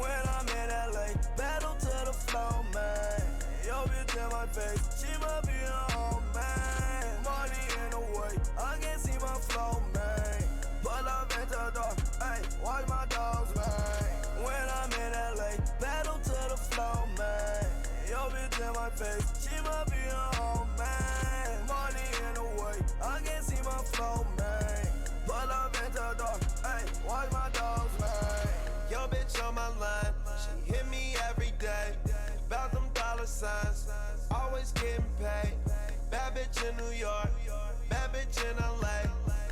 When I'm in LA, battle to the floor, man. Yo bitch in my face, she must be a home, man. Money in the way, I can't see my flow, man. Pull up at the door, ayy, watch my dogs, man. When I'm in LA, battle to the floor, man. Yo bitch in my face, she must be a home, man. Money in the way, I can't see my flow, man. Pull up at the door, ayy, watch my dogs, man. Yo bitch on my line, she hit me every day. About them dollar signs, always getting paid. Bad bitch in New York, bad bitch in LA.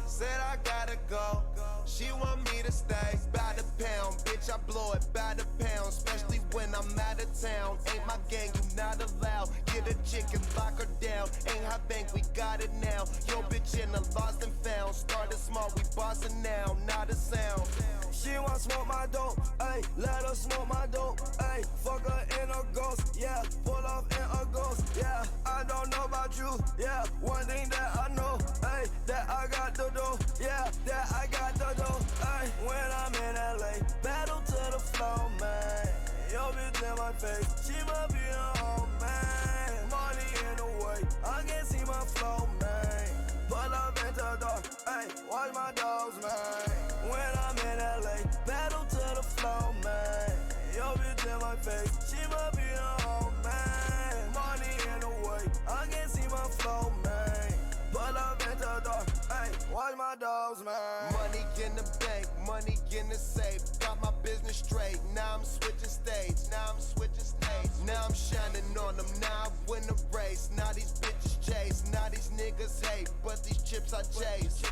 Said I gotta go, she want me to stay. By the pound, bitch I blow it by the pound. Especially when I'm out of town. Ain't my gang, you not allowed. Get a chick and lock her down. Ain't hot bank, we got it now. Yo bitch in the lost and found. Started small, we bossing now, not a sound. She want smoke my dope, ayy, let her smoke my dope, ayy. Fuck her in a ghost, yeah, pull off in a ghost, yeah. I don't know about you, yeah, one thing that I know, ayy, that I got the dough, yeah, that I got the dough, ayy. When I'm in LA, battle to the floor, man. Yo bitch in my face, she must be a home, man. Money in the way, I can't see my flow, man. Pull up at the door, ayy, watch my dogs, man. When I'm in LA, battle to the floor, man. Yo bitch in my face, she must be a home, man. Money in the way, I can't see my flow, man. Pull up at the door, ayy, watch my dogs, man. Money in the bank, money in the safe. Got my business straight, now I'm switching states. Now I'm shining on them, now I win the race. Now these bitches chase, now these niggas hate. But these chips I chase.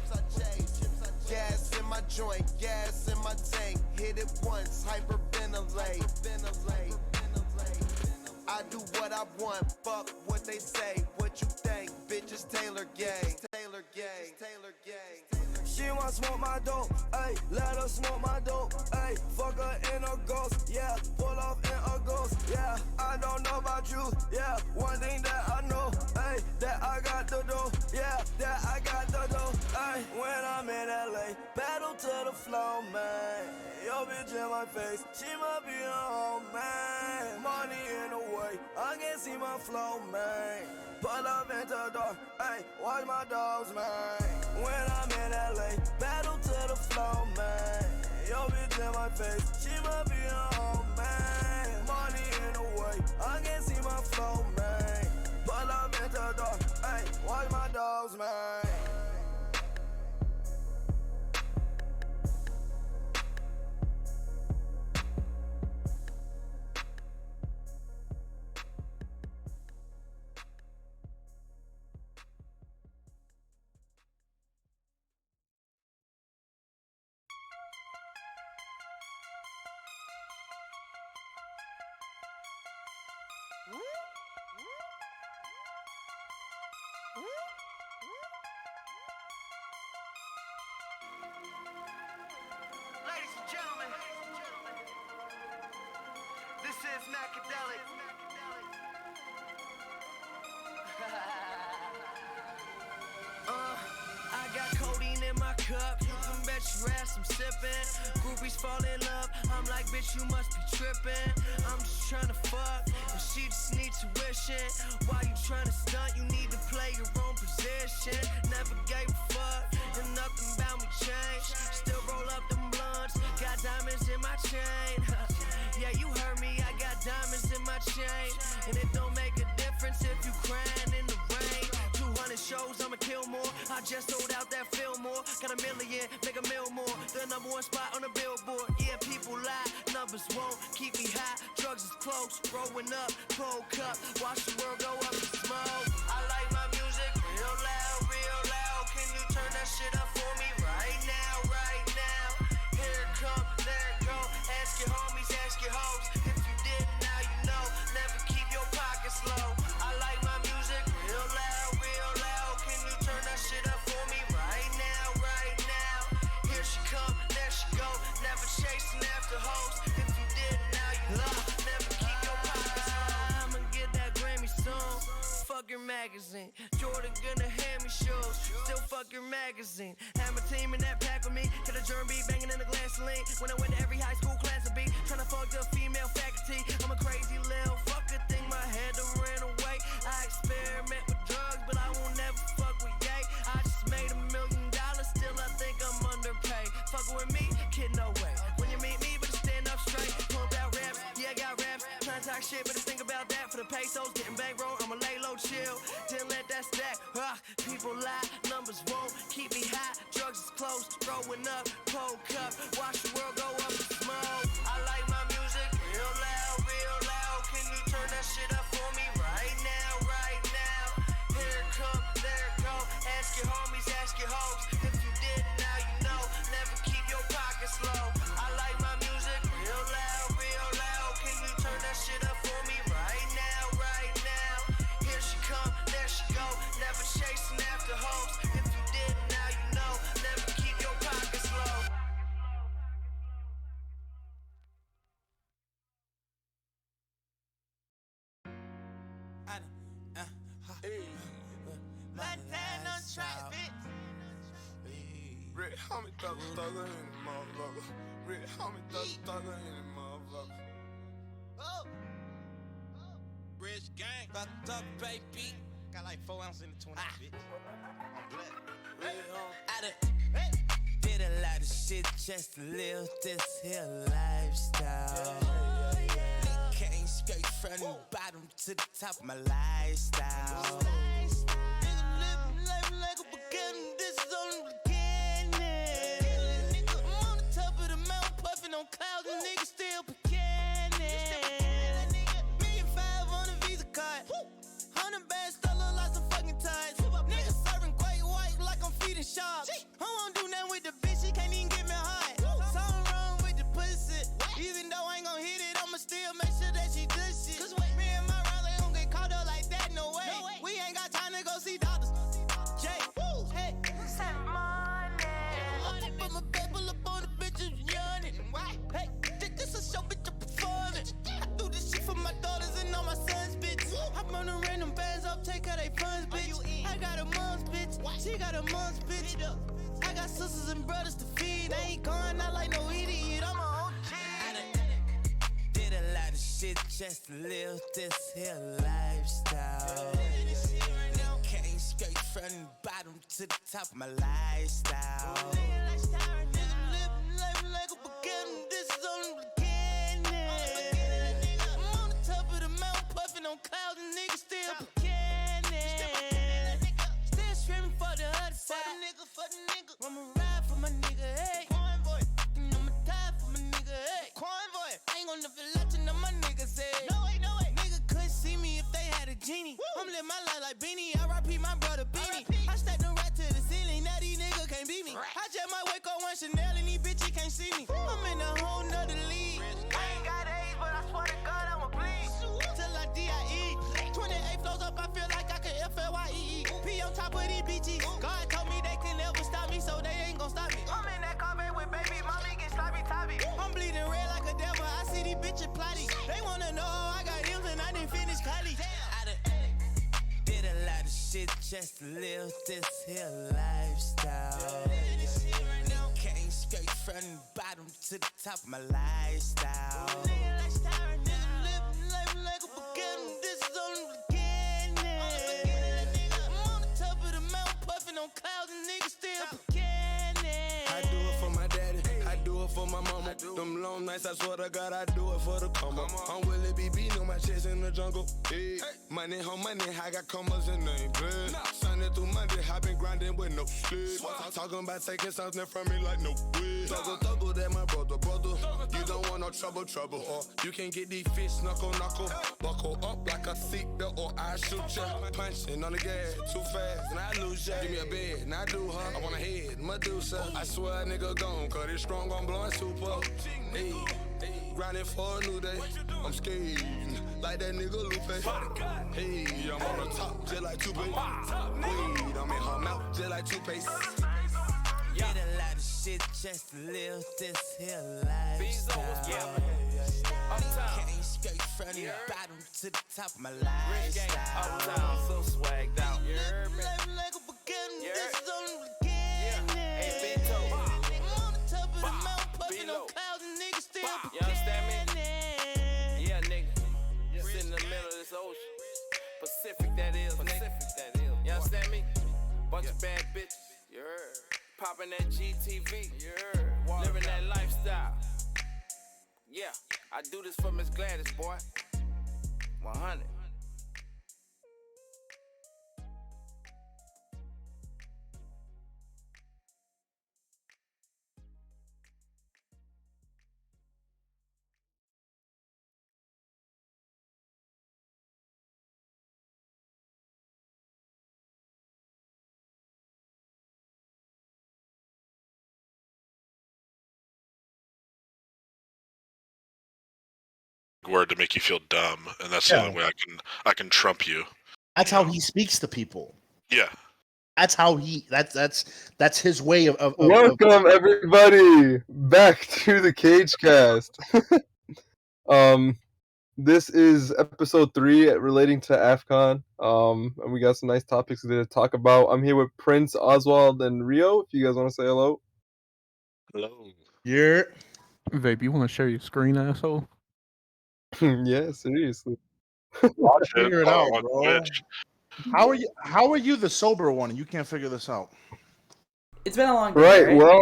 Gas in my joint, gas in my tank. Hit it once, hyperventilate. I do what I want, fuck what they say. What you think, bitches Taylor gang. She want smoke my dope, ayy, let her smoke my dope, ayy. Fuck her in a ghost, yeah, pull off in a ghost, yeah. I don't know about you, yeah, one thing that I know, ayy, that I got the dough, yeah, that I got the dough, ayy. When I'm in LA, battle to the floor, man. Yo bitch in my face, she must be a home, man. Money in the way, I can't see my flow, man. Pull up at the door, ayy, watch my dogs, man. When I'm in LA, battle to the floor, man. Yo bitch in my face, she must be a home, man. Money in the way, I can't see my flow, man. Pull up at the door, ayy, watch my dogs, man. Ladies and gentlemen, this is Macadelic. I got codeine in my cup. You can bet your ass I'm sipping. Groupies fall in love. I'm like, bitch, you must be tripping. I'm just trying to fuck, and she just need tuition. Why you trying to stunt? You need to play your own position. Never gave a fuck, and nothing about me changed. Still roll up them blunts. Got diamonds in my chain. Yeah, you heard me. I got diamonds in my chain, and it don't make a difference if you crying in the rain. 200 shows, I'ma kill more. I just sold out that Fillmore. Got a million, make a mil more. The number one spot on the billboard. Yeah, people lie, numbers won't keep me high. Drugs is close, growing up, cold cup. Watch the world go up in smoke. I like my music real loud, real loud. Can you turn that shit up for me right now, right now? Here it come, there it go. Ask your homies, ask your hoes. If you didn't, now you know. Never keep your pockets low. I like my music real loud, real loud. Can you turn that shit up for me right now, right now? Here she come, there she go. Never chasing after hoes. If you didn't, now you know. Never keep your pockets low. I'ma get that Grammy soon. Fuck your magazine. Jordan gonna hand me shoes. Still fuck your magazine. Have my team in that pack with me. Get a germ beat banging in the glass lane. When I went to every high school class of beat. Tryna fuck the talk shit, better think about that. For the pesos, getting bankroll, I'ma lay low, chill. Didn't let that stack. People lie, numbers won't keep me high. Drugs is close, throwing up, cold cup. Watch the world go up in smoke. I like my music real loud, real loud. Can you turn that shit up for me right now, right now? Here it come, there it go. Ask your homies, ask your hoes. If you didn't, now you know. Never keep your pockets low. I like my music real loud, real loud. Can you turn that shit up for me right now, right now? Here she come, there she go. Never chasing after hoes. If you didn't, now you know. Never keep your pockets low. Montana track, bitch. Red homie thugger in the motherfucker. Red homie thugger in the motherfucker. Oh. Rich gang. About to talk, baby. Got like 4 ounces in the 20, bitch. I'm black. Red homie. I done did a lot of shit just to live this here lifestyle. Nigga came straight from the bottom to the top of my lifestyle. Nigga living life like a beginning. This is only the beginning. I'm on the top of the mountain puffing on clouds and niggas still beginning. $1.5 on a Visa card. 100 bands, still look like some fucking ties. Niggas serving quite white like I'm feeding sharks. I won't do nothing with the bitch, she can't even get me hot. Something wrong with the pussy. Even though I ain't gon' hit it, I'ma still make sure that she does shit. Me and my rally don't get caught up like that, no way. We ain't got time to go see doctors. Jay, woo, hey. Send money. I put my paper up on the bitches yawning. Hey, this a show, bitch, I'm performing. I do this shit for my daughters and all my sons, bitch. I run the random bands up, take her they funds, bitch. I got a mom's bitch, she got a mom's bitch. I got sisters and brothers to feed. I ain't going out like no idiot, I'm a OG. I done did a lot of shit just to live this here lifestyle. Nigga came straight from the bottom to the top of my lifestyle. Nigga living life like a beginning. This is only the beginning. I'm on the top of the mountain puffing on clouds and niggas still beginning. Still screaming for the other side. For the nigga. I'ma ride for my nigga, hey. Convoy. And I'ma die for my nigga, hey. Convoy. I ain't gon' never let you know my niggas, hey. No way, no way. Nigga couldn't see me if they had a genie. I'm living my life like Beanie. R.I.P. my brother Beanie. I stacked them right to the ceiling. Now these niggas can't beat me. I just might wake up one Chanel and these bitches can't see me. I'm in a whole nother league. I ain't got age, but I swear to God I'ma bleed. Till I D.I.E. 28 flows up, I feel like I can F.L.Y.E.E. P on top of these BGs. God told me they can never stop me, so they ain't gon' stop me. I'm in that car with baby, mommy get sloppy toppy. I'm bleeding red like a devil, I see these bitches plotting. They wanna know how I got M's and I didn't finish college. I done did a lot of shit just to live this here lifestyle. Nigga came straight from the bottom to the top of my lifestyle. Nigga living life like a beginning. This is only the beginning. I'm on the top of the mountain puffing on clouds and niggas still beginning. I do it for my daddy, I do it for my mama. Them long nights, I swear to God, I do it for the come up. I'm Willie B. beating on my chest in the jungle. Hey. Money, home money, I got commas and they ain't blood. Sunday through Monday, I been grinding with no sleep. Talking about taking something from me like no weed. Thuggle, that my brother. You don't want no trouble. Or you can get these fish knuckle. Buckle up like a seatbelt or I shoot ya. Punching on the gas too fast and I lose ya. Give me a bed and I do her. I want a head, Medusa. I swear a nigga gone, cause it's strong on blowing super. Hey, grinding for a new day. I'm scared, like that nigga Lupe. Hey, I'm on the top, just like Tupac. Wait, I'm in her mouth, just like toothpaste. Did a lot of shit just to live this here lifestyle. Came straight from the bottom to the top of my lifestyle. Uptown, so swagged out. Living life like a beginning. This is only the beginning. Hey, Vito. I'm on the top of the mountain, puffing on clouds and niggas still beginning. You understand me? Yeah, nigga. Sit in the middle of this ocean. Pacific, that is, nigga. You understand me? Bunch of bad bitches. You heard. Popping that GTV. You heard. Living that lifestyle. Yeah, I do this for Miss Gladys, boy. 100. Word to make you feel dumb, and that's the only way I can trump you. That's how he speaks to people. Yeah. That's how he. That's his way of Welcome everybody back to the Cage Cast. This is episode 3 relating to AFCON. And we got some nice topics to talk about. I'm here with Prince, Oswald, and Rio. If you guys want to say hello. Hello. Yeah. Vape, you want to share your screen, asshole? Yeah, seriously. Figure it out, bro. How are you the sober one and you can't figure this out? It's been a long day, Right, well,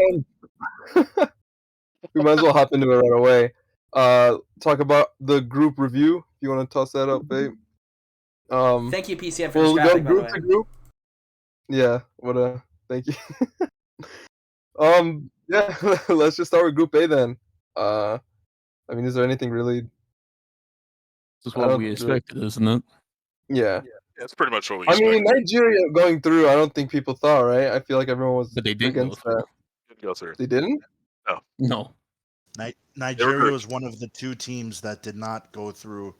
we might as well hop into it right away. Talk about the group review. If you want to toss that up, babe. Thank you, PCN, for We'll this go graphic, by the group way. to group. Yeah, thank you. Yeah, let's just start with Group A then. I mean, is there anything really? This is what we expected, isn't it? Yeah. That's pretty much what we I expected. mean, Nigeria going through, I don't think people thought, right? I feel like everyone was But they didn't against that. Didn't go through. They didn't? No. Nigeria was one of the 2 teams that did not go through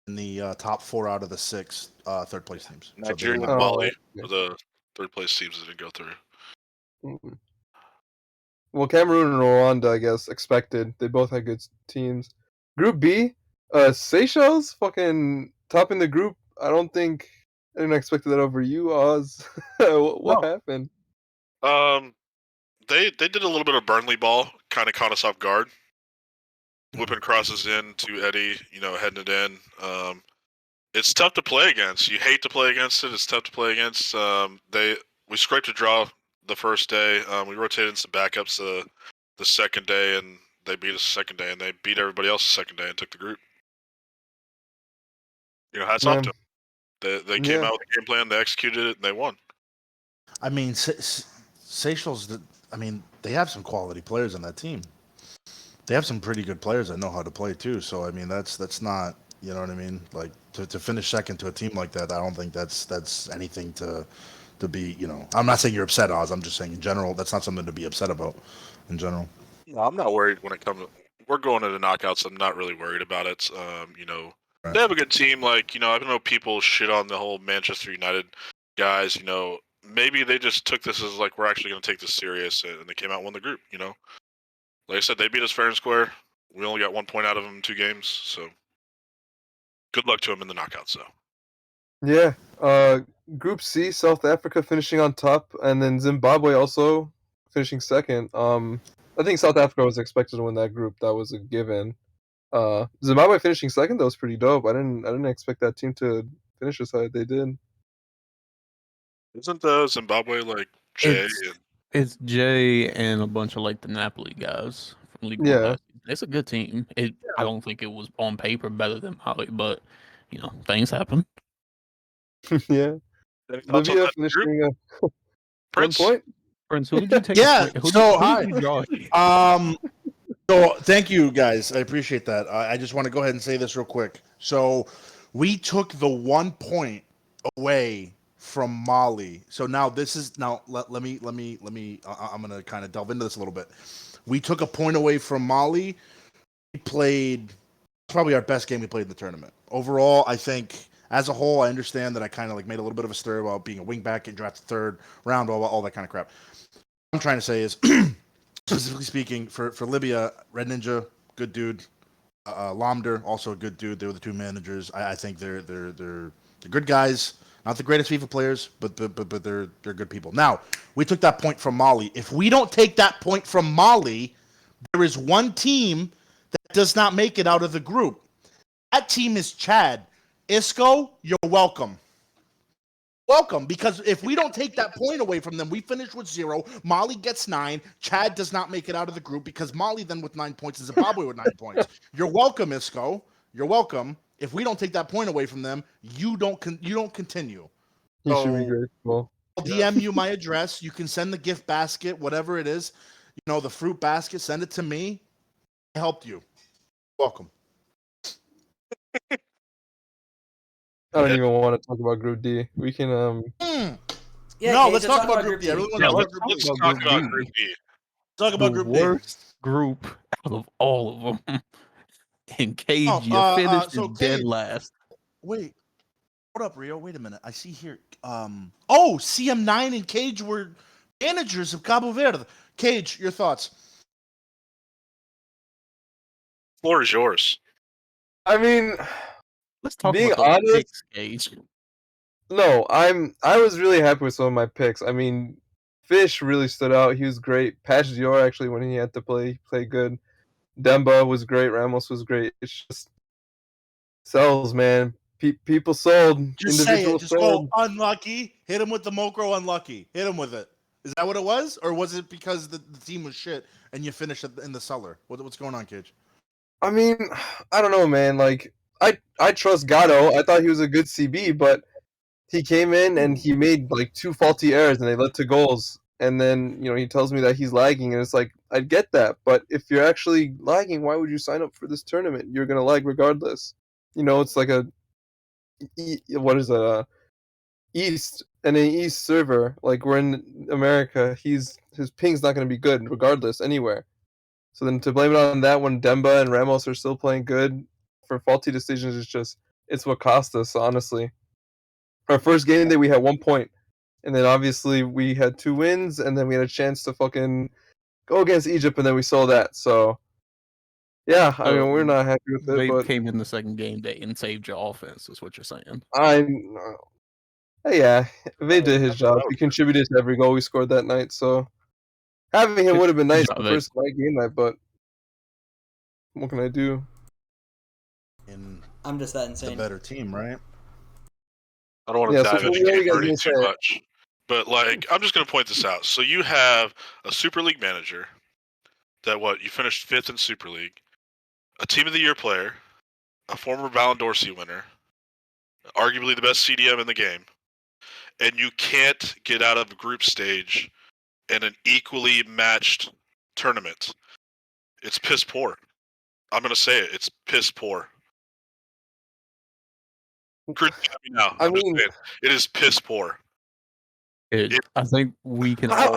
in the top 4 out of the 6 third place teams. Nigeria and Mali were the third place teams that didn't go through. Mm-hmm. Well, Cameroon and Rwanda, I guess, expected. They both had good teams. Group B, Seychelles fucking topping the group. I didn't expect that over you, Oz. What happened? They did a little bit of Burnley ball, kind of caught us off guard. Whipping crosses in to Eddie, heading it in. It's tough to play against. You hate to play against it. It's tough to play against. We scraped a draw the first day. We rotated in some backups the second day, and they beat us the second day, and they beat everybody else the second day and took the group. Hats off to them. They came out with a game plan, they executed it, and they won. I mean, Seychelles, they have some quality players on that team. They have some pretty good players that know how to play too. So I mean, that's not, you know what I mean? Like to finish second to a team like that, I don't think that's anything to be. I'm not saying you're upset, Oz. I'm just saying in general, that's not something to be upset about. In general, no, I'm not worried when it comes to. We're going to the knockouts. I'm not really worried about it. Right. They have a good team. Like I know people shit on the whole Manchester United guys. Maybe they just took this as like, we're actually going to take this serious, and they came out and won the group. Like I said, they beat us fair and square. We only got 1 point out of them in 2 games, so good luck to them in the knockouts, though. Yeah. Group C, South Africa finishing on top, and then Zimbabwe also finishing second. I think South Africa was expected to win that group. That was a given. Zimbabwe finishing second, that was pretty dope. I didn't expect that team to finish as high as they did. Isn't Zimbabwe like Jay? It's Jay and a bunch of like the Napoli guys from League Yeah. One. It's a good team. I don't think it was on paper better than Mali, but things happen. Yeah. Libya finishing 1 point. Prince, who did you take? Yeah. Who So did you draw? So thank you guys. I appreciate that. I just want to go ahead and say this real quick. So we took the 1 point away from Mali. So now let me I'm going to kind of delve into this a little bit. We took a point away from Mali. We played probably our best game we played in the tournament. Overall, I think as a whole, I understand that I kind of like made a little bit of a stir about being a wing back and drafted 3rd round, all that kind of crap. What I'm trying to say is specifically speaking for Libya, Red Ninja, good dude. Lomder, also a good dude. They were the 2 managers. I think they're good guys. Not the greatest FIFA players, but they're good people. Now, we took that point from Mali. If we don't take that point from Mali, there is one team that does not make it out of the group. That team is Chad. Isco, you're welcome. Welcome, because if we don't take that point away from them, we finish with 0. Mali gets 9. Chad does not make it out of the group because Mali then with 9 points and Zimbabwe with 9 points. You're welcome, Isco. You're welcome. If we don't take that point away from them, you don't continue. You should be grateful. I'll DM you my address. You can send the gift basket, whatever it is. The fruit basket. Send it to me. I helped you. Welcome. I don't even want to talk about Group D. We can Yeah, no, Cage, let's talk about Group D. I really want to talk about Group D. Let's talk about Group D. Talk about Group D. The worst group out of all of them. And Cage, Oh, you finished so dead Cage- last. Wait. What up, Rio? Wait a minute. I see here. CM9 and Cage were managers of Cabo Verde. Cage, your thoughts? Floor is yours. I mean, Let's talk being about those honest, picks, Cage. no, I was really happy with some of my picks. I mean, Fish really stood out. He was great. Patch Dior actually when he had to play good. Demba was great. Ramos was great. It's just sells, man. People sold. Just say it. Individuals Just sold. go unlucky. Hit him with the Mokro unlucky. Hit him with it. Is that what it was? Or was it because the team was shit and you finished in the cellar? What's going on, Cage? I mean, I don't know, man. Like, I trust Gatto. I thought he was a good CB, but he came in and he made like 2 faulty errors and they led to goals. And then, he tells me that he's lagging, and it's like, I get that, but if you're actually lagging, why would you sign up for this tournament? You're gonna lag regardless. It's like East and an East server. Like, we're in America, his ping's not gonna be good regardless anywhere. So then to blame it on that when Demba and Ramos are still playing good for faulty decisions it's what cost us, honestly. Our first game day we had 1 point. And then obviously we had 2 wins, and then we had a chance to fucking go against Egypt, and then we saw that. So yeah, I mean, we're not happy with it. They But came in the second game day and saved your offense, is what you're saying. Yeah, they did his job. He contributed to every goal we scored that night. So having him would have been nice the first game night, but what can I do? I'm just that insane. The better team, right? I don't want to dive into game already too much. But, I'm just going to point this out. So you have a Super League manager that, you finished 5th in Super League, a Team of the Year player, a former Ballon d'Or winner, arguably the best CDM in the game, and you can't get out of the group stage in an equally matched tournament. It's piss poor. I'm going to say it. It's piss poor. Now. I mean, it is piss poor. I think we can. How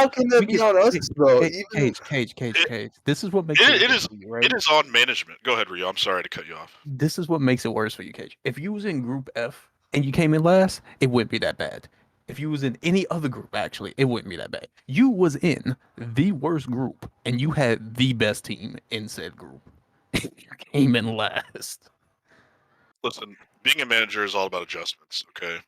can that be on us though? Cage. This is what makes it is. Right? It is on management. Go ahead, Rio. I'm sorry to cut you off. This is what makes it worse for you, Cage. If you was in Group F and you came in last, it wouldn't be that bad. If you was in any other group, actually, it wouldn't be that bad. You was in the worst group, and you had the best team in said group. You came in last. Listen, being a manager is all about adjustments. Okay,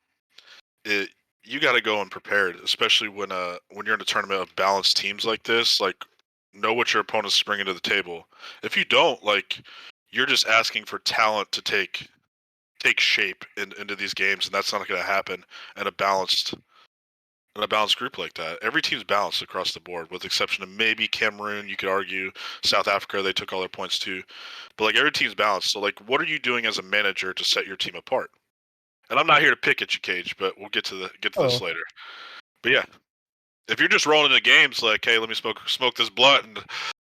you got to go unprepared, especially when you're in a tournament of balanced teams like this. Know what your opponent's bringing to the table. If you don't, you're just asking for talent to take shape into these games, and that's not going to happen in a balanced group like that. Every team's balanced across the board, with the exception of maybe Cameroon. You could argue South Africa, they took all their points too, but every team's balanced. So what are you doing as a manager to set your team apart? And I'm not here to pick at you, Cage, but we'll get to this later. But yeah, if you're just rolling into games hey, let me smoke this blunt and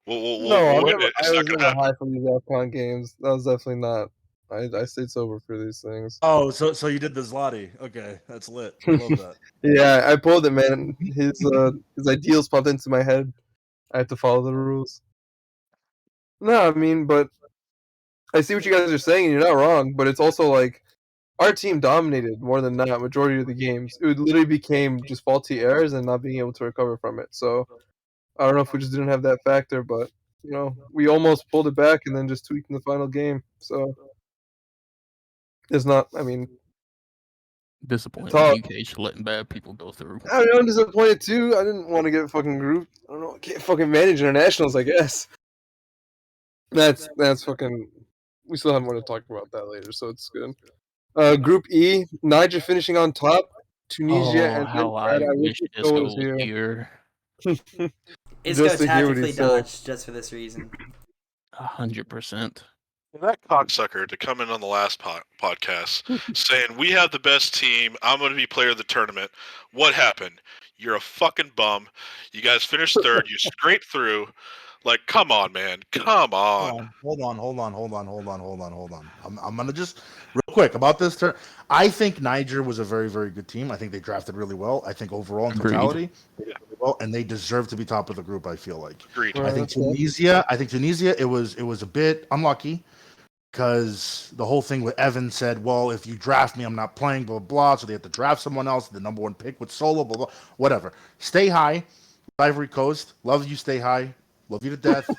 we'll win it. It's not gonna happen. High from these AFCON games. That was definitely not. I stayed sober for these things. Oh, so you did the Zloty. Okay, that's lit. I love that. Yeah, I pulled it, man. His ideals popped into my head. I had to follow the rules. No, I mean, but I see what you guys are saying, and you're not wrong. But it's also our team dominated more than not majority of the games. It literally became just faulty errors and not being able to recover from it. So I don't know if we just didn't have that factor, but we almost pulled it back and then just tweaked in the final game. So it's not. I mean, disappointed you, Cage, letting bad people go through. I'm disappointed too. I didn't want to get fucking grouped. I don't know. I can't fucking manage internationals, I guess. That's fucking. We still have more to talk about that later, so it's good. Group E, Niger finishing on top, Tunisia and how I wish Isco was here. Isco tactically dodged just for this reason. 100%. That cocksucker to come in on the last podcast saying we have the best team. I'm going to be player of the tournament. What happened? You're a fucking bum. You guys finished third. You scraped through. Like, come on, man. Come on. Hold on. I'm gonna just real quick about this turn. I think Niger was a very, very good team. I think they drafted really well. I think overall in Agreed. totality, they did really well, and they deserve to be top of the group. I feel like. Agreed. I think Tunisia. It was a bit unlucky because the whole thing with Evan said, well, if you draft me, I'm not playing, blah, blah. So they had to draft someone else. The number one pick with Solo, blah, blah, whatever. Stay high. Ivory Coast. Love you, stay high. Love you to death.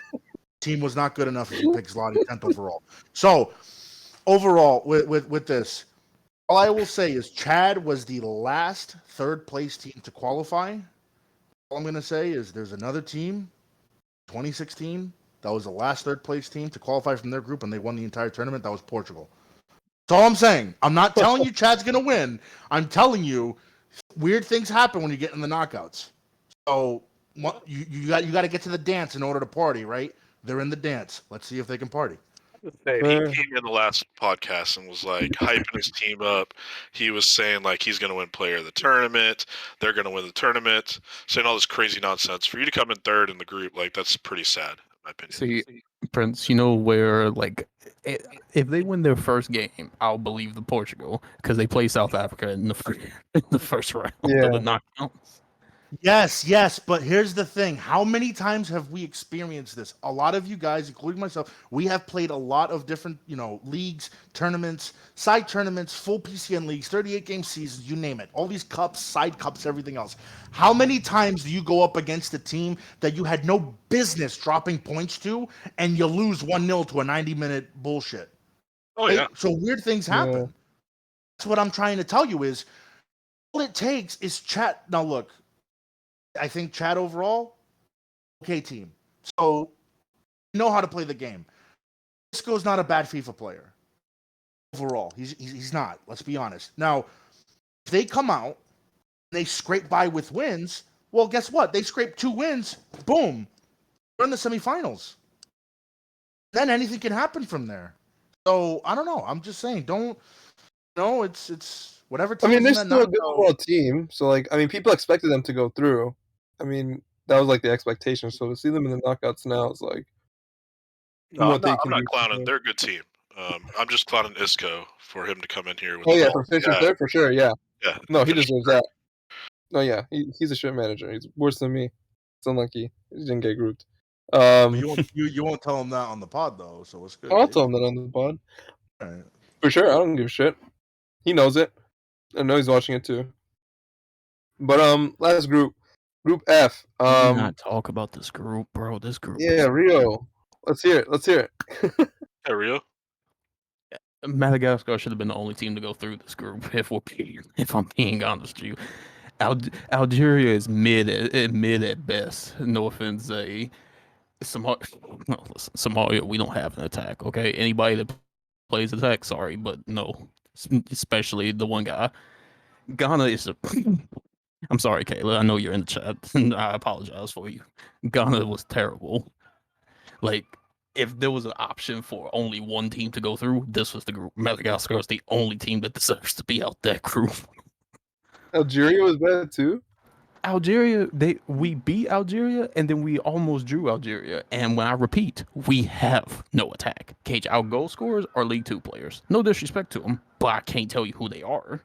Team was not good enough if you pick Zlotty 10th overall. So, overall, with this, all I will say is Chad was the last third-place team to qualify. All I'm going to say is there's another team, 2016, that was the last third-place team to qualify from their group, and they won the entire tournament. That was Portugal. That's all I'm saying. I'm not telling you Chad's going to win. I'm telling you weird things happen when you get in the knockouts. So you got to get to the dance in order to party, right? They're in the dance. Let's see if they can party. He came in the last podcast and was like hyping his team up. He was saying like he's going to win player of the tournament. They're going to win the tournament. Saying all this crazy nonsense. For you to come in third in the group, like that's pretty sad, in my opinion. See, Prince, you know where like if they win their first game, I'll believe the Portugal because they play South Africa in the first round of the knockouts. Yes, but here's the thing. How many times have we experienced this? A lot of you guys, including myself, we have played a lot of different, leagues, tournaments, side tournaments, full PCN leagues, 38-game seasons, you name it. All these cups, side cups, everything else. How many times do you go up against a team that you had no business dropping points to and you lose 1-0 to a 90-minute bullshit? Oh, yeah. So weird things happen. Yeah. That's what I'm trying to tell you is all it takes is chat. Now, look. I think Chad overall, okay team. So, you know how to play the game. Isco's not a bad FIFA player. Overall, he's not. Let's be honest. Now, if they come out and they scrape by with wins, well, guess what? They scrape 2 wins. Boom. They're in the semifinals. Then anything can happen from there. So, I don't know. I'm just saying, it's whatever team. I mean, they're still a good overall team. So, people expected them to go through. I mean, that was the expectation. So to see them in the knockouts now is No, I'm not clowning. They're a good team. I'm just clowning Isco for him to come in here with. For finishing third for sure. Yeah. Yeah. No, he deserves that. No, yeah, he's a shit manager. He's worse than me. It's unlucky he didn't get grouped. You won't tell him that on the pod though, so it's good. I'll tell him that on the pod. Right. For sure, I don't give a shit. He knows it. I know he's watching it too. But last group F. Do not talk about this group, bro. This group. Yeah, Rio. Let's hear it. Hey, Rio. Madagascar should have been the only team to go through this group. If I'm being honest with you, Algeria is mid at best. No offense, Somalia. We don't have an attack. Okay, anybody that plays attack, sorry, but no, especially the one guy. Ghana is a. I'm sorry, Kayla. I know you're in the chat. I apologize for you. Ghana was terrible. If there was an option for only one team to go through, this was the group. Madagascar is the only team that deserves to be out that group. Algeria was bad too. Algeria, we beat Algeria, and then we almost drew Algeria. And when I repeat, we have no attack. Cage, our goal scorers are League 2 players. No disrespect to them, but I can't tell you who they are.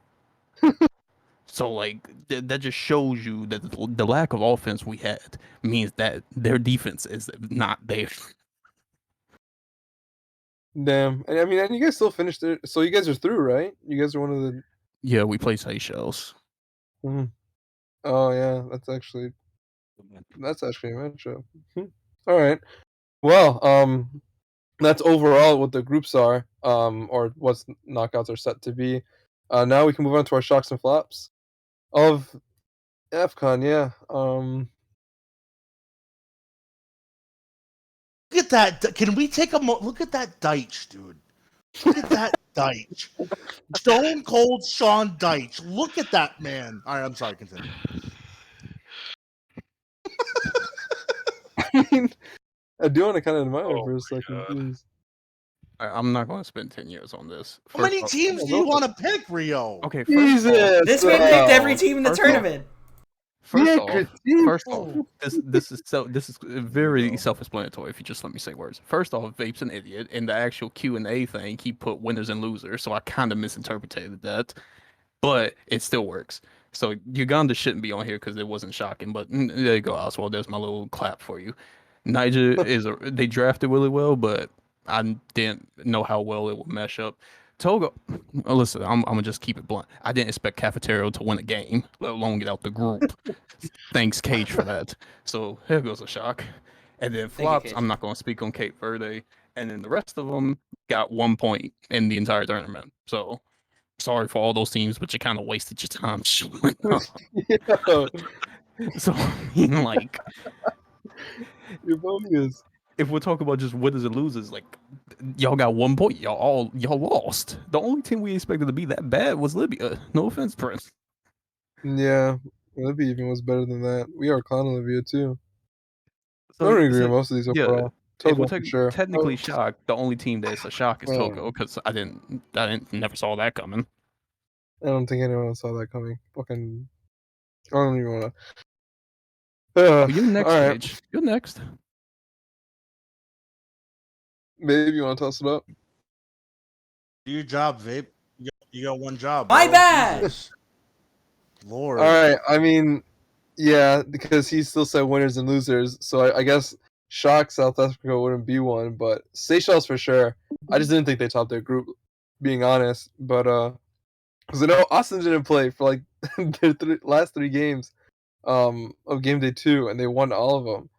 So, that just shows you that the lack of offense we had means that their defense is not there. Damn. I mean, and you guys still finished it. So you guys are through, right? You guys are one of the... Yeah, we play Seychelles. Mm-hmm. Oh, yeah. That's actually a matchup. All right. Well, that's overall what the groups are, or what knockouts are set to be. Now we can move on to our shocks and flops of AFCON. Yeah. Look at that. Can we take a look at that Deitch, dude? Look at that Deitch. Stone Cold Sean Deitch. Look at that man. All right, I'm sorry. Continue. I mean, I do want to kind of admire him for a second, please. I'm not going to spend 10 years on this. How many off- teams do you want to pick, Rio? Okay, first off, Jesus. This man picked every team in the First off- tournament. First Yeah, off, this is very self-explanatory. If you just let me say words. First off, Vape's an idiot. In the actual Q&A thing, he put winners and losers, so I kind of misinterpreted that, but it still works. So Uganda shouldn't be on here because it wasn't shocking. But there you go, Oswald. There's my little clap for you. Niger they drafted really well, but I didn't know how well it would mesh up. Togo, listen, I'm gonna just keep it blunt. I didn't expect Cafeterio to win a game, let alone get out the group. Thanks, Cage, for that. So here goes a shock. And then you, flops, Cage. I'm not gonna speak on Cape Verde. And then the rest of them got 1 point in the entire tournament. So sorry for all those teams, but you kind of wasted your time showing up. So I mean, like, You're bogus. if we're talking about just winners and losers, like y'all got 1 point, y'all lost. The only team we expected to be that bad was Libya. No offense, Prince. Yeah, Libya even was better than that. We are clowning Libya too. I So, don't agree with most of these yeah, overall. if we're Togo for sure. technically shocked, the only team that's a shock is Oh. Togo because I never saw that coming. I don't think anyone saw that coming. Fucking, I don't even wanna. Oh, You're next, all right. Cage. You're next. Maybe you want to toss it up? Do your job, Vape. You got one job. My bro. bad. Jesus. Lord. All right. I mean, yeah, because he still said winners and losers. So I guess shock South Africa wouldn't be one, but Seychelles for sure. I just didn't think they topped their group, being honest. But because I know Austin didn't play for like their last 3 games of game day 2, and they won all of them.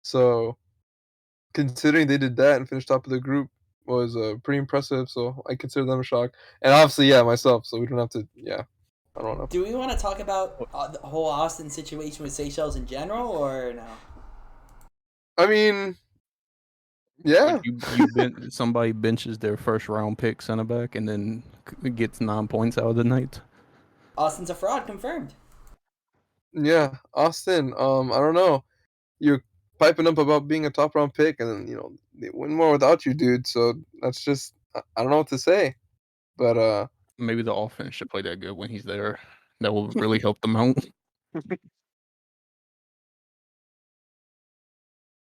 So considering they did that and finished top of the group was pretty impressive. So I consider them a shock, and obviously, yeah, myself. So we don't have to, yeah. I don't know. Do we want to talk about the whole Austin situation with Seychelles in general, or no? I mean, yeah. Like somebody benches their first round pick center back and then gets 9 points out of the night. Austin's a fraud, confirmed. Yeah, Austin. I don't know. You're piping up about being a top round pick, and then they win more without you, dude. So that's just I don't know what to say. But Maybe the offense should play that good when he's there. That will really help them out.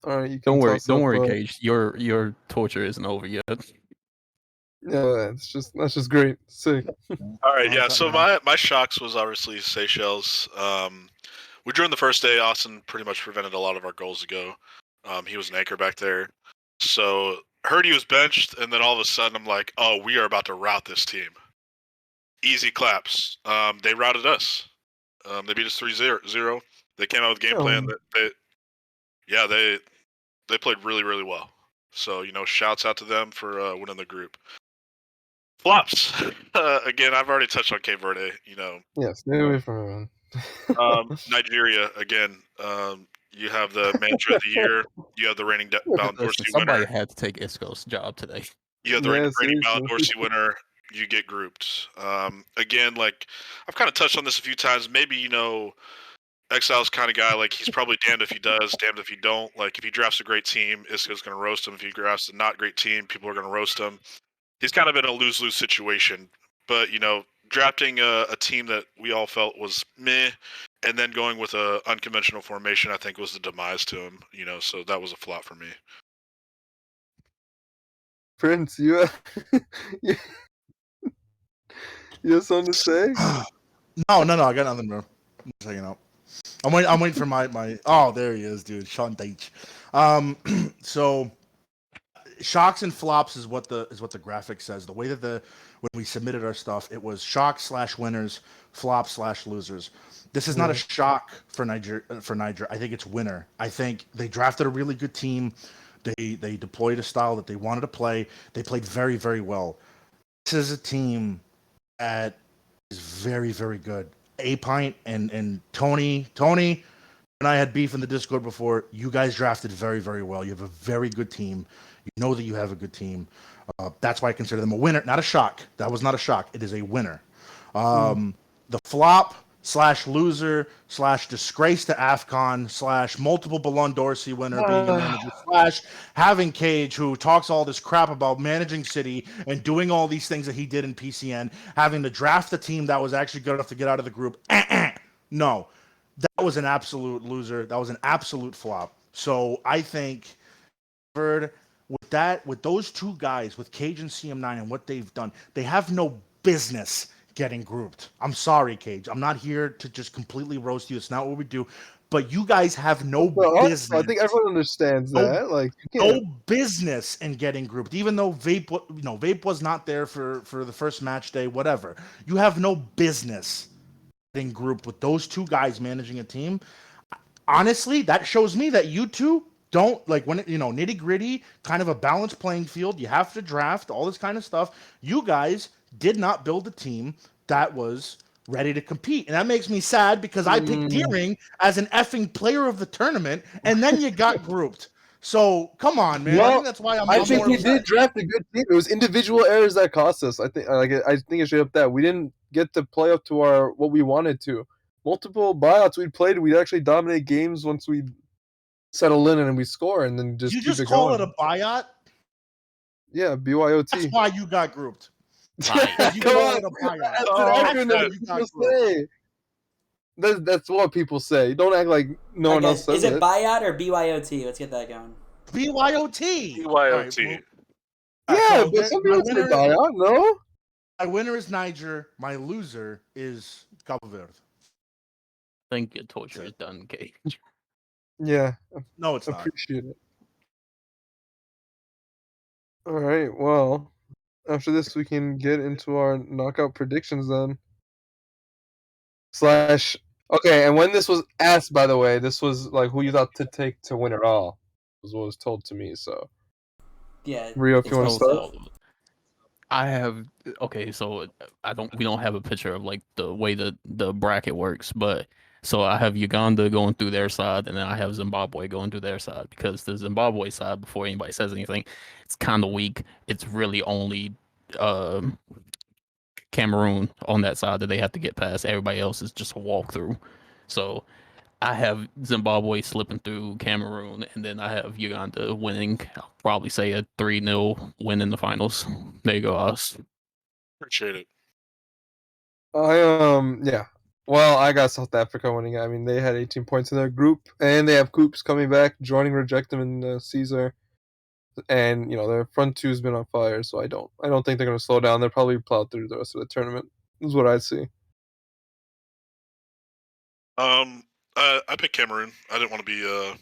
all right, you can Don't toss up, worry, Cage. Your torture isn't over yet. Yeah, that's just great. Sick. All right, yeah. So my shocks was obviously Seychelles. We drew in the first day. Austin pretty much prevented a lot of our goals to go. He was an anchor back there. So heard he was benched, and then all of a sudden I'm like, oh, we are about to rout this team. Easy claps. They routed us. They beat us 3-0. They came out with a game plan that they played really, really well. So, shouts out to them for winning the group. Flops. Again, I've already touched on Cape Verde. Yeah, stay away from him. Nigeria, again. You have the manager of the year. You have the reigning Ballon d'Or Somebody winner. had to take Isco's job today. You have the reigning Ballon d'Or seriously. winner. You get grouped. Again, like I've kind of touched on this a few times. Maybe Exile's kind of guy. Like he's probably damned if he does, damned if he don't. Like if he drafts a great team, Isco's going to roast him. If he drafts a not great team, people are going to roast him. He's kind of in a lose-lose situation. But drafting a team that we all felt was meh, and then going with a unconventional formation, I think was the demise to him. So that was a flop for me. Prince, you have something to say? No, I got nothing, bro. I'm just hanging out. I'm waiting for my. Oh, there he is, dude. Sean Deitch. So shocks and flops is what the graphic says. The way that when we submitted our stuff, it was shock/winners, flop/losers. This is not a shock for Niger. I think it's winner. I think they drafted a really good team. They deployed a style that they wanted to play. They played very, very well. This is a team that is very, very good. A-Pint and Tony and I had beef in the Discord before. You guys drafted very, very well. You have a very good team. You know that you have a good team. That's why I consider them a winner, not a shock. That was not a shock. It is a winner. The flop, slash loser slash disgrace to AFCON slash multiple Ballon d'Or winner being a manager slash having Cage, who talks all this crap about managing City and doing all these things that he did in PCN, having to draft a team that was actually good enough to get out of the group. No, that was an absolute loser. That was an absolute flop. So I think with those two guys, with Cage and CM9 and what they've done, they have no business getting grouped. I'm sorry, Cage. I'm not here to just completely roast you. It's not what we do. But you guys have no business. I think everyone understands that. Like, no business in getting grouped. Even though Vape was not there for the first match day, whatever. You have no business getting grouped with those two guys managing a team. Honestly, that shows me that you two don't like when nitty gritty, kind of a balanced playing field. You have to draft all this kind of stuff. You guys did not build a team that was ready to compete, and that makes me sad because I picked Deering as an effing player of the tournament, and then you got grouped. So come on, man. Well, I think that's why I think we did draft a good team. It was individual errors that cost us. I think it straight up that we didn't get to play up to what we wanted to. Multiple buyouts we played, we'd actually dominate games once we settle in and we score, and then just you keep just it call going. it a buyout. Yeah, BYOT. That's why you got grouped. Come on, that's an acronym people say. That's what people say. Don't act like no one else says it. Is it buyout or BYOT? Let's get that going. BYOT. BYOT. Yeah, but some people say buyout. No. My winner is Niger. My loser is Cabo Verde. I think your torture is done, Cage. Yeah. No, it's not. Appreciate it. All right. Well, after this, we can get into our knockout predictions then. Okay, and when this was asked, by the way, this was like who you thought to take to win it all, was what was told to me. So, yeah, Rio, if you want to start. I have so we don't have a picture of like the way the bracket works, but so I have Uganda going through their side, and then I have Zimbabwe going through their side, because the Zimbabwe side, before anybody says anything, it's kind of weak. It's really only Cameroon on that side that they have to get past. Everybody else is just a walkthrough. So I have Zimbabwe slipping through Cameroon, and then I have Uganda winning. I'll probably say a 3-0 win in the finals. There you go, Oz. Appreciate it. Yeah. Well, I got South Africa winning. I mean, they had 18 points in their group, and they have Coops coming back, joining Rejectum and Caesar, and their front two's been on fire. So I don't think they're going to slow down. They'll probably plow through the rest of the tournament. Is what I'd see. I picked Cameroon. I didn't want to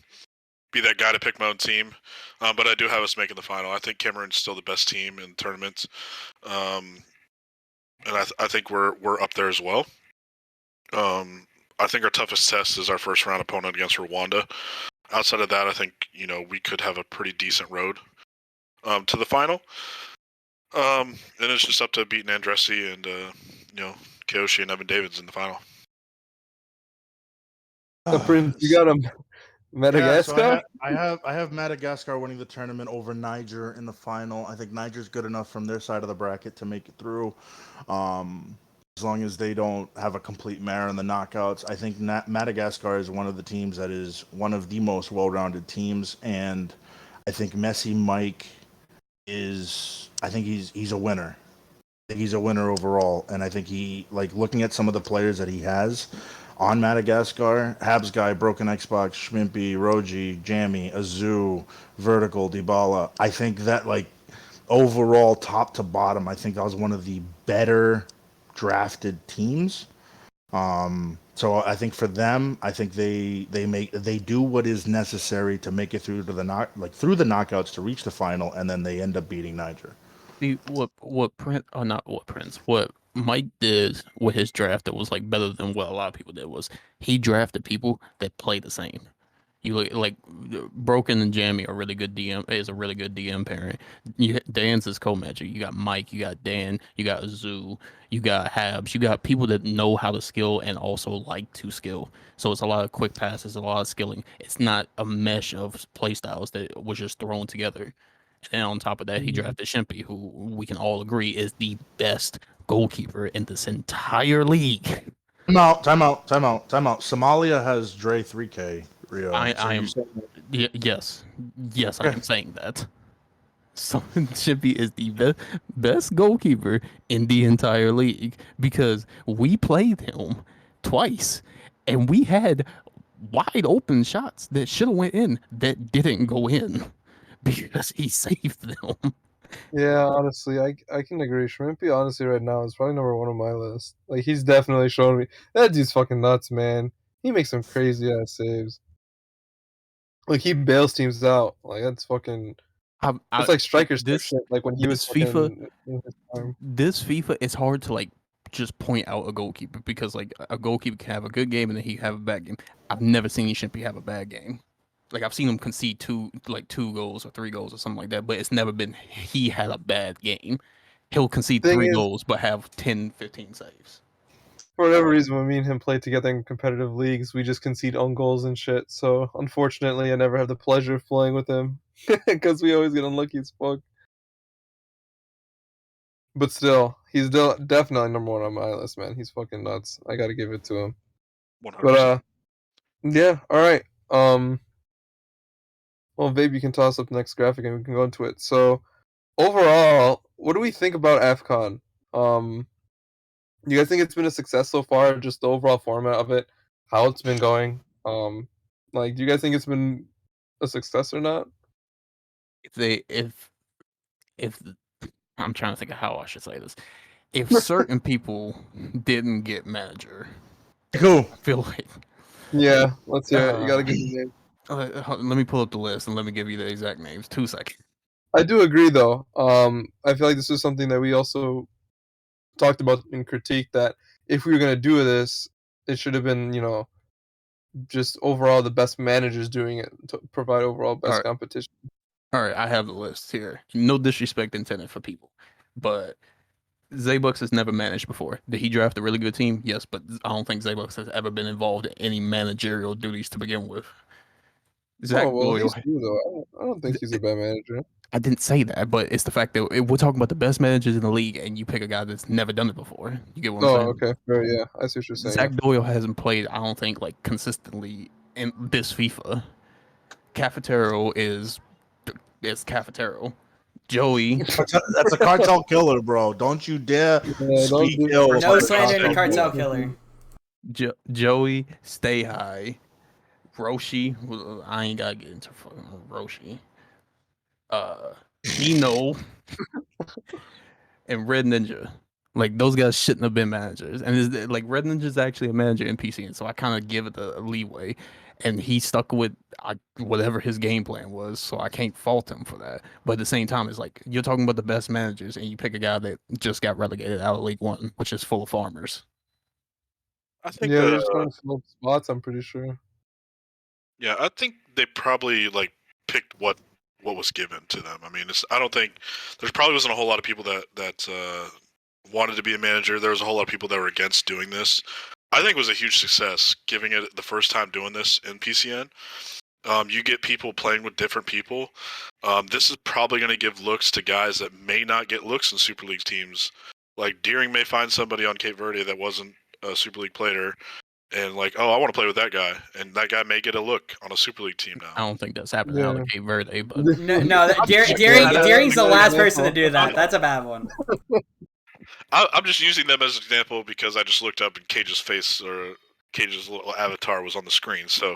be that guy to pick my own team, but I do have us making the final. I think Cameroon's still the best team in the tournament, and I think we're up there as well. I think our toughest test is our first round opponent against Rwanda. Outside of that, I think we could have a pretty decent road to the final. And it's just up to beating Andressi and Kiyoshi and Evan Davids in the final. Prince, you got him. Madagascar? Yeah, so I have Madagascar winning the tournament over Niger in the final. I think Niger's good enough from their side of the bracket to make it through. As long as they don't have a complete mare in the knockouts. I think Madagascar is one of the teams that is one of the most well-rounded teams, and I think Messi Mike he's a winner. I think he's a winner overall, and I think he, like, looking at some of the players that he has on Madagascar, Habs guy, Broken Xbox, Schmimpy, Roji, Jammy, Azu, Vertical, Dybala. I think that, like, overall, top to bottom, I think that was one of the better drafted teams. So I think for them, I think they do what is necessary to make it through to through the knockouts to reach the final, and then they end up beating Niger. What Mike did with his draft that was like better than what a lot of people did was he drafted people that play the same. You look like Broken and Jammy are really good DM. Is a really good DM pairing. Dan's his co-matcher. You got Mike. You got Dan. You got Zoo. You got Habs. You got people that know how to skill and also like to skill. So it's a lot of quick passes, a lot of skilling. It's not a mesh of play styles that was just thrown together. And on top of that, he drafted Shempy, who we can all agree is the best goalkeeper in this entire league. Time out. Somalia has Dre 3K, Rio. I you're am saying- yes, I Okay. am saying that. So Chippy is the best goalkeeper in the entire league because we played him twice and we had wide open shots that should have went in that didn't go in because he saved them. Yeah, honestly, I can agree. Shrimpy, honestly, right now is probably number 1 on my list. Like, he's definitely shown me that dude's fucking nuts, man. He makes some crazy ass saves. Like, he bails teams out. Like, that's fucking. It's like striker this shit. Like when he was this FIFA fucking in his prime. this FIFA it's hard to like just point out a goalkeeper because like a goalkeeper can have a good game and then he have a bad game. I've never seen Shimpy have a bad game. Like I've seen him concede two goals or 3 goals or something like that, but it's never been he had a bad game. He'll concede Thing 3 is, goals but have 10, 15 saves. for whatever reason, when me and him play together in competitive leagues, we just concede own goals and shit. So unfortunately, I never have the pleasure of playing with him because we always get unlucky as fuck. But still, he's still definitely number 1 on my list, man. He's fucking nuts. I gotta give it to him. 100%. But yeah, all right. Well, Vabe, you can toss up the next graphic and we can go into it. So overall, what do we think about AFCON? You guys think it's been a success so far? Just the overall format of it, how it's been going. Like, do you guys think it's been a success or not? If I'm trying to think of how I should say this. If certain people didn't get manager, Cool. I feel like Yeah, let's hear it. You gotta give me names. let me pull up the list and let me give you the exact names. 2 seconds. I do agree, though. I feel like this is something that we also talked about in critique that if we were gonna do this, it should have been, just overall the best managers doing it to provide overall best Alright. competition. All right, I have the list here. No disrespect intended for people, but Zaybux has never managed before. Did he draft a really good team? Yes, but I don't think Zaybux has ever been involved in any managerial duties to begin with. Zach Oh well, Doyle. he's true though. I don't think he's a bad manager. I didn't say that, but it's the fact that we're talking about the best managers in the league, and you pick a guy that's never done it before. You get what I'm Oh, saying? okay, fair, yeah, I see what you're saying. Zach Doyle hasn't played, I don't think, like consistently in this FIFA. Cafeterio is Cafeterio. Joey. That's a cartel killer, bro. Don't you dare Yeah, don't speak do ill. that. No about slander in the cartel cartel killer. killer. Joey, stay high. Roshi, I ain't gotta get into fucking Roshi. Hino, and Red Ninja. Like those guys shouldn't have been managers, and like Red Ninja's actually a manager in PCN, so I kind of give it a leeway. And he stuck with whatever his game plan was, so I can't fault him for that. But at the same time, it's like you're talking about the best managers, and you pick a guy that just got relegated out of League One, which is full of farmers. I think Yeah, they're just trying to fill up spots. I'm pretty sure. yeah, I think they probably like picked what was given to them. I mean, I don't think there probably wasn't a whole lot of people that wanted to be a manager. There was a whole lot of people that were against doing this. I think it was a huge success giving it the first time doing this in PCN. You get people playing with different people. This is probably going to give looks to guys that may not get looks in Super League teams. Like Deering may find somebody on Cape Verde that wasn't a Super League player, and like, oh, I want to play with that guy, and that guy may get a look on a Super League team now. I don't think that's happening out of Cape Verde, but No, Deering's the last person to do that. That's a bad one. I'm just using them as an example because I just looked up and Cage's face or Cage's little avatar was on the screen. So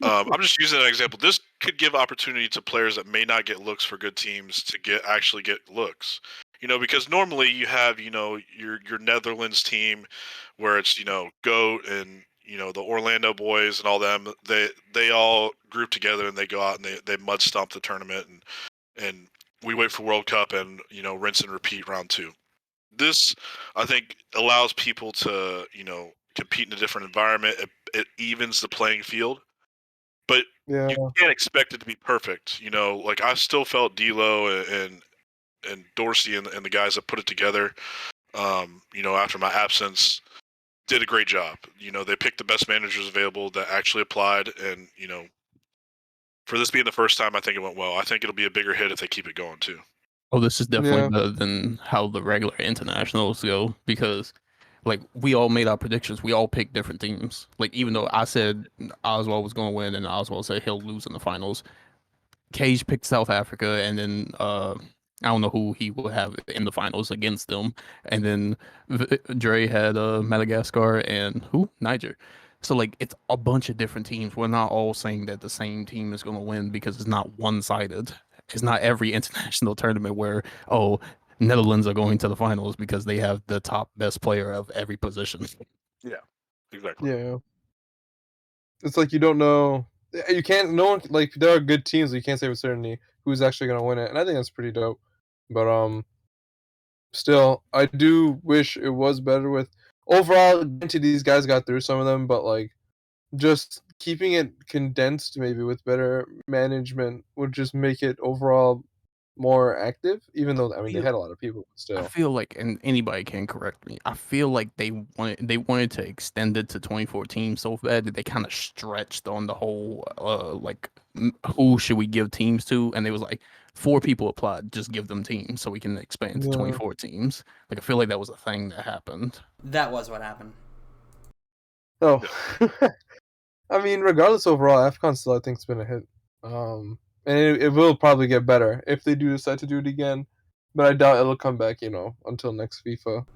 I'm just using an example. This could give opportunity to players that may not get looks for good teams to actually get looks. Because normally you have, your Netherlands team where it's, Goat and, the Orlando boys and all them. They all group together and they go out and they mud stomp the tournament and we wait for World Cup and, rinse and repeat round 2. This, I think, allows people to, compete in a different environment. It evens the playing field, but Yeah, you can't expect it to be perfect. Like I still felt D'Lo and Dorsey and the guys that put it together, after my absence, did a great job. They picked the best managers available that actually applied, and for this being the first time, I think it went well. I think it'll be a bigger hit if they keep it going too. oh, this is definitely Yeah. better than how the regular internationals go because like we all made our predictions. We all picked different teams. Like even though I said Oswald was going to win and Oswald said he'll lose in the finals, Cage picked South Africa, and then I don't know who he will have in the finals against them, and then Dre had Madagascar and who Niger. So like it's a bunch of different teams. We're not all saying that the same team is going to win because it's not one-sided. It's not every international tournament where Netherlands are going to the finals because they have the top best player of every position. Yeah, exactly. Yeah. It's like you don't know. You can't. No one like. There are good teams. You can't say with certainty who's actually gonna win it, and I think that's pretty dope. But still, I do wish it was better with overall. Granted, these guys got through some of them, but like just keeping it condensed, maybe with better management, would just make it overall more active. Even though I mean they had a lot of people, but I still. feel like, and anybody can correct me. I feel like they wanted to extend it to 2014 so bad that they kind of stretched on the whole who should we give teams to, and they was like 4 people applied, just give them teams so we can expand to Yeah. 24 teams. Like I feel like that was a thing that happened. That was what happened. Oh, I mean, regardless overall, AFCON still I think it's been a hit. And it will probably get better if they do decide to do it again. But I doubt it'll come back, until next FIFA.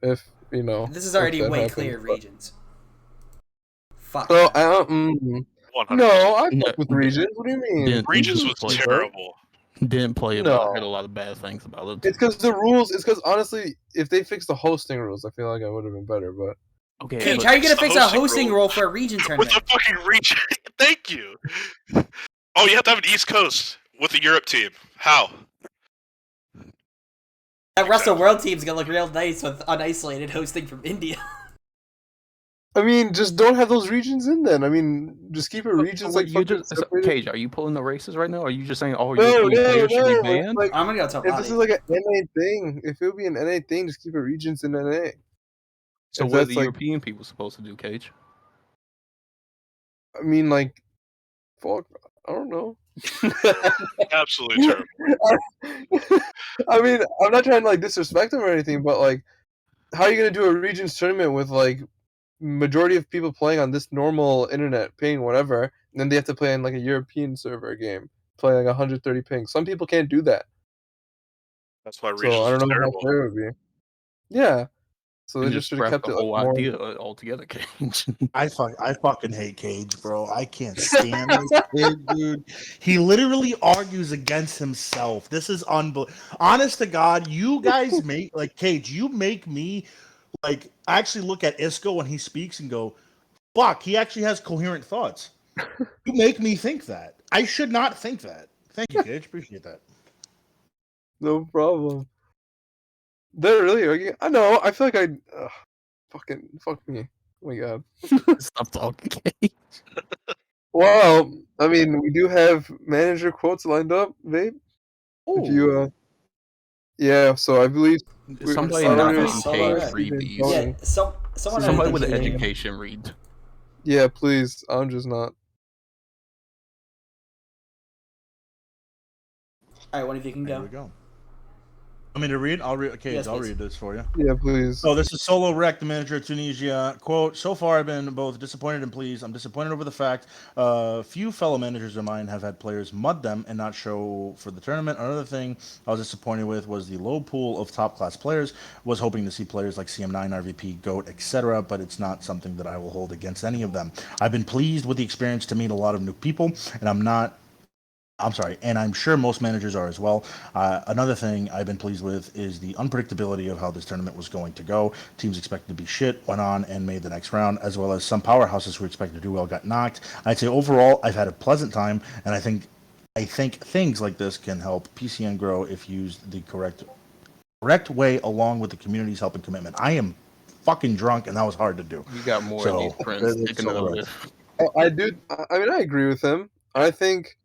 If This is if already that way happens, clear but- regions. Fuck. So that. I don't. 100%. No, I No, fuck with regions. What do you mean? Didn't Regions was play, terrible. didn't play it, but I No. heard a lot of bad things about it. It's because the rules. It's because honestly, if they fix the hosting rules, I feel like I would have been better. But Okay, Cage, but how are you gonna the fix a hosting hosting rule. role for a region With tournament? the fucking region. Thank you. Oh, you have to have an East Coast with a Europe team. How? That Russell World team's gonna look real nice with unisolated hosting from India. I mean, just don't have those regions in. Then I mean, just keep it regions like you fucking just separated. Cage. Are you pulling the races right now? Or are you just saying all No, European no, players should be no. banned? Like, I'm gonna go tell if this is Bobby. like an NA thing, if it would be an NA thing, just keep it regions in NA. So if what are that's the like- European people supposed to do, Cage? I mean, like, fuck, I don't know. Absolutely terrible. I mean, I'm not trying to like disrespect them or anything, but like, how are you gonna do a regions tournament with like majority of people playing on this normal internet ping, whatever, and then they have to play in like a European server game, play like 130 ping. Some people can't do that, That's why regions so I was don't know terrible. how fair it would be. Yeah, so they And just should scrap have kept the it like whole more. idea altogether, Cage. I fucking hate Cage, bro. I can't stand this kid, dude. He literally argues against himself. This is unbelievable. Honest to God, you guys make like Cage. You make me like actually look at Isco when he speaks and go, "Fuck, he actually has coherent thoughts." You make me think that. I should not think that. Thank you, Cage. Appreciate that. No problem. They're really arguing. I know. I feel like fucking fuck me. Oh my god. Stop talking, Cage. Well, I mean, we do have manager quotes lined up, babe. If you, yeah. So I believe Somebody Start not off with letting solo Cage rec. read these. Yeah, someone Somebody has with the an key. education read. Yeah, please. I'm just not. All right, one of you can Here go. we go. I mean to read? I'll read. Okay, Yes, I'll please. read this for you. Yeah, please. So this is Solo Rec, the manager of Tunisia. Quote, so far I've been both disappointed and pleased. I'm disappointed over the fact few fellow managers of mine have had players mud them and not show for the tournament. Another thing I was disappointed with was the low pool of top-class players. Was hoping to see players like CM9, RVP, GOAT, etc., but it's not something that I will hold against any of them. I've been pleased with the experience to meet a lot of new people, and and I'm sure most managers are as well. Another thing I've been pleased with is the unpredictability of how this tournament was going to go. Teams expected to be shit, went on and made the next round, as well as some powerhouses who expected to do well got knocked. I'd say overall, I've had a pleasant time, and I think things like this can help PCN grow if used the correct way, along with the community's help and commitment. I am fucking drunk, and that was hard to do. You got more So, of these prints it's taking Solo another Rec. lift. I do. I mean, I agree with him. I think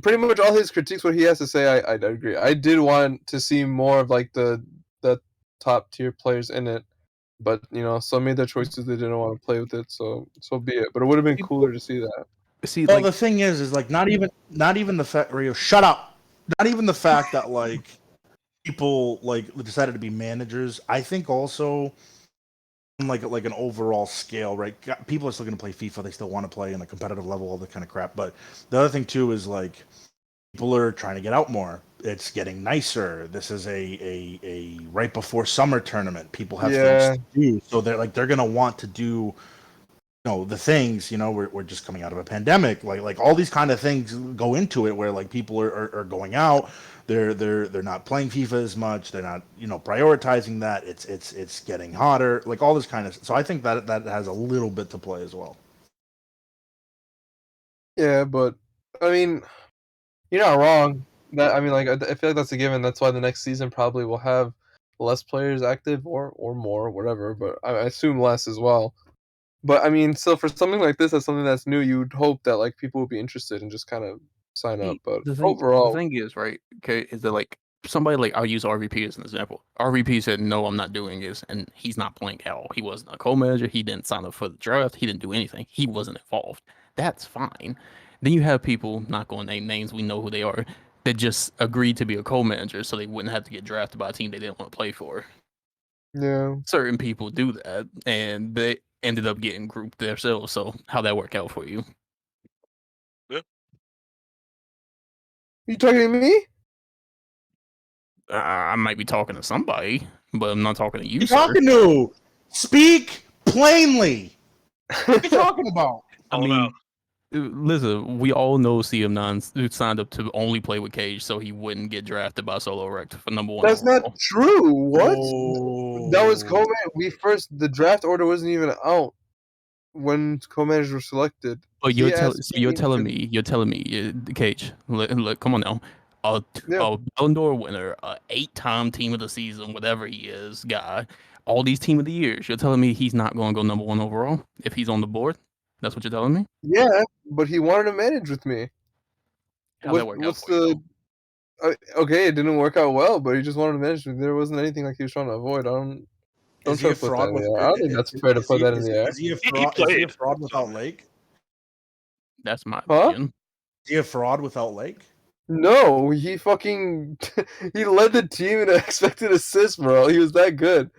pretty much all his critiques, what he has to say, I agree. I did want to see more of like the top tier players in it, but some made their choices. They didn't want to play with it, so be it. But it would have been cooler to see that. See, Well, like, the thing is like not even the fact, Rio, shut up. Not even the fact that like people like decided to be managers. I think also like an overall scale, right? People are still going to play FIFA. They still want to play in a competitive level, all that kind of crap. But the other thing too is like people are trying to get out more. It's getting nicer. This is a right before summer tournament. People have Yeah. things to do, so they're going to want to do the things. We're just coming out of a pandemic. Like all these kind of things go into it, where like people are going out. They're not playing FIFA as much. They're not prioritizing that. It's getting hotter. Like all this kind of. So I think that has a little bit to play as well. Yeah, but I mean, you're not wrong. That I mean, like I feel like that's a given. That's why the next season probably will have less players active or more, whatever. But I assume less as well. But I mean, so for something like this, as something that's new, you'd hope that like people would be interested and just kind of sign up. But The overall, thing is, right? Okay, is that like somebody like I'll use RVP as an example. RVP said, "No, I'm not doing this," and he's not playing at all. He wasn't a co-manager. He didn't sign up for the draft. He didn't do anything. He wasn't involved. That's fine. Then you have people, not going to name names, we know who they are, that just agreed to be a co-manager so they wouldn't have to get drafted by a team they didn't want to play for. yeah. Certain people do that, and they ended up getting grouped themselves. So how'd that work out for you? You talking to me? I might be talking to somebody, but I'm not talking to you, You're sir. talking to speak plainly. What are you talking about? I mean, listen, we all know CM9 signed up to only play with Cage so he wouldn't get drafted by Solo Rect for number 1 That's not overall. true. What? That was Oh. co-man. The draft order wasn't even out when co-managers were selected. But He asked you're me telling to- me, Cage, look, come on now. A Yeah. Ballon d'Or winner, a 8-time team of the season, whatever he is, guy, all these team of the years. You're telling me he's not going to go number 1 overall if he's on the board? That's what you're telling me? Yeah, but he wanted to manage with me. How'd that work out What's for you? okay? It didn't work out well, but he just wanted to manage with me. There wasn't anything like he was trying to avoid. Don't Is he try a to put that fraud in the with? air. I don't think that's fair to put that in the air. Is he a He fraud? Is he a played. fraud without Lake? That's my Huh? opinion. Is he a fraud without Lake? No, he fucking he led the team in expected assists, bro. He was that good.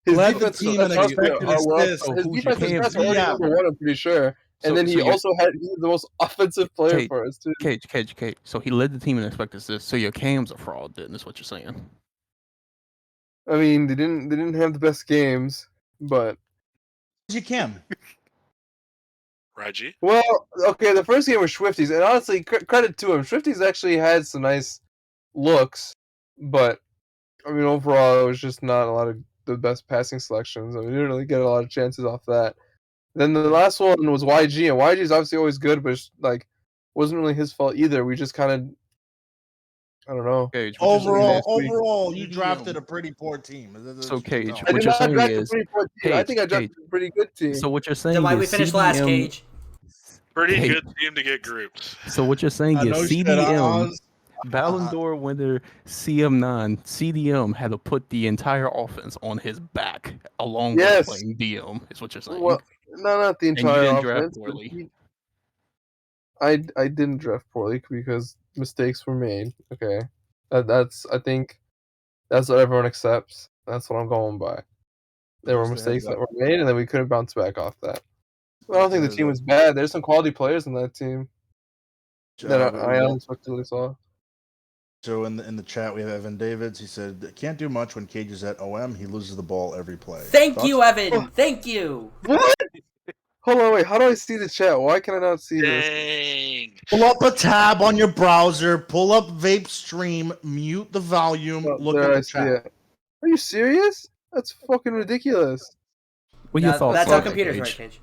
His Led the defense team in expected assists. So His who's your defensive cam? stats were already Yeah. number 1, I'm pretty sure. And then he you're- also he was the most offensive player Cage, for us too. Cage. So he led the team in expected assists. So your cam's a fraud, then, is what you're saying. I mean, they didn't have the best games, but You can. Raji. well, okay, the first game was Swifties, and honestly, credit to him. Swifties actually had some nice looks, but I mean, overall, it was just not a lot of the best passing selections. I mean, we didn't really get a lot of chances off that. Then the last one was YG, and YG is obviously always good, but it's, like wasn't really his fault either. We just kind of, I don't know. Cage, what you're saying is- Overall, you CDM. drafted a pretty poor team. So, Cage, I what did you're not saying draft a is- pretty poor team. I Cage, think I drafted a pretty good team. So what you're saying Then why is we finished last, CDM Cage? Pretty Hey. good team to get grouped. So what you're saying I know is shit, CDM, Oz. Ballon d'Or winner CM9, CDM had to put the entire offense on his back along Yes. with playing DM, is what you're saying. Well, no, not the and you entire didn't draft offense. but poorly. I didn't draft poorly because mistakes were made. Okay, that's I think that's what everyone accepts. That's what I'm going by. There were Just a heads mistakes that up. were made, and then we couldn't bounce back off that. I don't think the Just a team heads was bad. There's some quality players in that team that up. I unexpectedly saw. So in the chat we have Evan Davids. He said can't do much when Cage is at OM. He loses the ball every play. Thank Thoughts? you, Evan. Thank you. What? Hold on, wait. How do I see the chat? Why can I not see this? Dang. Pull up a tab on your browser. Pull up Vape Stream. Mute the volume. Oh, Look there at I the see chat. it. Are you serious? That's fucking ridiculous. What are your thoughts That's on how that, computers work, Cage? Cage.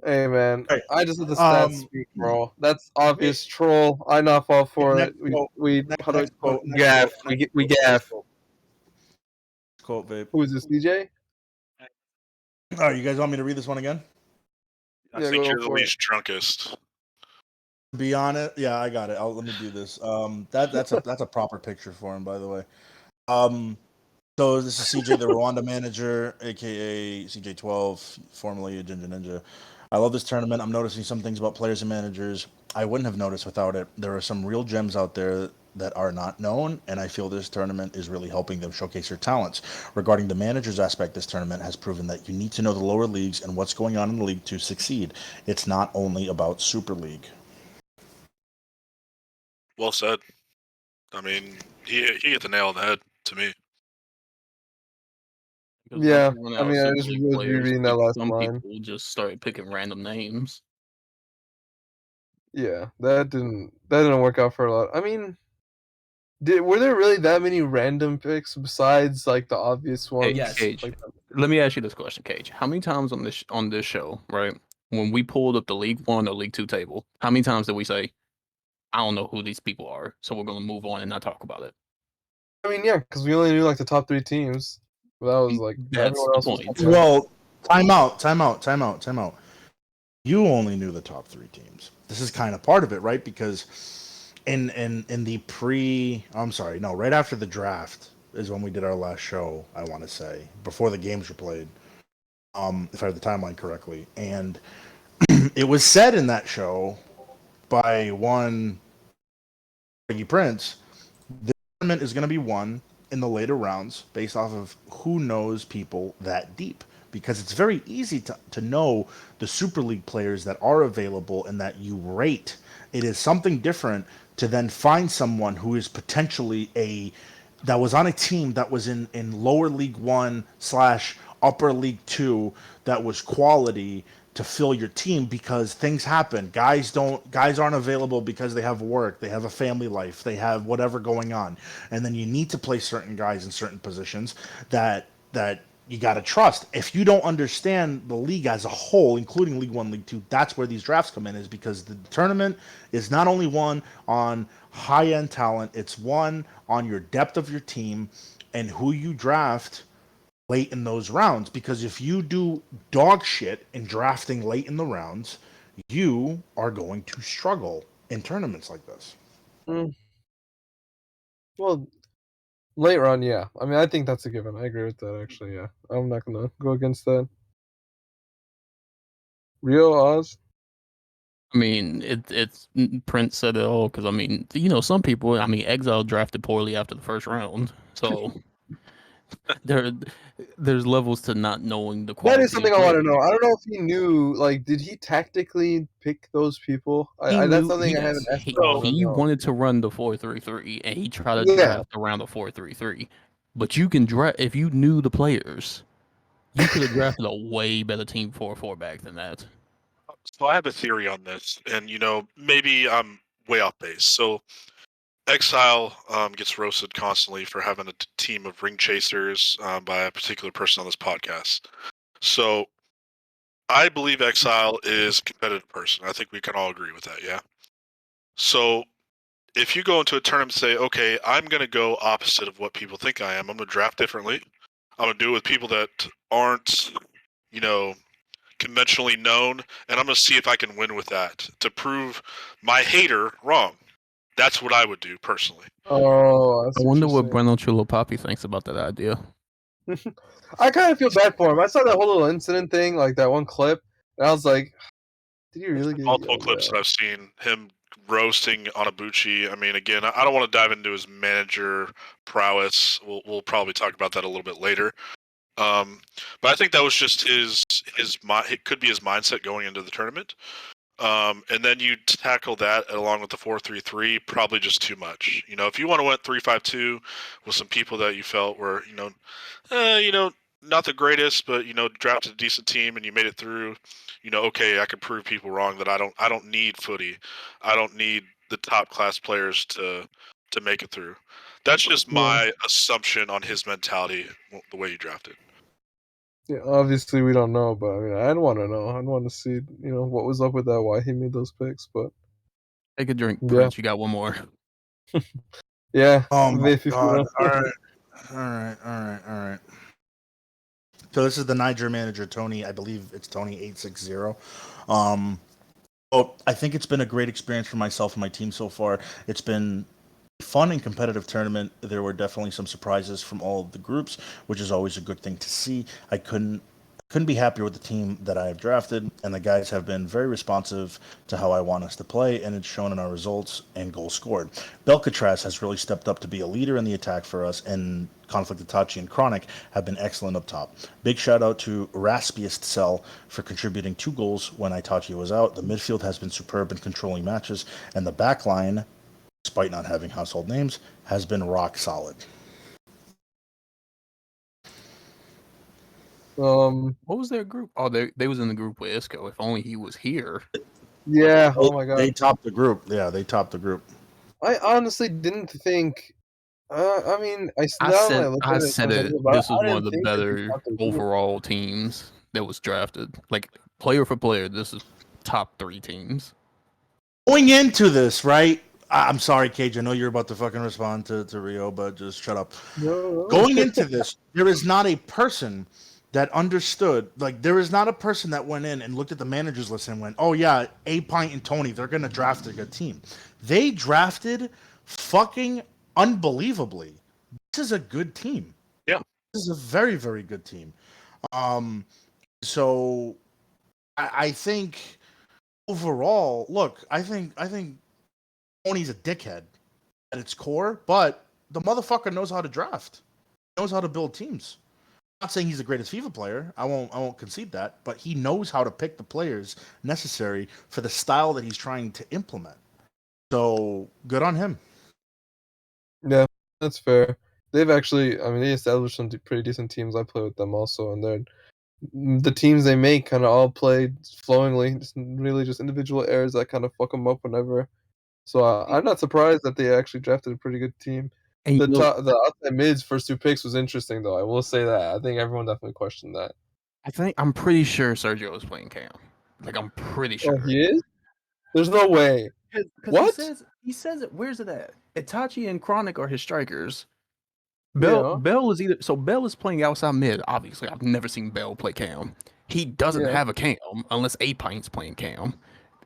Hey man, Hey, I just let the stats speak, bro. That's obvious troll. I not fall for Next it. quote. We Next how do I quote. quote? Gaff. We gaff. Quote Vape. Who is this, DJ? All right, you guys want me to read this one again? I Yeah, think go you're the for it. least drunkest. Be honest, yeah, I got it. Let me do this. That's a proper picture for him, by the way. So this is CJ, the Rwanda manager, aka CJ12, formerly a Ginger Ninja. I love this tournament. I'm noticing some things about players and managers I wouldn't have noticed without it. There are some real gems out there that are not known, and I feel this tournament is really helping them showcase their talents. Regarding the managers aspect, this tournament has proven that you need to know the lower leagues and what's going on in the league to succeed. It's not only about Super League. Well said. I mean, he hit the nail on the head to me. Because Yeah, once you run I out mean, I Super just League was players, rereading that last some line. people just started picking random names. Yeah, that didn't work out for a lot. I mean, were there really that many random picks besides like the obvious Hey, ones? Yes. Cage, Like, let me ask you this question, Cage. How many times on this show, right? When we pulled up the League 1 or League 2 table, how many times did we say, I don't know who these people are, so we're gonna move on and not talk about it? I mean, yeah, because we only knew like the top 3 teams. But that was like That's everyone the else was point. top Well, time out. You only knew the top 3 teams. This is kind of part of it, right? Because in the right after the draft is when we did our last show, I want to say, before the games were played. If I have the timeline correctly. And it was said in that show by one Ricky Prince, the tournament is going to be won in the later rounds based off of who knows people that deep. Because it's very easy to know the Super League players that are available and that you rate. It is something different to then find someone who is potentially that was on a team that was in lower League 1 / upper League 2 that was quality to fill your team, because things happen. Guys aren't available because they have work, they have a family life, they have whatever going on, and then you need to play certain guys in certain positions that you got to trust. If you don't understand the league as a whole, including League 1, League 2, that's where these drafts come in, is because the tournament is not only won on high-end talent, it's won on your depth of your team and who you draft late in those rounds. Because if you do dog shit in drafting late in the rounds, you are going to struggle in tournaments like this. Well, later on, yeah. I mean, I think that's a given. I agree with that. Actually, yeah. I'm not gonna go against that. Rio Oz. I mean, it's Prince said it all, because I mean, some people. I mean, Exile drafted poorly after the first round, so there there's levels to not knowing the That is quality something of I want to players. know. I don't know if he knew. Like, did he tactically pick those people? He That's knew something I haven't Yes. asked. But I want to he know. wanted to run the 4-3-3, and he tried to Yeah. draft around the 4-3-3. But you can draft if you knew the players. You could have drafted a way better team 4-4 back than that. So I have a theory on this, and maybe I'm way off base. So Exile gets roasted constantly for having a team of ring chasers by a particular person on this podcast. So I believe Exile is a competitive person. I think we can all agree with that, yeah? So if you go into a tournament and say, okay, I'm going to go opposite of what people think I am, I'm going to draft differently. I'm going to do it with people that aren't, conventionally known, and I'm going to see if I can win with that to prove my hater wrong. That's what I would do personally. Oh, I that's wonder what interesting. Breno Chulo Poppy thinks about that idea. I kind of feel bad for him. I saw that whole little incident thing, like that one clip, and I was like, "Did you really get Multiple yelled clips at?" that I've seen him roasting Anabuchi. I mean, again, I don't want to dive into his manager prowess. We'll probably talk about that a little bit later. But I think that was just it could be his mindset going into the tournament. And then you tackle that along with the 4-3-3, probably just too much. If you want to went 3-5-2 with some people that you felt were, not the greatest, but drafted a decent team and you made it through, okay, I can prove people wrong that I don't need footy. I don't need the top class players to make it through. That's just my assumption on his mentality, the way he drafted. Yeah, obviously we don't know, but I mean, I'd want to know. I'd want to see, what was up with that, why he made those picks. But Take a drink, yeah, Prince. You got one more. yeah. Oh my If you god. feel- All right. So this is the Niger manager, Tony. I believe it's Tony860. I think it's been a great experience for myself and my team so far. It's been a fun and competitive tournament. There were definitely some surprises from all of the groups, which is always a good thing to see. I couldn't couldn't be happier with the team that I have drafted, and the guys have been very responsive to how I want us to play, and it's shown in our results and goals scored. Belkatras has really stepped up to be a leader in the attack for us, and Conflict Itachi and Chronic have been excellent up top. Big shout out to Raspiest Cell for contributing 2 goals when Itachi was out. The midfield has been superb in controlling matches, and the back line, despite not having household names, has been rock solid. Um, What was their group? Oh, they was in the group with Isco. If only he was here. yeah. Oh my They god. topped the group. Yeah, they topped the group. I honestly didn't think. I mean, I now that I said look I at it, said it. but This was I one of didn't the think that they better topped the group. overall teams that was drafted. Like player for player, this is top 3 teams. Going into this, right? I'm sorry, Cage. I know you're about to fucking respond to Rio, but just shut up. No. Going into this, there is not a person that understood. Like, there is not a person that went in and looked at the managers list and went, "Oh yeah, A Pint and Tony, they're gonna draft a good team." They drafted fucking unbelievably. This is a good team. Yeah. This is a very, very good team. So I think overall, look, I think Tony's a dickhead at its core, but the motherfucker knows how to draft. He knows how to build teams. I'm not saying he's the greatest FIFA player. I won't concede that, but he knows how to pick the players necessary for the style that he's trying to implement. So good on him. Yeah, that's fair. They've actually, I mean, they established some pretty decent teams. I play with them also, and the teams they make kind of all play flowingly. Just really just individual errors that kind of fuck them up whenever. So I'm not surprised that they actually drafted a pretty good team. And The outside mids first 2 picks was interesting though. I will say that. I think everyone definitely questioned that. I'm pretty sure Sergio is playing Cam. Like I'm pretty sure. Oh, he is? There's no way. Because What? he says it. Where's it at? Itachi and Chronic are his strikers. Yeah. Bell is either so Bell is playing outside mid. Obviously, I've never seen Bell play Cam. He doesn't Yeah. have a Cam unless A Pint's playing Cam.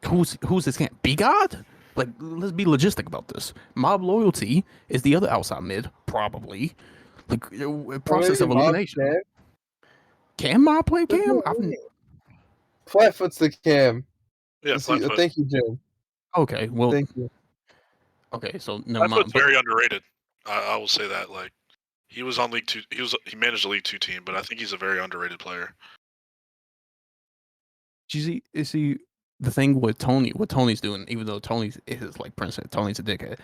Who's his Cam? B God? Like, let's be logistic about this. Mob Loyalty is the other outside mid, probably. Like process maybe of Mob elimination. Cam? Can Mob play There's Cam? no way. Flatfoot's the Cam. Yeah, Flatfoot. Thank you, Jim. Okay, well, Thank you. okay, so never mind. Flatfoot's very underrated. I will say that. Like, he was on League 2. He managed a League 2 team, but I think he's a very underrated player. You see the thing with Tony, what Tony's doing, even though Tony's is like Prince said, Tony's a dickhead,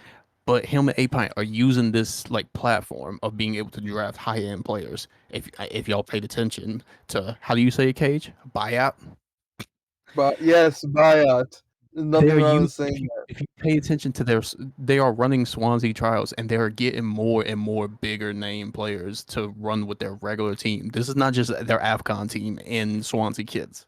but him and A Pint are using this like platform of being able to draft high end players. If y'all paid attention to how do you say it, Cage? Buyout. But yes, buyout. There's nothing They're wrong with using, saying that. if you pay attention to they are running Swansea trials and they're getting more and more bigger name players to run with their regular team. This is not just their AFCON team in Swansea kids.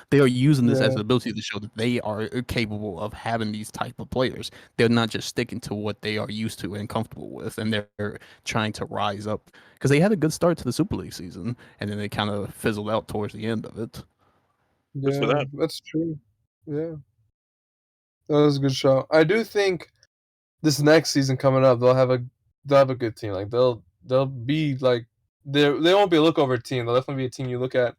They are using this as Yeah. an ability to show that they are capable of having these type of players. They're not just sticking to what they are used to and comfortable with, and they're trying to rise up because they had a good start to the Super League season, and then they kind of fizzled out towards the end of it. Good for Yeah, them. that's true. Yeah. That was a good show. I do think this next season coming up, they'll have a good team. Like they'll be like they won't be a lookover team. They'll definitely be a team you look at.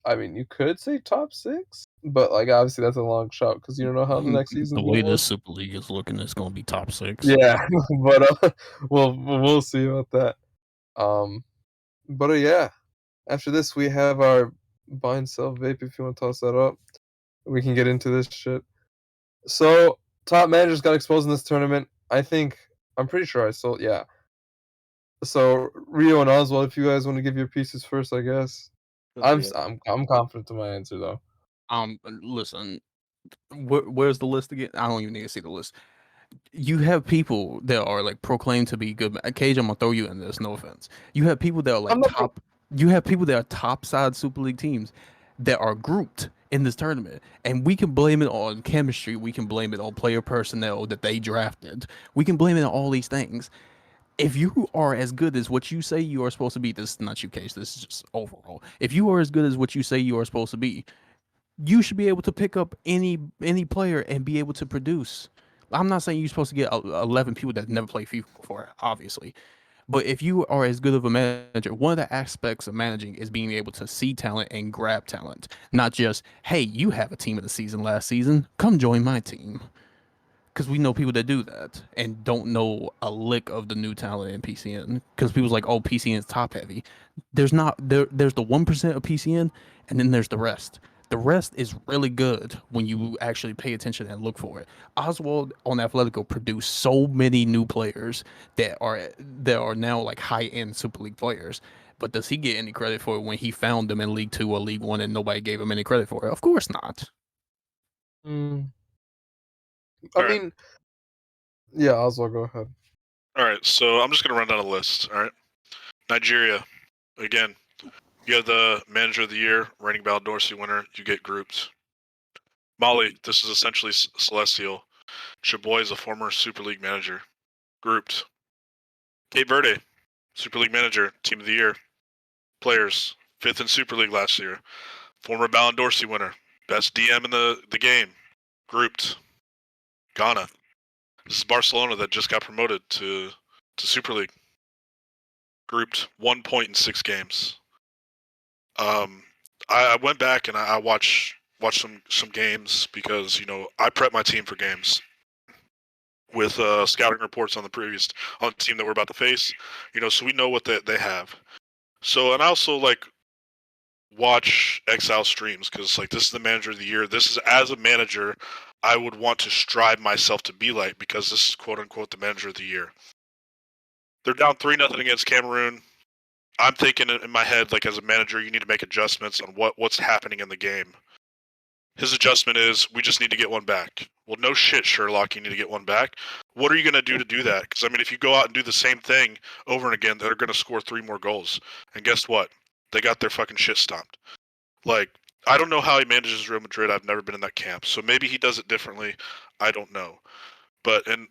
I mean, you could say top 6, but like obviously that's a long shot because you don't know how the next season. The way this Super League is looking, it's going to be top 6. Yeah, but we'll see about that. But yeah, after this we have our buy and sell vape. If you want to toss that up, we can get into this shit. So top managers got exposed in this tournament. I'm pretty sure I sold. Yeah. So Rio and Oswald, if you guys want to give your pieces first, I guess. I'm confident in my answer though. Listen, where's the list again? I don't even need to see the list. You have people that are like proclaimed to be good. Cage, I'm gonna throw you in this. No offense. You have people that are like top. You have people that are top side Super League teams that are grouped in this tournament, and we can blame it on chemistry. We can blame it on player personnel that they drafted. We can blame it on all these things. If you are as good as what you say you are supposed to be, this is not you, Case. This is just overall. If you are as good as what you say you are supposed to be, you should be able to pick up any player and be able to produce. I'm not saying you're supposed to get 11 people that never played FIFA before, obviously, But if you are as good of a manager, one of the aspects of managing is being able to see talent and grab talent, not just, hey, you have a team of the season last season, come join my team. Because we know people that do that and don't know a lick of the new talent in PCN. Because people's like, oh, PCN is top heavy. There's not there. There's the 1% of PCN, and then there's the rest. The rest is really good when you actually pay attention and look for it. Oswald on Atletico produced so many new players that are now like high end Super League players. But does he get any credit for it when he found them in League Two or League One and nobody gave him any credit for it? Of course not. I All right. mean, yeah, Oswald, go ahead. All right, so I'm just gonna run down a list. All right, Nigeria, again, you have the manager of the year, reigning Ballon d'Or winner. You get grouped. Mali, this is essentially Celestial. Chaboy is a former Super League manager, grouped. Cape Verde, Super League manager, team of the year. Players, 5th in Super League last year. Former Ballon d'Or winner, best DM in the game, grouped. Ghana, this is Barcelona that just got promoted to Super League. Grouped, 1 point in 6 games. I went back and I watched some games because I prep my team for games with scouting reports on the team that we're about to face. So we know what they have. So and I also watch Exile streams because this is the manager of the year. This is as a manager, I would want to strive myself to be like because this is quote unquote the manager of the year. They're down 3-0 against Cameroon. I'm thinking in my head, as a manager, you need to make adjustments on what's happening in the game. His adjustment is, we just need to get one back. Well, no shit, Sherlock, you need to get one back. What are you going to do that? Because, if you go out and do the same thing over and again, they're going to score 3 more goals. And guess what? They got their fucking shit stomped. I don't know how he manages Real Madrid. I've never been in that camp. So maybe he does it differently. I don't know. And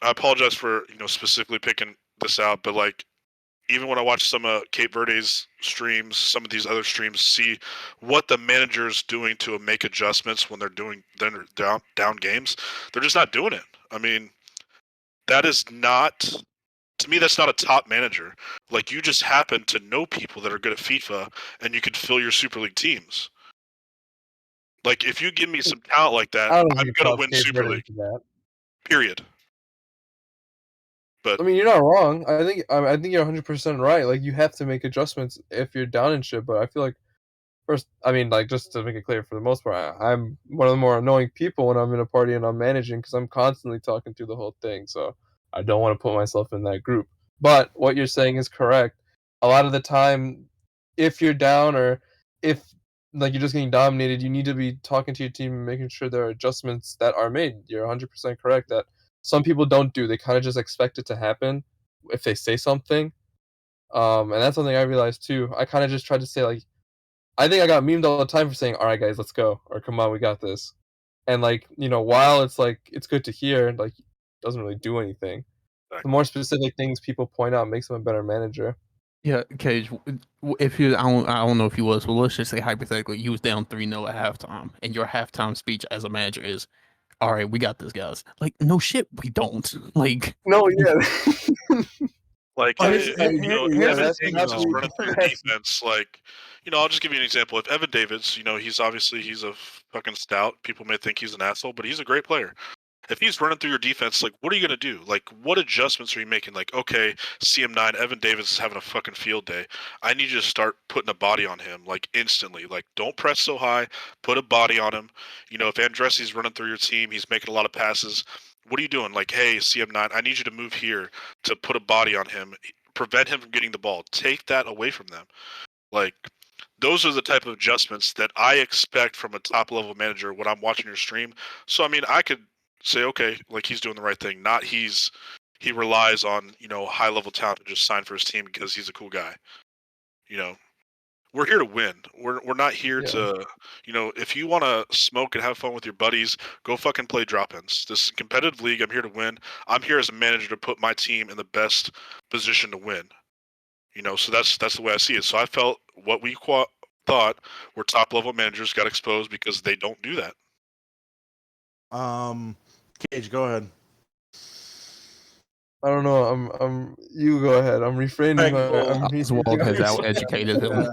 I apologize for, specifically picking this out, but, even when I watch some of Cape Verde's streams, some of these other streams, see what the manager's doing to make adjustments when they're down games. They're just not doing it. That is not, to me, that's not a top manager. You just happen to know people that are good at FIFA, and you could fill your Super League teams. If you give me some talent like that, I I'm don't think you gonna toss win Cape Super Verde League. into that. Period. But I mean, you're not wrong. I think you're 100% right. You have to make adjustments if you're down in shit. But I feel like first, just to make it clear, for the most part, I'm one of the more annoying people when I'm in a party and I'm managing because I'm constantly talking through the whole thing. So I don't want to put myself in that group. But what you're saying is correct. A lot of the time, if you're down or if you're just getting dominated, you need to be talking to your team and making sure there are adjustments that are made. You're 100% correct that some people don't do. They kind of just expect it to happen if they say something. And that's something I realized too. I kind of just tried to say I think I got memed all the time for saying, "All right, guys, let's go," or "Come on, we got this." And while it's good to hear, it doesn't really do anything. The more specific things people point out makes them a better manager. Yeah, Cage. If I don't know if you was, but let's just say hypothetically, you was down 3-0 at halftime, and your halftime speech as a manager is, "All right, we got this, guys." No shit, we don't. No, yeah. Evan that's Davids is exactly running through your defense. I'll just give you an example. If Evan Davids, he's a fucking stout. People may think he's an asshole, but he's a great player. If he's running through your defense, what are you gonna do? What adjustments are you making? Okay, CM9, Evan Davids is having a fucking field day. I need you to start putting a body on him, instantly. Don't press so high. Put a body on him. If Andressi's running through your team, he's making a lot of passes. What are you doing? Hey, CM9, I need you to move here to put a body on him. Prevent him from getting the ball. Take that away from them. Those are the type of adjustments that I expect from a top level manager when I'm watching your stream. So I could say, okay, he's doing the right thing. Not he relies on high level talent to just sign for his team because he's a cool guy. We're here to win. We're not here to if you want to smoke and have fun with your buddies, go fucking play drop-ins. This is a competitive league. I'm here to win. I'm here as a manager to put my team in the best position to win. So that's the way I see it. So I felt what we thought were top level managers got exposed because they don't do that. Cage, go ahead. I don't know. You go ahead. I'm refraining. Oswald has out-educated him.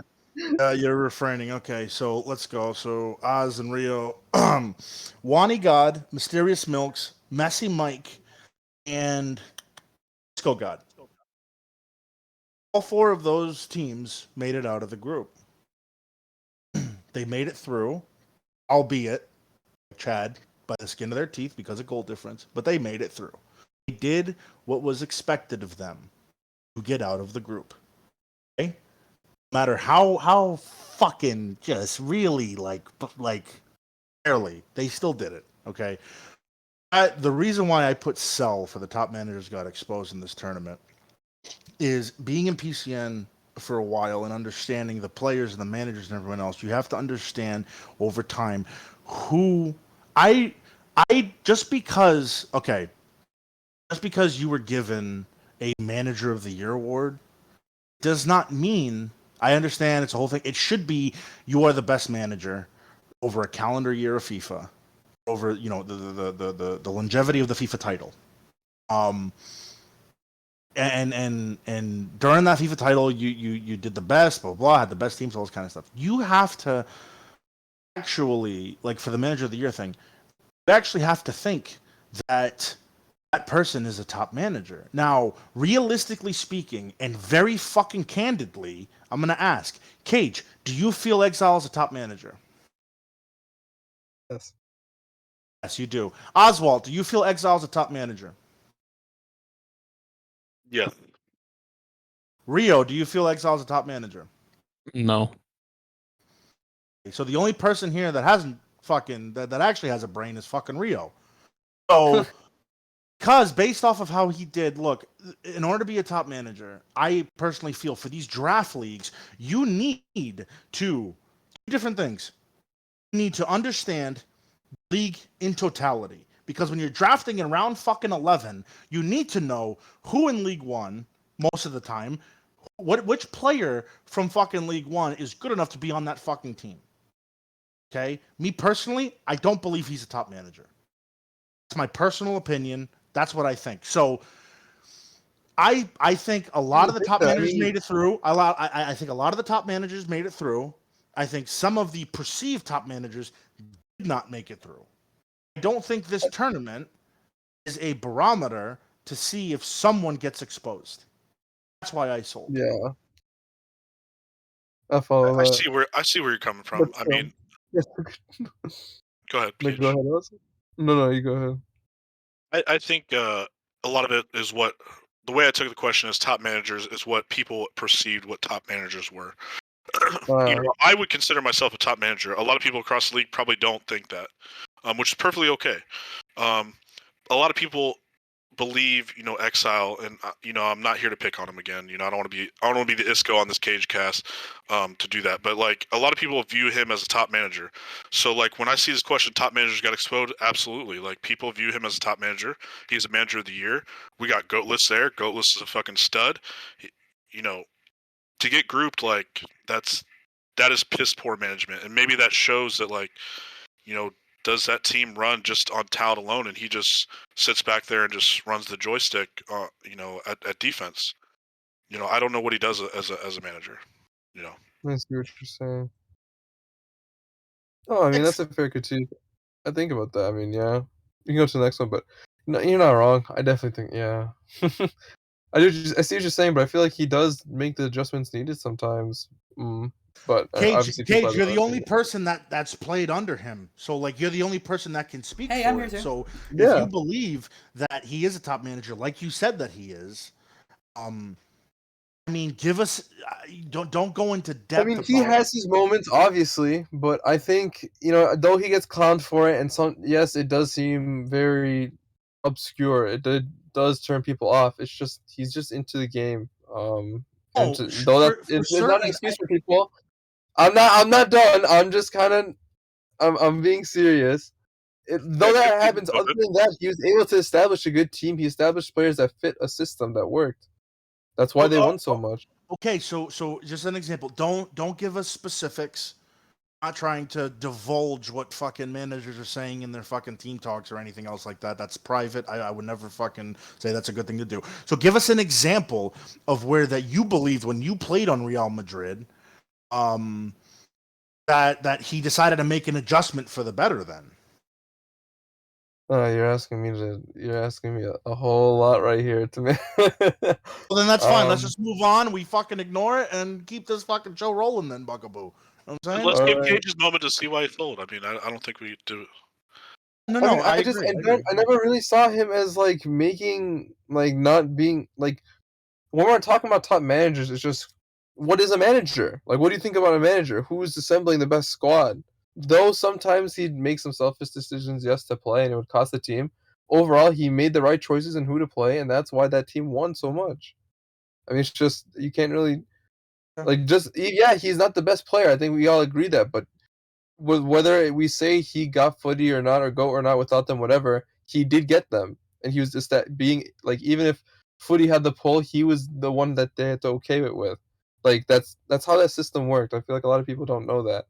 You're refraining. Okay, so let's go. So Oz and Rio, Wani God, Mysterious Milks, Messy Mike, and Disco God. All 4 of those teams made it out of the group. They made it through, albeit Chad by the skin of their teeth because of goal difference, but they made it through. They did what was expected of them to get out of the group. Okay? No matter how fucking just really like barely, they still did it. Okay. The reason why I put Cell for the top managers got exposed in this tournament is being in PCN for a while and understanding the players and the managers and everyone else. You have to understand over time who I just because you were given a Manager of the Year award does not mean I understand it's a whole thing. It should be you are the best manager over a calendar year of FIFA, over the longevity of the FIFA title. And during that FIFA title, you did the best, blah, blah, had the best teams, all this kind of stuff. You have to actually, like for the Manager of the Year thing, you actually have to think that that person is a top manager. Now, realistically speaking, and very fucking candidly, I'm going to ask, Cage, do you feel Exile is a top manager? Yes. Yes, you do. Oswald, do you feel Exile is a top manager? Yeah. Rio, do you feel Exile is a top manager? No. So the only person here that hasn't fucking that actually has a brain is fucking Rio. So because based off of how he did, look, in order to be a top manager, I personally feel for these draft leagues, you need to do different things. You need to understand league in totality. Because when you're drafting in round fucking 11, you need to know who in League One, most of the time, which player from fucking League One is good enough to be on that fucking team. Okay? Me personally, I don't believe he's a top manager. It's my personal opinion. That's what I think. So I think a lot of the top managers made it through. I think a lot of the top managers made it through. I think some of the perceived top managers did not make it through. I don't think this tournament is a barometer to see if someone gets exposed. That's why I sold. Yeah. I follow I that. see where you're coming from. But, I mean, go ahead. Nick, Cage. go ahead. Also. No, you go ahead. I think a lot of it is what the way I took the question is top managers is what people perceived what top managers were. I would consider myself a top manager. A lot of people across the league probably don't think that, which is perfectly okay. A lot of people believe Exile, and I'm not here to pick on him again. I don't want to be the Isco on this Cage cast to do that. But like a lot of people view him as a top manager. So like when I see this question, top managers got exposed. Absolutely, like people view him as a top manager. He's a Manager of the Year. We got Goatless there. Goatless is a fucking stud. To get grouped like that is piss poor management, and maybe that shows that like does that team run just on talent alone, and he just sits back there and just runs the joystick, at defense? I don't know what he does as a manager. I see what you're saying. Oh, I mean that's a fair critique. I think about that. I mean, yeah, you can go to the next one, but no, you're not wrong. I definitely think, yeah. I see what you're saying, but I feel like he does make the adjustments needed sometimes. But obviously, Cage, you're the only person that's played under him. So like you're the only person that can speak Hey, for I'm here it. too. So Yeah. if you believe that he is a top manager, like you said that he is, I mean, give us don't go into depth. I mean, he has his moments, obviously, but I think though he gets clowned for it, and yes, it does seem very obscure. It does turn people off. It's just he's just into the game. It's not an excuse for people. I'm not done. I'm just kind of I'm being serious. Though that happens, other than that, he was able to establish a good team. He established players that fit a system that worked. That's why they won so much. Okay, so just an example. Don't give us specifics. not trying to divulge what fucking managers are saying in their fucking team talks or anything else like that. That's private. I would never fucking say that's a good thing to do. So give us an example of where that you believed when you played on Real Madrid, um, that he decided to make an adjustment for the better. Then You're asking me a whole lot right here to me. well, then that's fine. Let's just move on. We fucking ignore it and keep this fucking show rolling. Then Bugaboo. You know what I'm saying? Let's give Alright. Cage's moment to see why he fooled. I mean, I don't think we do. No, I mean, I I just agree. I never really saw him as like making like not being like when we're talking about top managers. It's just what is a manager? Like, what do you think about a manager? Who is assembling the best squad? Though sometimes he'd make some selfish decisions, yes, to play, and it would cost the team. Overall, he made the right choices in who to play, and that's why that team won so much. I mean, it's just you can't really like just yeah, he's not the best player. I think we all agree that, but whether we say he got footy or not, or go or not without them, whatever, he did get them, and he was just that being like even if footy had the pull, he was the one that they had to okay it with. Like that's how that system worked. I feel like a lot of people don't know that,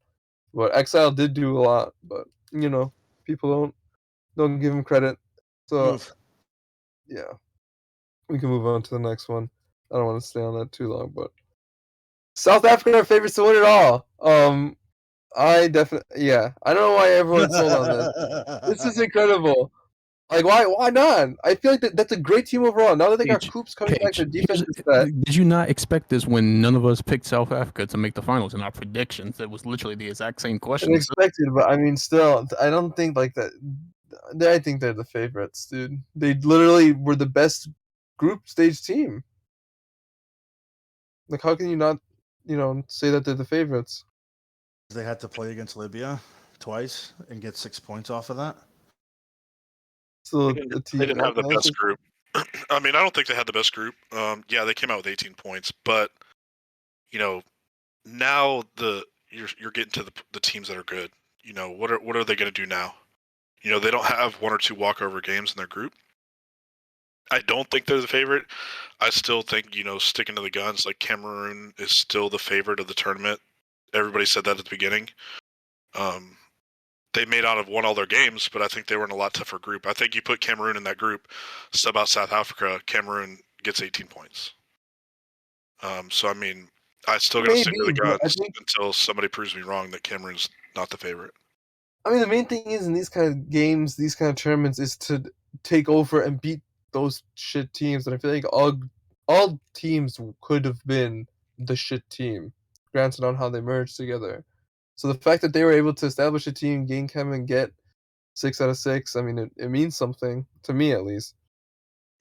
but Exile did do a lot, but people don't give him credit. So Move. yeah, we can move on to the next one. I don't want to stay on that too long, but South Africa are favorites to win it all. I definitely, yeah. I don't know why everyone's sold on this. This is incredible. Like, why not? I feel like that's a great team overall. Now that they got Cage, Coops coming back, their Cage, defense is set. did you not expect this when none of us picked South Africa to make the finals in our predictions? It was literally the exact same question. Unexpected, but I mean, still, I don't think like that. I think they're the favorites, dude. They literally were the best group stage team. Like, how can you not, say that they're the favorites? They had to play against Libya twice and get 6 points off of that. So They the team didn't have the best group. I mean, I don't think they had the best group. Yeah, they came out with 18 points, but now you're getting to the teams that are good. What are they going to do now? They don't have one or two walkover games in their group. I don't think they're the favorite. I still think sticking to the guns, like Cameroon is still the favorite of the tournament. Everybody said that at the beginning. They may not have won all their games, but I think they were in a lot tougher group. I think you put Cameroon in that group, sub out South Africa, Cameroon gets 18 points. So I mean, I still gotta stick to the guns until somebody proves me wrong that Cameroon's not the favorite. I mean, the main thing is in these kind of games, these kind of tournaments, is to take over and beat those shit teams. And I feel like all teams could have been the shit team, granted on how they merged together. So the fact that they were able to establish a team, gain chem, and get 6 out of 6, I mean, it means something to me at least.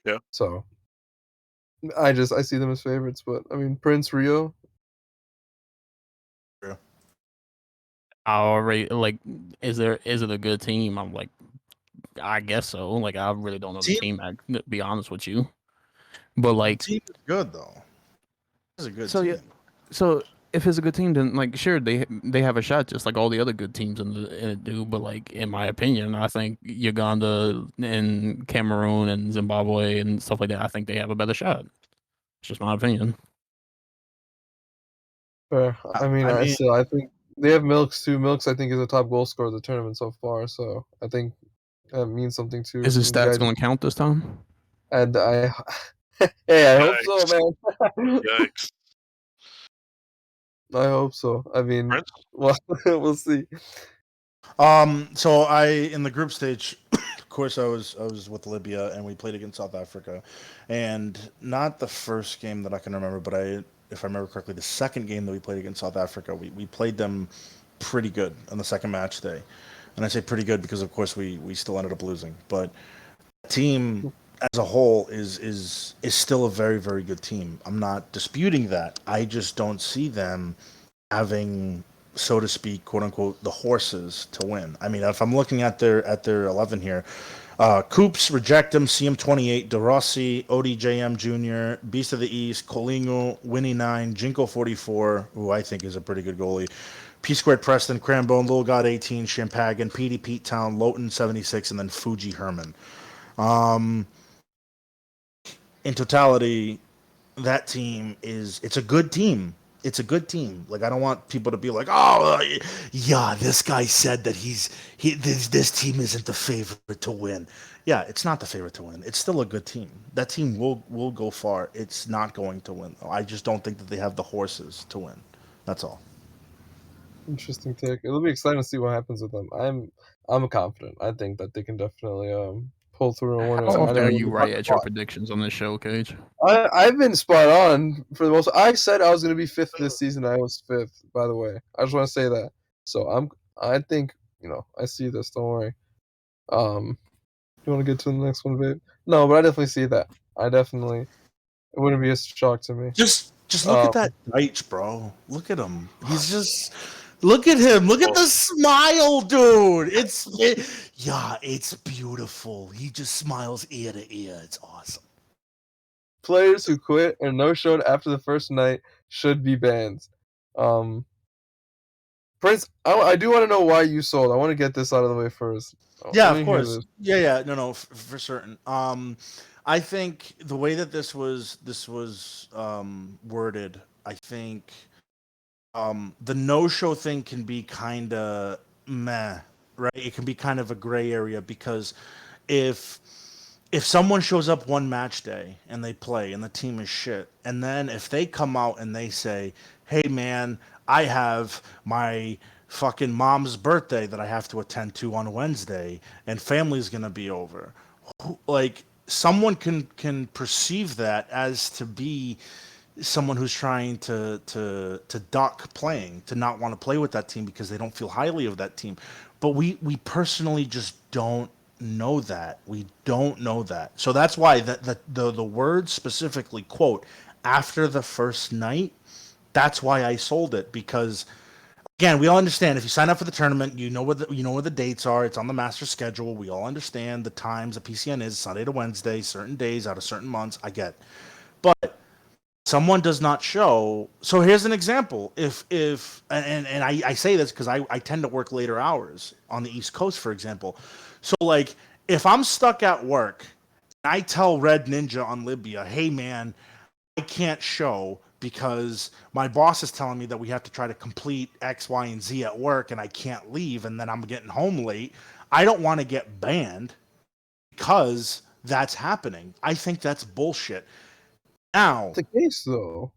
Yeah. So I see them as favorites, but I mean, Prince Rio. Yeah. Already, like, is it a good team? I'm like, I guess so. Like, I really don't know the team. To be honest with you, but like, the team is good though. It's a good so team. yeah, so if it's a good team, then like, sure, they have a shot, just like all the other good teams in it do. But like, in my opinion, I think Uganda and Cameroon and Zimbabwe and stuff like that, I think they have a better shot. It's just my opinion. Fair. I mean, I think they have Milks too. Milks, I think, is the top goal scorer of the tournament so far. So I think that means something too. Is his stats going to count this time? And I hope so, man. Yikes. I hope so. I mean, well, we'll see. So in the group stage, of course, I was with Libya, and we played against South Africa, and not the first game that I can remember, but if I remember correctly, the second game that we played against South Africa, we played them pretty good on the second match day, and I say pretty good because, of course, we still ended up losing, but the team as a whole is still a very, very good team. I'm not disputing that. I just don't see them having, so to speak, quote unquote, the horses to win. I mean, if I'm looking at their 11 here, Coops, Reject him, CM28, DeRossi, ODJM Jr., Beast of the East, Kolingo, Winnie 9, Jinko 44, who I think is a pretty good goalie, P Squared Preston, Crambone, Lil God 18, Champagan, PD Pete Town, Lowton 76, and then Fuji Herman. In totality, that team it's a good team. It's a good team. Like I don't want people to be like, oh, yeah, this guy said that this team isn't the favorite to win. Yeah, it's not the favorite to win. It's still a good team. That team will go far. It's not going to win though. I just don't think that they have the horses to win. That's all. Interesting take. It'll be exciting to see what happens with them. I'm confident. I think that they can definitely pull through and win it. How I often know are you right at your predictions on this show, Cage? I've been spot on for the most. I said I was gonna be fifth this season. I was fifth, by the way. I just want to say that. So I think I see this. Don't worry. You want to get to the next one, babe? No, but I definitely see that. It wouldn't be a shock to me. Just look at that Deitch, bro. Look at him. He's just look at him. Look at the smile, dude. It's beautiful. He just smiles ear to ear. It's awesome. Players who quit or no-showed after the first night should be banned. Prince, I do want to know why you sold. I want to get this out of the way first. Yeah, of course. Yeah. No, for certain. I think the way that this was worded, I think the no-show thing can be kind of meh, right? It can be kind of a gray area because if someone shows up one match day and they play and the team is shit, and then if they come out and they say, "Hey man, I have my fucking mom's birthday that I have to attend to on Wednesday and family's going to be over." Like someone can perceive that as to be someone who's trying to duck playing, to not want to play with that team because they don't feel highly of that team. But we personally just don't know that. We don't know that. So that's why the word specifically, quote, after the first night, that's why I sold it, because again, we all understand if you sign up for the tournament, you know where the dates are. It's on the master schedule. We all understand the times the PCN is Sunday to Wednesday, certain days out of certain months. I get. But someone does not show. So here's an example. If I say this because I tend to work later hours on the East Coast, for example. So like if I'm stuck at work and I tell Red Ninja on Libya, "Hey man, I can't show because my boss is telling me that we have to try to complete X, Y, and Z at work and I can't leave and then I'm getting home late." I don't want to get banned because that's happening. I think that's bullshit. Now, the case though.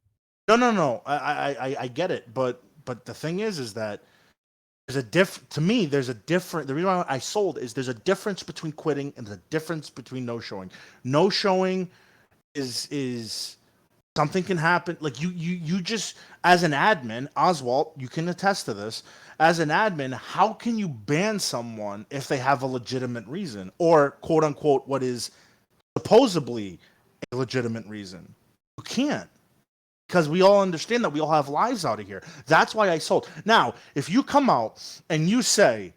No. I get it, but the thing is that there's a different. The reason why I sold is there's a difference between quitting and there's a difference between no showing. No showing is something can happen. Like you just, as an admin, Oswald, you can attest to this. As an admin, how can you ban someone if they have a legitimate reason or quote unquote what is supposedly a legitimate reason? You can't, because we all understand that we all have lives out of here. That's why I sold. Now, if you come out and you say,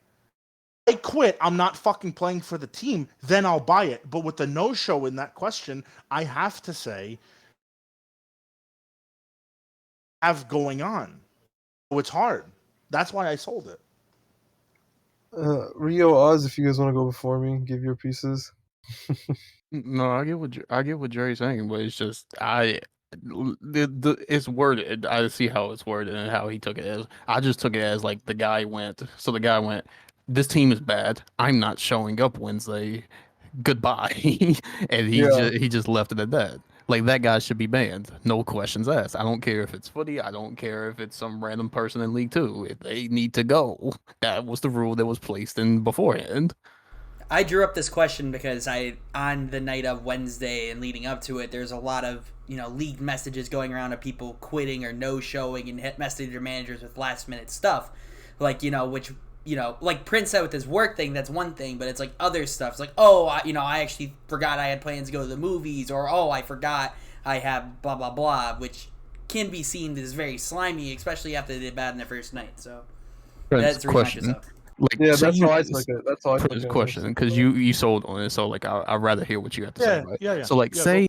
"I quit, I'm not fucking playing for the team," then I'll buy it. But with the no-show in that question, I have to say, have going on. So it's hard. That's why I sold it. Rio, Oz, if you guys want to go before me, give your pieces. No, I get what Jerry's saying, but it's just it's worded. I see how it's worded and how he took it as. I just took it as like the guy went. So the guy went, "This team is bad. I'm not showing up Wednesday. Goodbye," and he just left it at that. Like that guy should be banned. No questions asked. I don't care if it's footy. I don't care if it's some random person in League Two. If they need to go, that was the rule that was placed in beforehand. I drew up this question because on the night of Wednesday and leading up to it, there's a lot of, leaked messages going around of people quitting or no showing and messaging their managers with last minute stuff. Like, which, like Prince said with his work thing, that's one thing, but it's like other stuff. It's like, I actually forgot I had plans to go to the movies, or, I forgot I have blah, blah, blah, which can be seen as very slimy, especially after they did bad in the first night. So that's the question. Like, yeah, that's how I took it. That's how I took it. Question, because you sold on it, so like I'd rather hear what you have to say. Right? Yeah. So like say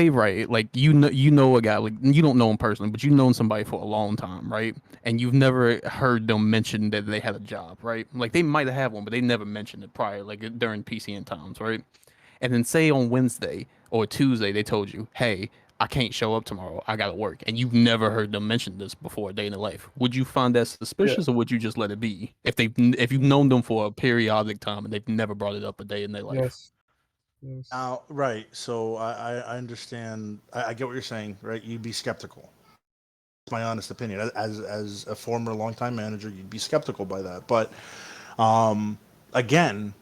right, like you know a guy, like you don't know him personally, but you've known somebody for a long time, right? And you've never heard them mention that they had a job, right? Like they might have had one, but they never mentioned it prior, like during PCN times, right? And then say on Wednesday or Tuesday they told you, "Hey, I can't show up tomorrow. I gotta work. And you've never heard them mention this before a day in their life. Would you find that suspicious, or would you just let it be? If you've known them for a periodic time and they've never brought it up a day in their life. Yes. Yes. Now, right. So I understand. I get what you're saying, right? You'd be skeptical. It's my honest opinion. As a former longtime manager, you'd be skeptical by that. But again,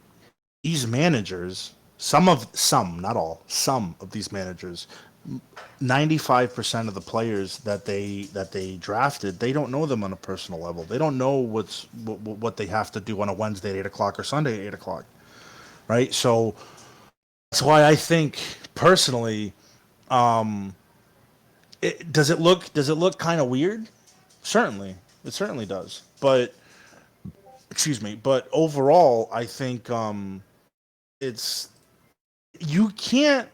these managers, some, not all, some of these managers, 95% of the players that they drafted, they don't know them on a personal level. They don't know what they have to do on a Wednesday at 8:00 or Sunday at 8:00, right? So that's why I think personally, does it look kind of weird? Certainly, it certainly does. But excuse me. But overall, I think it's you can't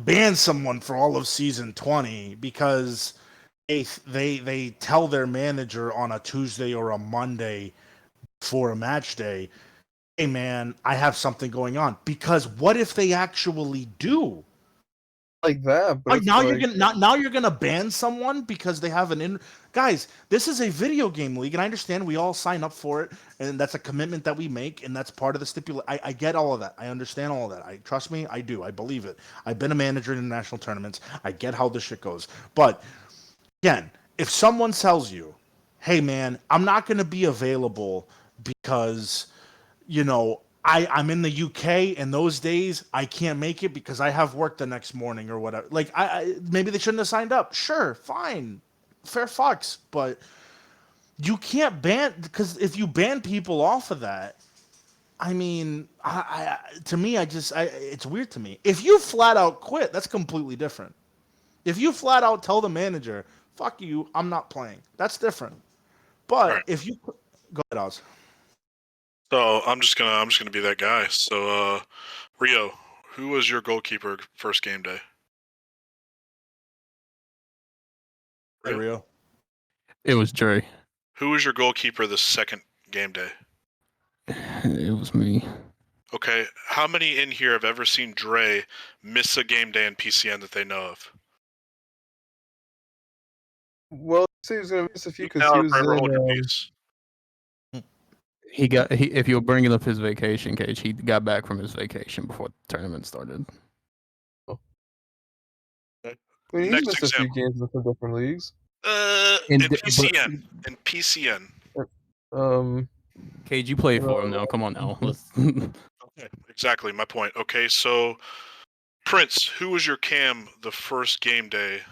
ban someone for all of season 20 because they tell their manager on a Tuesday or a Monday before a match day, hey man, I have something going on. Because what if they actually do? Like that, but Like now you're gonna ban someone because they have guys, this is a video game league, and I understand we all sign up for it, and that's a commitment that we make, and that's part of the stipulation. I get all of that. I understand all of that. Trust me, I do. I believe it. I've been a manager in international tournaments. I get how this shit goes. But again, if someone tells you, hey man, I'm not gonna be available because, I'm in the UK and those days I can't make it because I have work the next morning or whatever. Like maybe they shouldn't have signed up. Sure, fine, fair fucks. But you can't ban, because if you ban people off of that, I mean, to me, it's weird to me. If you flat out quit, that's completely different. If you flat out tell the manager, "Fuck you, I'm not playing," that's different. But Right. if you go ahead, Oz. So I'm just gonna be that guy. So Rio, who was your goalkeeper first game day? Hey, Rio. It was Dre. Who was your goalkeeper the second game day? It was me. Okay, how many in here have ever seen Dre miss a game day in PCN that they know of? Well, he was gonna miss a few because Now he or was forever hold your in. peace. If you're bringing up his vacation, Cage, he got back from his vacation before the tournament started. I mean, he Next missed a few example. games in different leagues. In PCN. In PCN. Cage, you played for him now. Come on now. Okay, exactly my point. Okay, so Prince, who was your cam the first game day?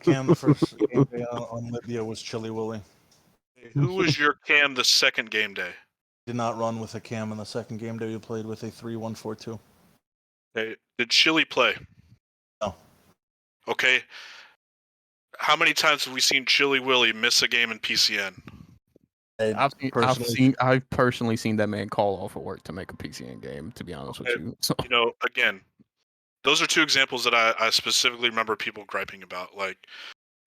Cam, the first game day on Libya was Chili Willy. Who was your cam the second game day? Did not run with a cam in the second game day. We played with a 3-1-4-2. Okay, did Chili play? No. Okay, how many times have we seen Chili Willy miss a game in PCN? I've personally seen that man call off of work to make a PCN game, to be honest with you. So. Again, those are two examples that I specifically remember people griping about. Like,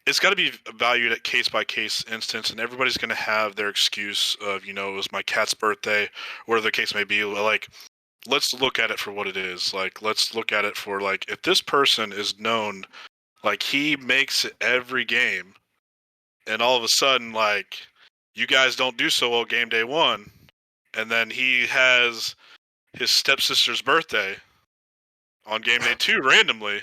it's got to be valued at case by case instance, and everybody's going to have their excuse of, it was my cat's birthday, whatever the case may be. Like, let's look at it for what it is. Like, let's look at it for, like, if this person is known, like, he makes it every game, and all of a sudden, like, you guys don't do so well game day one, and then he has his stepsister's birthday on game day 2 randomly.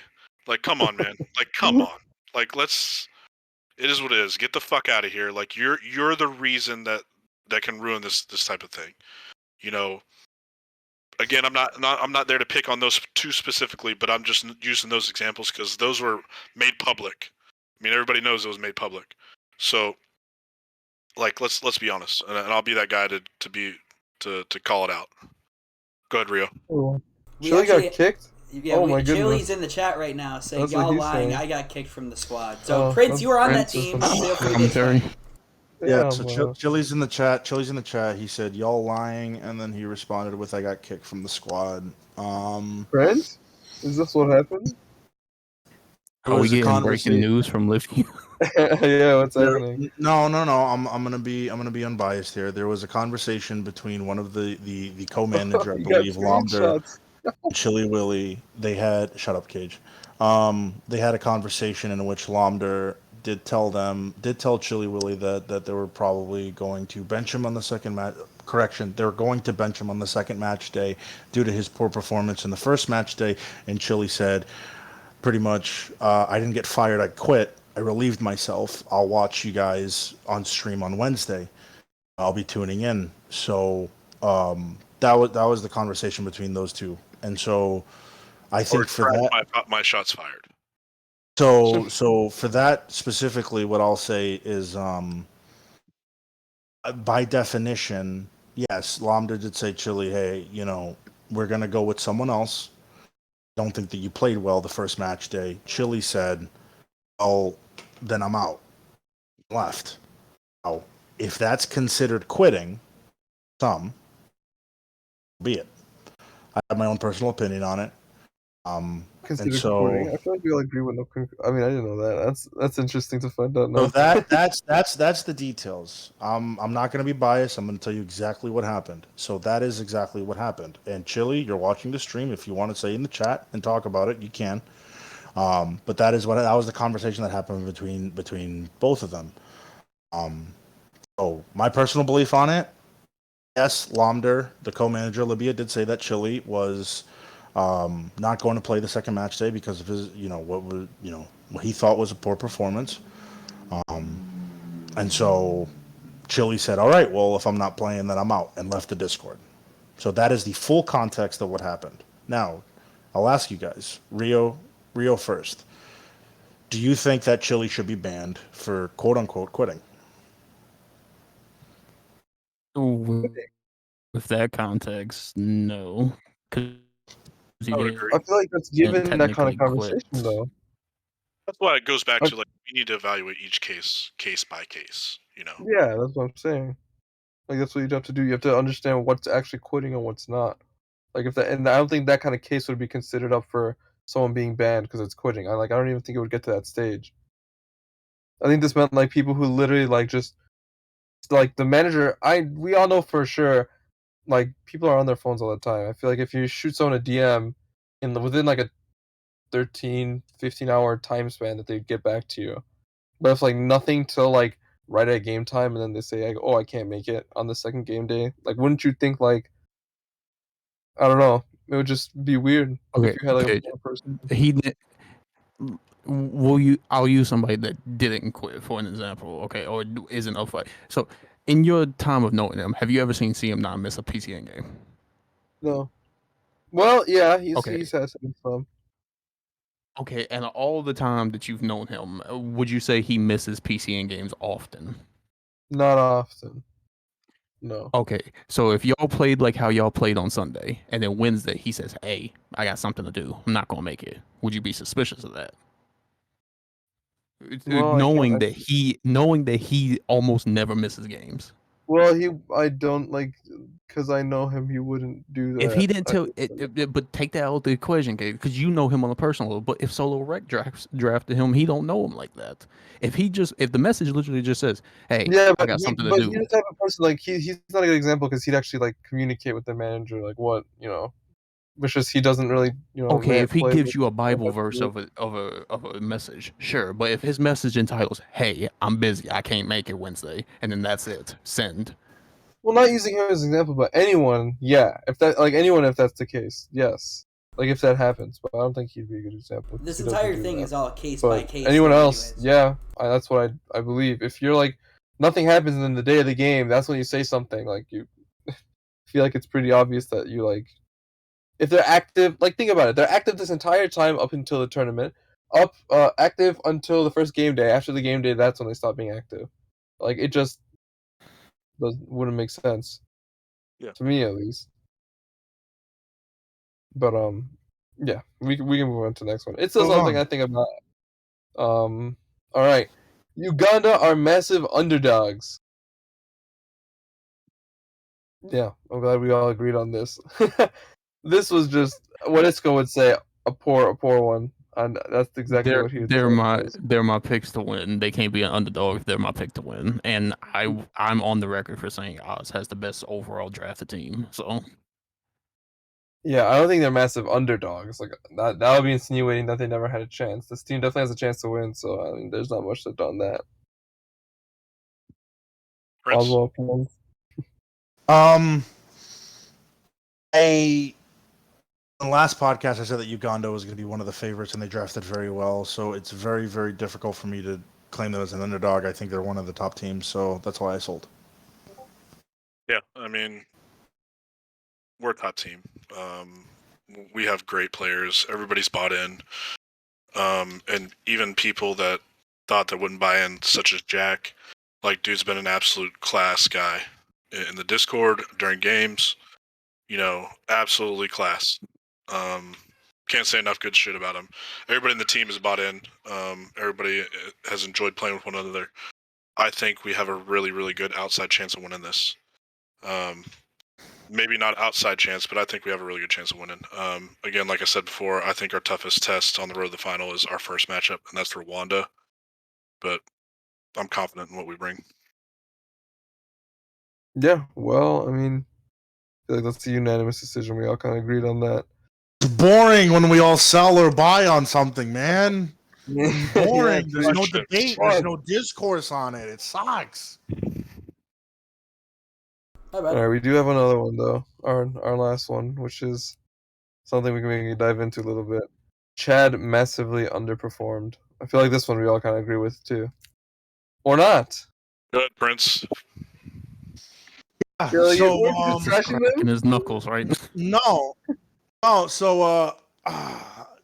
Like, come on, man. Like, come on. Like, it is what it is. Get the fuck out of here. Like, you're the reason that can ruin this type of thing. Again, I'm not there to pick on those two specifically, but I'm just using those examples because those were made public. I mean, everybody knows it was made public. So, like, let's be honest, and I'll be that guy to call it out. Go ahead, Rio. Oh. Chili got kicked? Yeah, my goodness. Chili's in the chat right now saying, That's what y'all he's lying, saying. I got kicked from the squad. So, Prince, you were on that team. Feel free to Commentary. Yeah, so Chili's in the chat. Chili's in the chat. He said, y'all lying, and then he responded with, I got kicked from the squad. Prince? Is this what happened? Are we getting breaking news from Lifty? Yeah, what's happening? No. I'm gonna be unbiased here. There was a conversation between one of the co-manager, I believe, Lomder. Chili Willy, they had shut up, Cage. They had a conversation in which Lomder did tell Chili Willy that they were probably going to bench him on the second match. Correction, they were going to bench him on the second match day due to his poor performance in the first match day. And Chili said, pretty much, I didn't get fired. I quit. I relieved myself. I'll watch you guys on stream on Wednesday. I'll be tuning in. So that was the conversation between those two, and so I Or think for that, my shots fired. so for that specifically, what I'll say is, by definition, yes, Lambda did say Chili, hey, we're gonna go with someone else. Don't think that you played well the first match day. Chili said, "Oh, then I'm out." Left. Now, if that's considered quitting, some be it. I have my own personal opinion on it. And Consider so, quitting. I feel like we all agree with no. I mean, I didn't know that. That's interesting to find out so now. that's the details. I'm not going to be biased. I'm going to tell you exactly what happened. So that is exactly what happened. And Chili, you're watching the stream. If you want to say in the chat and talk about it, you can. But that was the conversation that happened between both of them. So my personal belief on it, yes, Lomder, the co-manager Libya, did say that Chili was not going to play the second match day because of his, what he thought was a poor performance. And so Chili said, "All right, well, if I'm not playing, then I'm out," and left the Discord. So that is the full context of what happened. Now, I'll ask you guys, Rio first. Do you think that Chili should be banned for quote unquote quitting? With that context, no, because I would agree. I feel like that's given that kind technically of conversation quit. though. That's why it goes back Like- to, like, we need to evaluate each case by case. Yeah, that's what I'm saying. Like that's what you'd have to do. You have to understand what's actually quitting and what's not. Like if that, and I don't think that kind of case would be considered up for someone being banned because it's quitting. I don't even think it would get to that stage. I think this meant like people who literally just like the manager. We all know for sure. Like people are on their phones all the time. I feel like if you shoot someone a DM within like a 13, 15-hour time span that they'd get back to you. But if nothing till right at game time and then they say oh I can't make it on the second game day, wouldn't you think I don't know, it would just be weird Okay, if you had a okay. person. I'll use somebody that didn't quit for an example, okay, or isn't a fight. So, in your time of knowing him, have you ever seen CM9 miss a PCN game? No. Well, yeah, Okay. he's had some. Okay, and all the time that you've known him, would you say he misses PCN games often? Not often. No. Okay, so if y'all played like how y'all played on Sunday, and then Wednesday he says, "Hey, I got something to do. I'm not gonna make it." Would you be suspicious of that? Well, Knowing that he almost never misses games. Well, I don't because I know him. He wouldn't do that. If he didn't tell it, but take that out of the equation, because you know him on a personal level. But if Solo Rec drafted him, he don't know him like that. If the message literally just says, "Hey, Yeah, I got something to but do." he's the type of person he's not a good example because he'd actually communicate with the manager what which is he doesn't really Okay, if he play gives you a Bible verse of a message, sure. But if his message entitles, "Hey, I'm busy, I can't make it Wednesday," and then that's it, send. Well, not using him as an example, but anyone, yeah. If that's the case, yes. If that happens, but I don't think he'd be a good example. This He doesn't entire do thing that. is all case But by case. anyone else, anyways. yeah, that's what I believe. If you're nothing happens and then the day of the game, that's when you say something you feel like it's pretty obvious that you if they're active. Think about it, they're active this entire time up until the tournament, active until the first game day. After the game day, that's when they stop being active. It just wouldn't make sense. Yeah. To me at least. But yeah, we can move on to the next one. It's still Move something on. I think about. All right, Uganda are massive underdogs. Yeah, I'm glad we all agreed on this. This was just what Isco would say, a poor one, and that's exactly what he would say. They're my picks to win. They can't be an underdog if they're my pick to win. And I'm on the record for saying Oz has the best overall drafted team. So Yeah, I don't think they're massive underdogs. Like that would be insinuating that they never had a chance. This team definitely has a chance to win, so I mean, there's not much to do on that. Prince? Oswald opinions? In the last podcast, I said that Uganda was going to be one of the favorites, and they drafted very well. So it's very, very difficult for me to claim them as an underdog. I think they're one of the top teams, so that's why I sold. Yeah, I mean, we're a top team. We have great players. Everybody's bought in. And even people that thought that wouldn't buy in, such as Jack, like, dude's been an absolute class guy in the Discord during games. You know, absolutely class. Can't say enough good shit about him. Everybody in the team is bought in. Everybody has enjoyed playing with one another. I think we have a really, really good outside chance of winning this. Maybe not outside chance, but I think we have a really good chance of winning. Again, like I said before, I think our toughest test on the road to the final is our first matchup, and that's Rwanda. But I'm confident in what we bring. Yeah, well, I mean, I feel like that's a unanimous decision. We all kind of agreed on that. It's boring when we all sell or buy on something, man. It's boring. Yeah, There's no questions. debate. There's no discourse on it. It sucks. My All bad. right, we do have another one though. Our last one, which is something we can maybe dive into a little bit. Chad massively underperformed. I feel like this one we all kind of agree with too, or not? Good, Prince. Yeah, You're so just trashing Cracking them? his knuckles, right? no,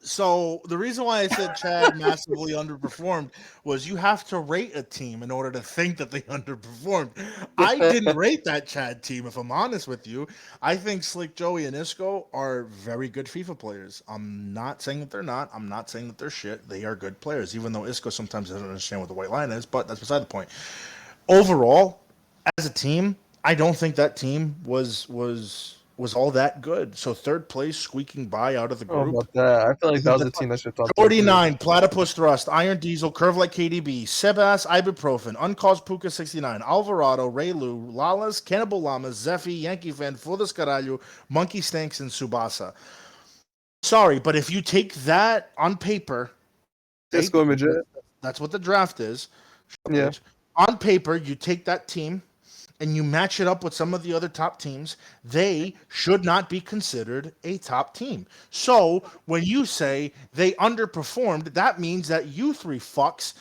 so the reason why I said Chad massively underperformed was you have to rate a team in order to think that they underperformed. I didn't rate that Chad team, if I'm honest with you. I think Slick Joey and Isco are very good FIFA players. I'm not saying that they're not. I'm not saying that they're shit. They are good players, even though Isco sometimes doesn't understand what the white line is, but that's beside the point. Overall, as a team, I don't think that team was all that good. So third place, squeaking by out of the Oh, group. about that. I feel like that was a team that should top 49, Platypus Thrust, Iron Diesel, Curve Like KDB, Sebas, Ibuprofen, Uncaused Puka 69, Alvarado, Raylu, Lalas, Cannibal Llamas, Zephy, Yankee Fan, Fodas Caralho, Monkey Stanks, and Subasa. Sorry, but if you take that on paper, Disco midget. that's what the draft is. Yeah. On paper, you take that team and you match it up with some of the other top teams, they should not be considered a top team. So when you say they underperformed, that means that you three fucks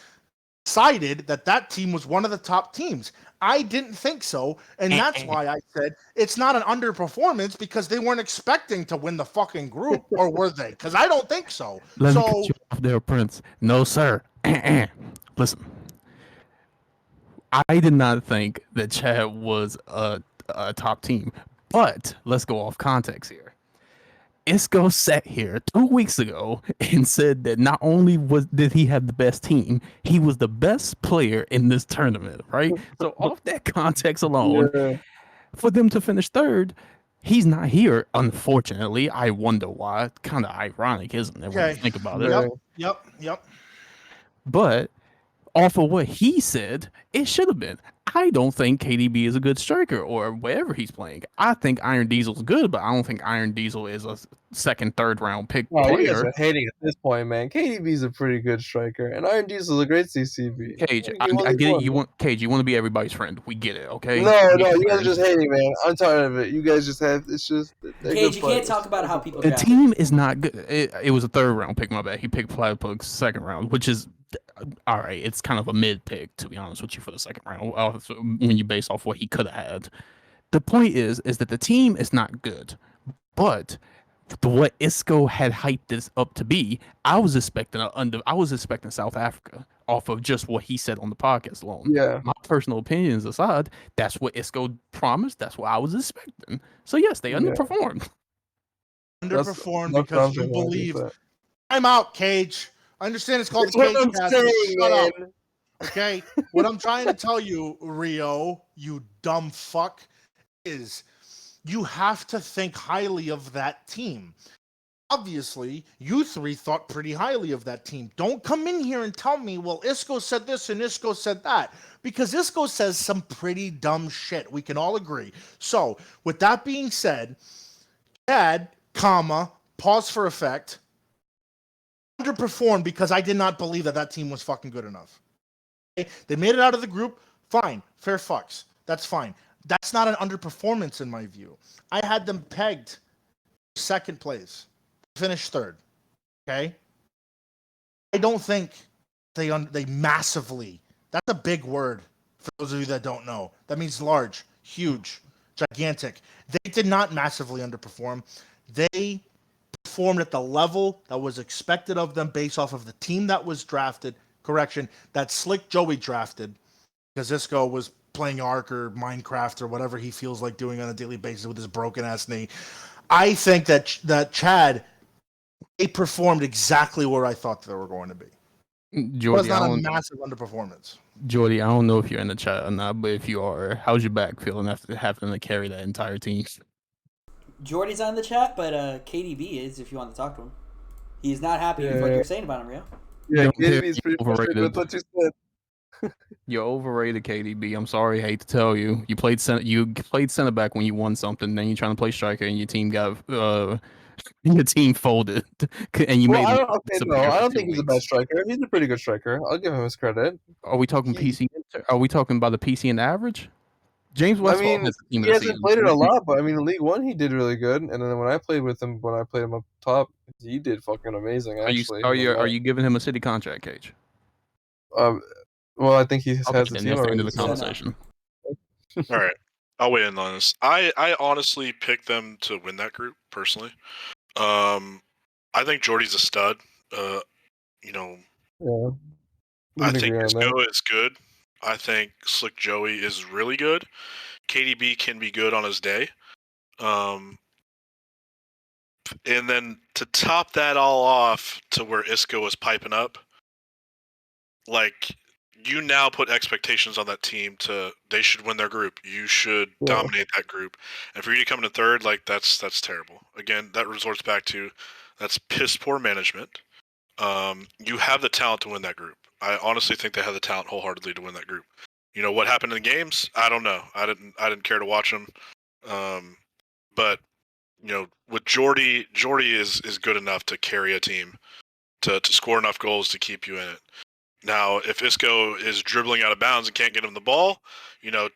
decided that that team was one of the top teams. I didn't think so, and that's why I said it's not an underperformance because they weren't expecting to win the fucking group, or were they? Because I don't think so. Let me So cut you off there, Prince. No, sir. Listen, I did not think that Chad was a top team, but let's go off context here. Isco sat here 2 weeks ago and said that not only did he have the best team, he was the best player in this tournament, right? So off that context alone, Yeah. for them to finish third, he's not here. Unfortunately, I wonder why. Kind of ironic, isn't it? When okay, you think about it. yep. But off of what he said, it should have been. I don't think KDB is a good striker or wherever he's playing. I think Iron Diesel's good, but I don't think Iron Diesel is a second, third round pick Oh, you guys player. are hating at this point, man. KDB's a pretty good striker, and Iron Diesel's a great CCB. Cage, I get it. You want Cage. You want to be everybody's friend. We get it. Okay. No, Be you guys are friends. just hating, man. I'm tired of it. You guys just have. It's just. they're Cage, good you can't players. talk about how people The draft. team is not good. It was a third round pick. My bad. He picked Platypus second round, which is all right. It's kind of a mid pick, to be honest with you, for the second round. When you base off what he could have had. The point is that the team is not good, but what Isco had hyped this up to be, I was expecting South Africa off of just what he said on the podcast alone. Yeah. My personal opinions aside, that's what Isco promised. That's what I was expecting. So yes, they underperformed. Underperformed That's because something you like believe. that. I'm out, Cage. I understand it's called That's the what Cage I'm Cast. saying, Shut up. man. Okay? What I'm trying to tell you, Rio, you dumb fuck, is you have to think highly of that team. Obviously, you three thought pretty highly of that team. Don't come in here and tell me, well, Isco said this and Isco said that. Because Isco says some pretty dumb shit. We can all agree. So, with that being said, Chad comma, pause for effect, underperformed because I did not believe that team was fucking good enough. Okay? They made it out of the group. Fine. Fair fucks. That's fine. That's not an underperformance in my view. I had them pegged second place, finished third. Okay? I don't think they massively. That's a big word for those of you that don't know. That means large, huge, gigantic. They did not massively underperform. They performed at the level that was expected of them based off of the team that was drafted. Correction, that Slick Joey drafted, because Isco was playing Ark or Minecraft or whatever he feels like doing on a daily basis with his broken ass knee. I think that Chad, they performed exactly where I thought they were going to be. It was Jordy, not a massive underperformance. Jordy, I don't know if you're in the chat or not, but if you are, how's your back feeling after having to carry that entire team? Jordy's on the chat, but KDB is, if you want to talk to him. He's not happy with what you're saying about him, Rio. Yeah, Don't care, KDB is you're pretty frustrated with what you said. You're overrated, KDB. I'm sorry, hate to tell you. You played center back when you won something. Then you're trying to play striker, and your team got your team folded, and you made. I don't think he's a bad striker. He's a pretty good striker. I'll give him his credit. Are we talking PC? Are we talking about the PCN average? James Westphal has the team he hasn't played it a lot, but I mean, in League One he did really good. And then when I played him up top, he did fucking amazing. Actually, are you giving him a city contract, Cage? Well, I think he has a team that's the end already. of the conversation. All right, I'll weigh in on this. I honestly picked them to win that group personally. I think Jordy's a stud. Yeah. I think Isco is good. I think Slick Joey is really good. KDB can be good on his day. And then to top that all off to where Isco was piping up, like, you now put expectations on that team they should win their group. You should dominate that group. And for you to come in third, like, that's terrible. Again, that resorts back to that's piss poor management. You have the talent to win that group. I honestly think they have the talent wholeheartedly to win that group. You know what happened in the games? I don't know. I didn't care to watch them. But you know, with Jordy is good enough to carry a team, to score enough goals to keep you in it. Now, if Isco is dribbling out of bounds and can't get him the ball, you know,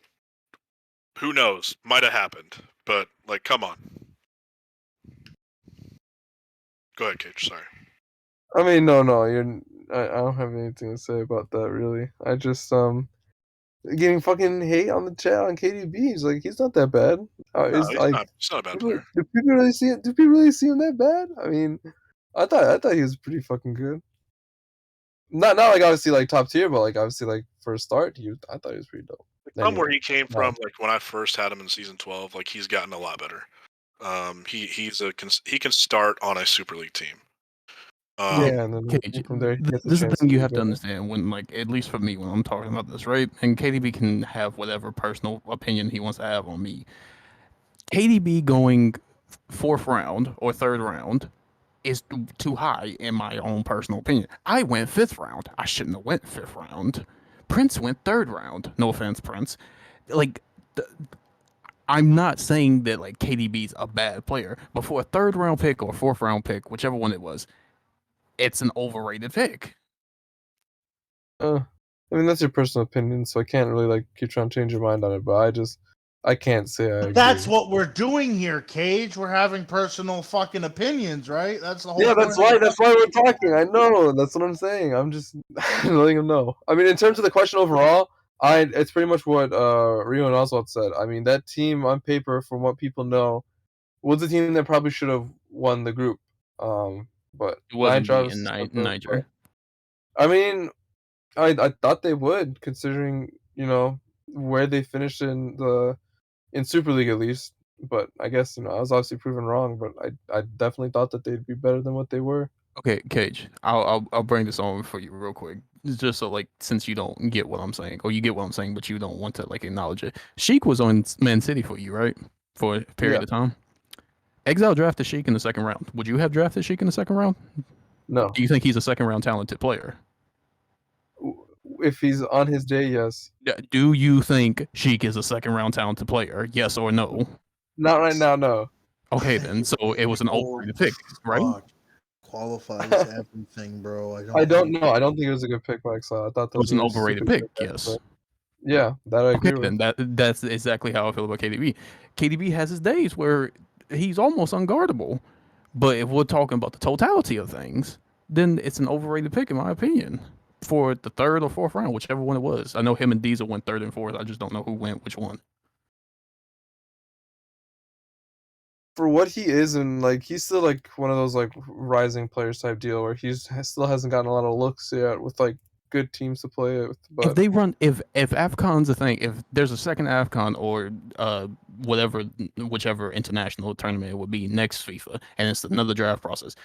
who knows? Might have happened. But like, come on. Go ahead, Cage. Sorry. I mean, no, I don't have anything to say about that really. I just getting fucking hate on the chat on KDB. He's not that bad. He's not a bad player. Do people really see it? Do people really see him that bad? I mean, I thought he was pretty fucking good. Not like obviously like top tier, but like obviously like for a start, I thought he was pretty dope. From where he came from, like when I first had him in season 12, like he's gotten a lot better. He can start on a Super League team. And then from there, this is the thing you have to understand when, like, at least for me, when I'm talking about this, right? And KDB can have whatever personal opinion he wants to have on me. KDB going 4th round or 3rd round is too high in my own personal opinion. I went 5th round. I shouldn't have went 5th round. Prince went 3rd round. No offense, Prince. Like, I'm not saying that like KDB's a bad player, but for a 3rd round pick or 4th round pick, whichever one it was, it's an overrated pick. I mean, that's your personal opinion, so I can't really like keep trying to change your mind on it. But I can't say I agree. That's what we're doing here, Cage. We're having personal fucking opinions, right? That's the whole. Yeah, that's why we're talking. I know. That's what I'm saying. I'm just letting him know. I mean, in terms of the question overall, it's pretty much what Rio and Oswald said. I mean, that team on paper, from what people know, was a team that probably should have won the group. But it wasn't in Niger. I mean, I thought they would, considering where they finished in Super League at least. But I guess I was obviously proven wrong. But I definitely thought that they'd be better than what they were. Okay, Cage, I'll bring this on for you real quick, just so like since you don't get what I'm saying, or you get what I'm saying, but you don't want to like acknowledge it. Sheik was on Man City for you, right? For a period of time. Exile drafted Sheik in the 2nd round. Would you have drafted Sheik in the 2nd round? No. Do you think he's a 2nd round talented player? If he's on his day, yes. Yeah. Do you think Sheik is a 2nd round talented player? Yes or no? Not right now, no. Okay, then. So it was an overrated pick, right? Fuck. Qualifies everything, bro. I don't think know. I don't think it was a good pick by Excel. I thought that It was was a an really overrated stupid pick, pick. yes. But yeah, that I Okay, agree with. then that's exactly how I feel about KDB. KDB has his days where he's almost unguardable, but if we're talking about the totality of things, then it's an overrated pick in my opinion for the third or fourth round, whichever one it was. I know him and Diesel went third and fourth. I just don't know who went which one. For what he is, and like he's still like one of those like rising players type deal where still hasn't gotten a lot of looks yet with like good teams to play with. If But they run, if AFCON's a thing, if there's a second AFCON or whatever, whichever international tournament it would be next FIFA, and it's another draft process,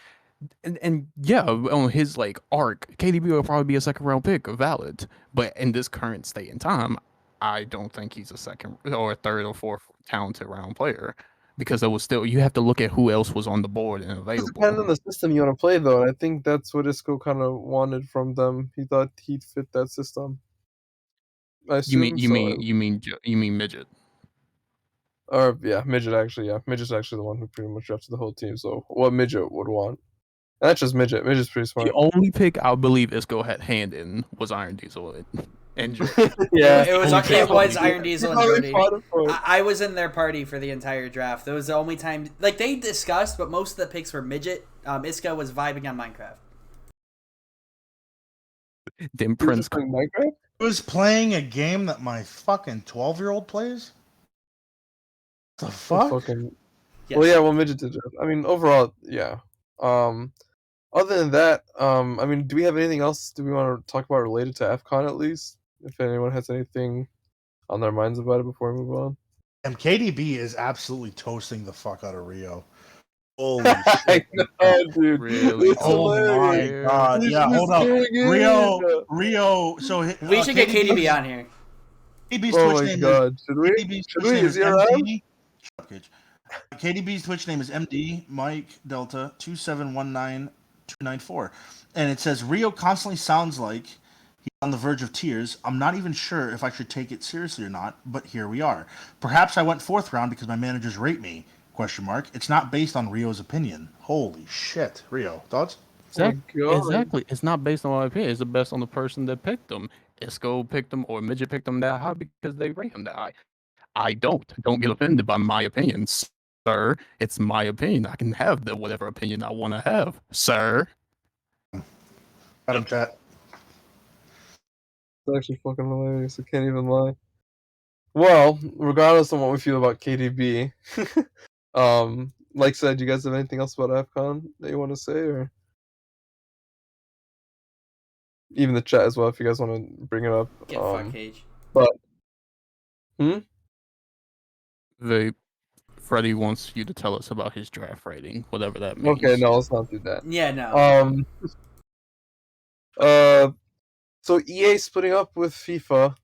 and yeah, on his like arc, KDB will probably be a second round pick, valid. But in this current state and time, I don't think he's a second or a third or fourth talented round player because it was still you have to look at who else was on the board and it depends on available. the system you want to play, though. And I think that's what Isco kind of wanted from them. He thought he'd fit that system. I You mean assume you mean so. you mean midget? Or yeah, midget actually. Yeah, midget's actually the one who pretty much drafted the whole team. So what midget would want? And that's just midget. Midget's pretty The smart. only pick I believe Isco had hand in was Iron Diesel and Jordy. Yeah, It was Only okay. It pick I was believe. Iron Diesel and Probably Jordy. fought him for it. I was in their party for the entire draft. That was the only time. Like they discussed, but most of the picks were midget. Iska was vibing on Minecraft. Then He was Prince just playing Minecraft. I was playing a game that my fucking 12-year-old plays. The Oh, fuck? fucking. Yes. Well, yeah. Well, midget did draft. I mean, overall, yeah. Other than that, I mean, do we have anything else? Do we want to talk about related to AFCON at least? If anyone has anything on their minds about it before we move on. And KDB is absolutely toasting the fuck out of Rio. Holy I shit. know, dude. Really? It's Oh my hilarious. god. He's Yeah, just hold up. doing it. Rio. So We should get KDB on here. KDB's Oh Twitch my name god. Should we? KDB's Should Twitch we? name Is is he around? MD. Shut up, Cage. KDB's Twitch name is MD Mike Delta 2719294, and it says Rio constantly sounds like he's on the verge of tears. I'm not even sure if I should take it seriously or not, but here we are. Perhaps I went fourth round because my managers rate me? Question mark. It's not based on Rio's opinion. Holy shit, Rio. Thoughts? God. Exactly. It's not based on my opinion. It's based on the person that picked them. Isco picked them or Midget picked them that high because they rate him that high. I don't get offended by my opinion, sir. It's my opinion. I can have the whatever opinion I want to have, sir. Got him, chat. It's actually fucking hilarious. I can't even lie. Well, regardless of what we feel about KDB, like I said, do you guys have anything else about AFCON that you want to say, or even the chat as well, if you guys want to bring it up? Get fuck Cage. But Freddie wants you to tell us about his draft rating, whatever that means. okay, no, let's not do that. Yeah, no. So EA splitting up with FIFA.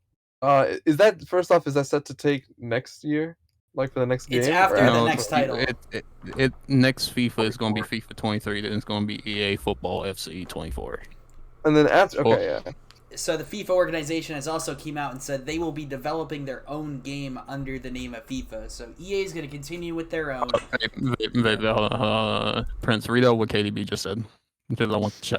Is that first off? Is that set to take next year, like for the next game? It's after or the next title. It next FIFA is going to be FIFA 23. Then it's going to be EA Football FC 24. And then after, okay, yeah. So the FIFA organization has also came out and said they will be developing their own game under the name of FIFA. So EA is going to continue with their own. Prince, read out what KDB just said. Because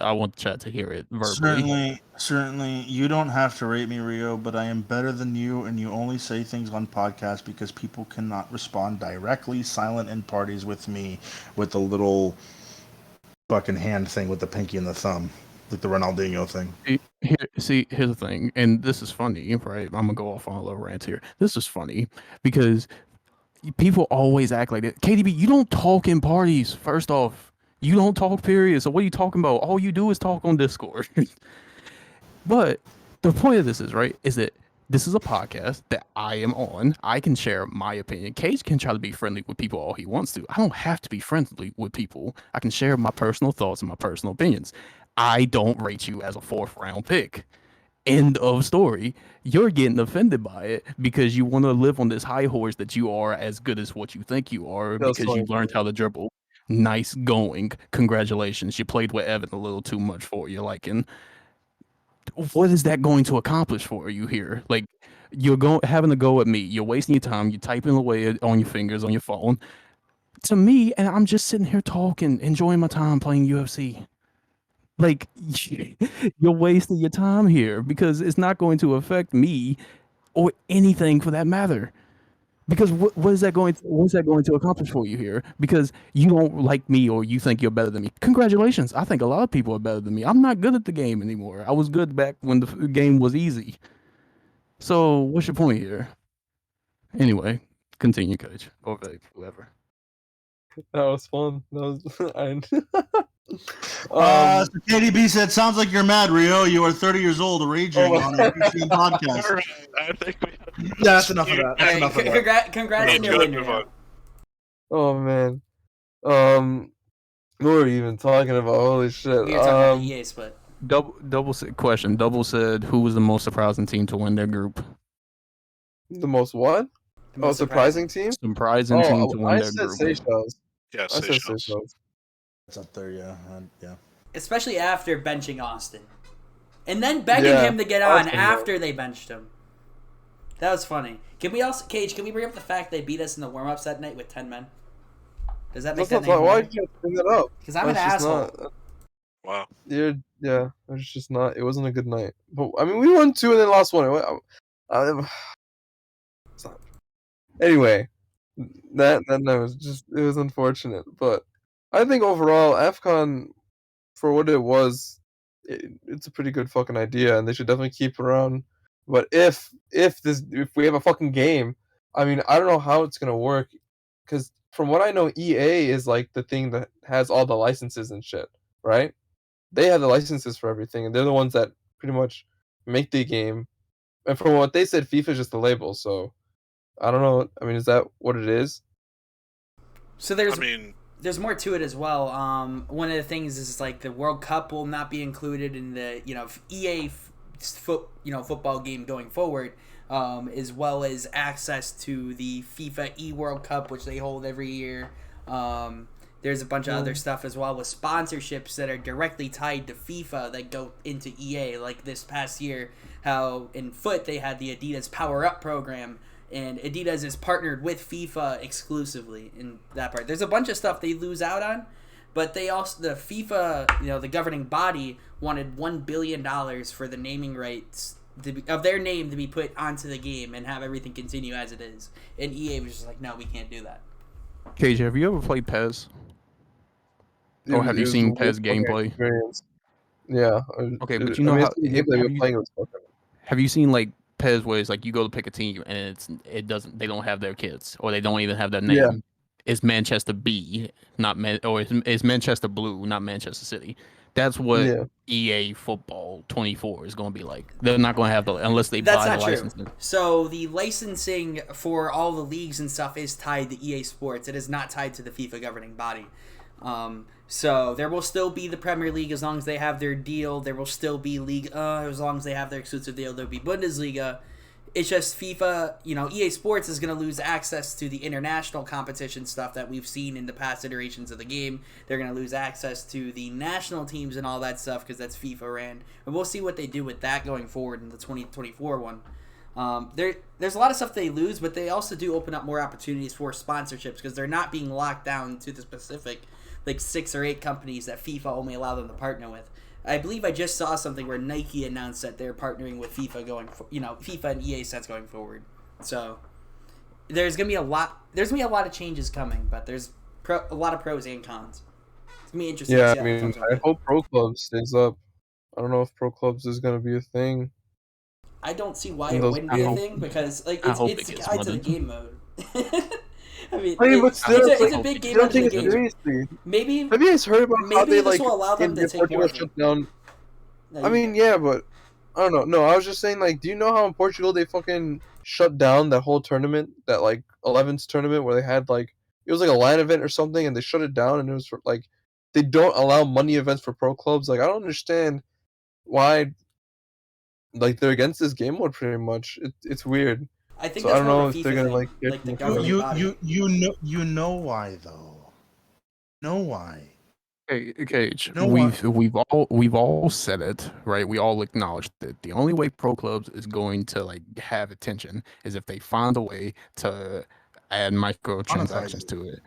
I want the chat to hear it verbally. Certainly, you don't have to rate me, Rio, but I am better than you, and you only say things on podcasts because people cannot respond directly, silent in parties with me, with the little fucking hand thing with the pinky and the thumb, like the Ronaldinho thing. Here's the thing, and this is funny, right? I'm gonna go off on a little rant here. This is funny because people always act like that. KDB, you don't talk in parties. First off. You don't talk, period. So what are you talking about? All you do is talk on Discord. But the point of this is, right, is that this is a podcast that I am on. I can share my opinion. Cage can try to be friendly with people all he wants to. I don't have to be friendly with people. I can share my personal thoughts and my personal opinions. I don't rate you as a fourth round pick. End of story. You're getting offended by it because you want to live on this high horse that you are as good as what you think you are because you learned how to dribble. Nice going. Congratulations. You played with Evan a little too much for your liking. What is that going to accomplish for you here? Like, you're having to go at me. You're wasting your time. You're typing away on your fingers on your phone. to me, and I'm just sitting here talking, enjoying my time playing UFC. Like, you're wasting your time here because it's not going to affect me or anything for that matter. Because what is that going to accomplish for you here? Because you don't like me or you think you're better than me. Congratulations. I think a lot of people are better than me. I'm not good at the game anymore. I was good back when the game was easy. So what's your point here? Anyway, continue, coach. Or whoever. That was fun. That was. So KDB said, "Sounds like you're mad, Rio. You are 30 years old, raging on a PCN podcast." I think Yeah, that's enough of that. All That's right, enough of that. congrats on your win, Rio. Oh man. What were we even talking about? Holy shit. We were talking about the EA split. Double question. Double said, who was the most surprising team to win their group? The most what? The most surprising team? Surprising team to win I their said group. Seychelles. Yeah, I said Seychelles. Seychelles. It's up there, yeah. Yeah. Especially after benching Austin. And then begging him to get on after they benched him. That was funny. Can we also, Cage, can we bring up the fact they beat us in the warm-ups that night with 10 men? Does that make That's that not name why better? did you bring that up? Because I'm an asshole. Wow. Yeah, it was just not. It wasn't a good night. But I mean, we won 2 and then lost 1. Anyway, that night was just, it was unfortunate. But I think overall, AFCON, for what it was, it's a pretty good fucking idea, and they should definitely keep it around. But if we have a fucking game, I mean, I don't know how it's gonna work, because from what I know, EA is like the thing that has all the licenses and shit, right? They have the licenses for everything, and they're the ones that pretty much make the game. And from what they said, FIFA is just the label. So I don't know. I mean, is that what it is? So there's more to it as well. One of the things is like the World Cup will not be included in the EA football game going forward, as well as access to the FIFA World Cup, which they hold every year. There's a bunch of other stuff as well with sponsorships that are directly tied to FIFA that go into EA. Like this past year, how in foot they had the Adidas Power Up program. And Adidas is partnered with FIFA exclusively in that part. There's a bunch of stuff they lose out on, but they also, the FIFA, the governing body wanted $1 billion for the naming rights of their name to be put onto the game and have everything continue as it is. And EA was just like, no, we can't do that. KJ, have you ever played PES? Or have you seen PES gameplay? Experience. Yeah. Okay, but you know how have you seen like PES where it's like you go to pick a team and they don't have their kids or they don't even have their name. Yeah. It's Manchester B, it's Manchester Blue, not Manchester City. That's what EA Football 24 is going to be like. They're not going to have unless they buy the licensing. So the licensing for all the leagues and stuff is tied to EA Sports. It is not tied to the FIFA governing body. So there will still be the Premier League as long as they have their deal. There will still be Liga as long as they have their exclusive deal. There'll be Bundesliga. It's just FIFA, EA Sports is going to lose access to the international competition stuff that we've seen in the past iterations of the game. They're going to lose access to the national teams and all that stuff because that's FIFA ran. And we'll see what they do with that going forward in the 2024 one. There's a lot of stuff they lose, but they also do open up more opportunities for sponsorships because they're not being locked down to the specific 6 or 8 companies that FIFA only allow them to partner with. I believe I just saw something where Nike announced that they're partnering with FIFA FIFA and EA sets going forward. So there's gonna be a lot of changes coming, but there's a lot of pros and cons. It's gonna be interesting. Yeah, I mean, I hope Pro Clubs stays up. I don't know if Pro Clubs is gonna be a thing. I don't see why it wouldn't be a thing because it's tied to the game mode. I mean, it's a big game mode. Seriously. Maybe have you guys heard about how they this will allow them to take more shut down? I mean, yeah, but I don't know. No, I was just saying, do you know how in Portugal they fucking shut down that whole tournament, that 11s tournament where they had it was like a LAN event or something, and they shut it down, and it was for, they don't allow money events for pro clubs. I don't understand why. They're against this game mode pretty much. It's weird. I think so that's I don't know if FIFA they're gonna you know why though. Know why? Cage. We've all said it, right? We all acknowledged that the only way pro clubs is going to have attention is if they find a way to add microtransactions to it.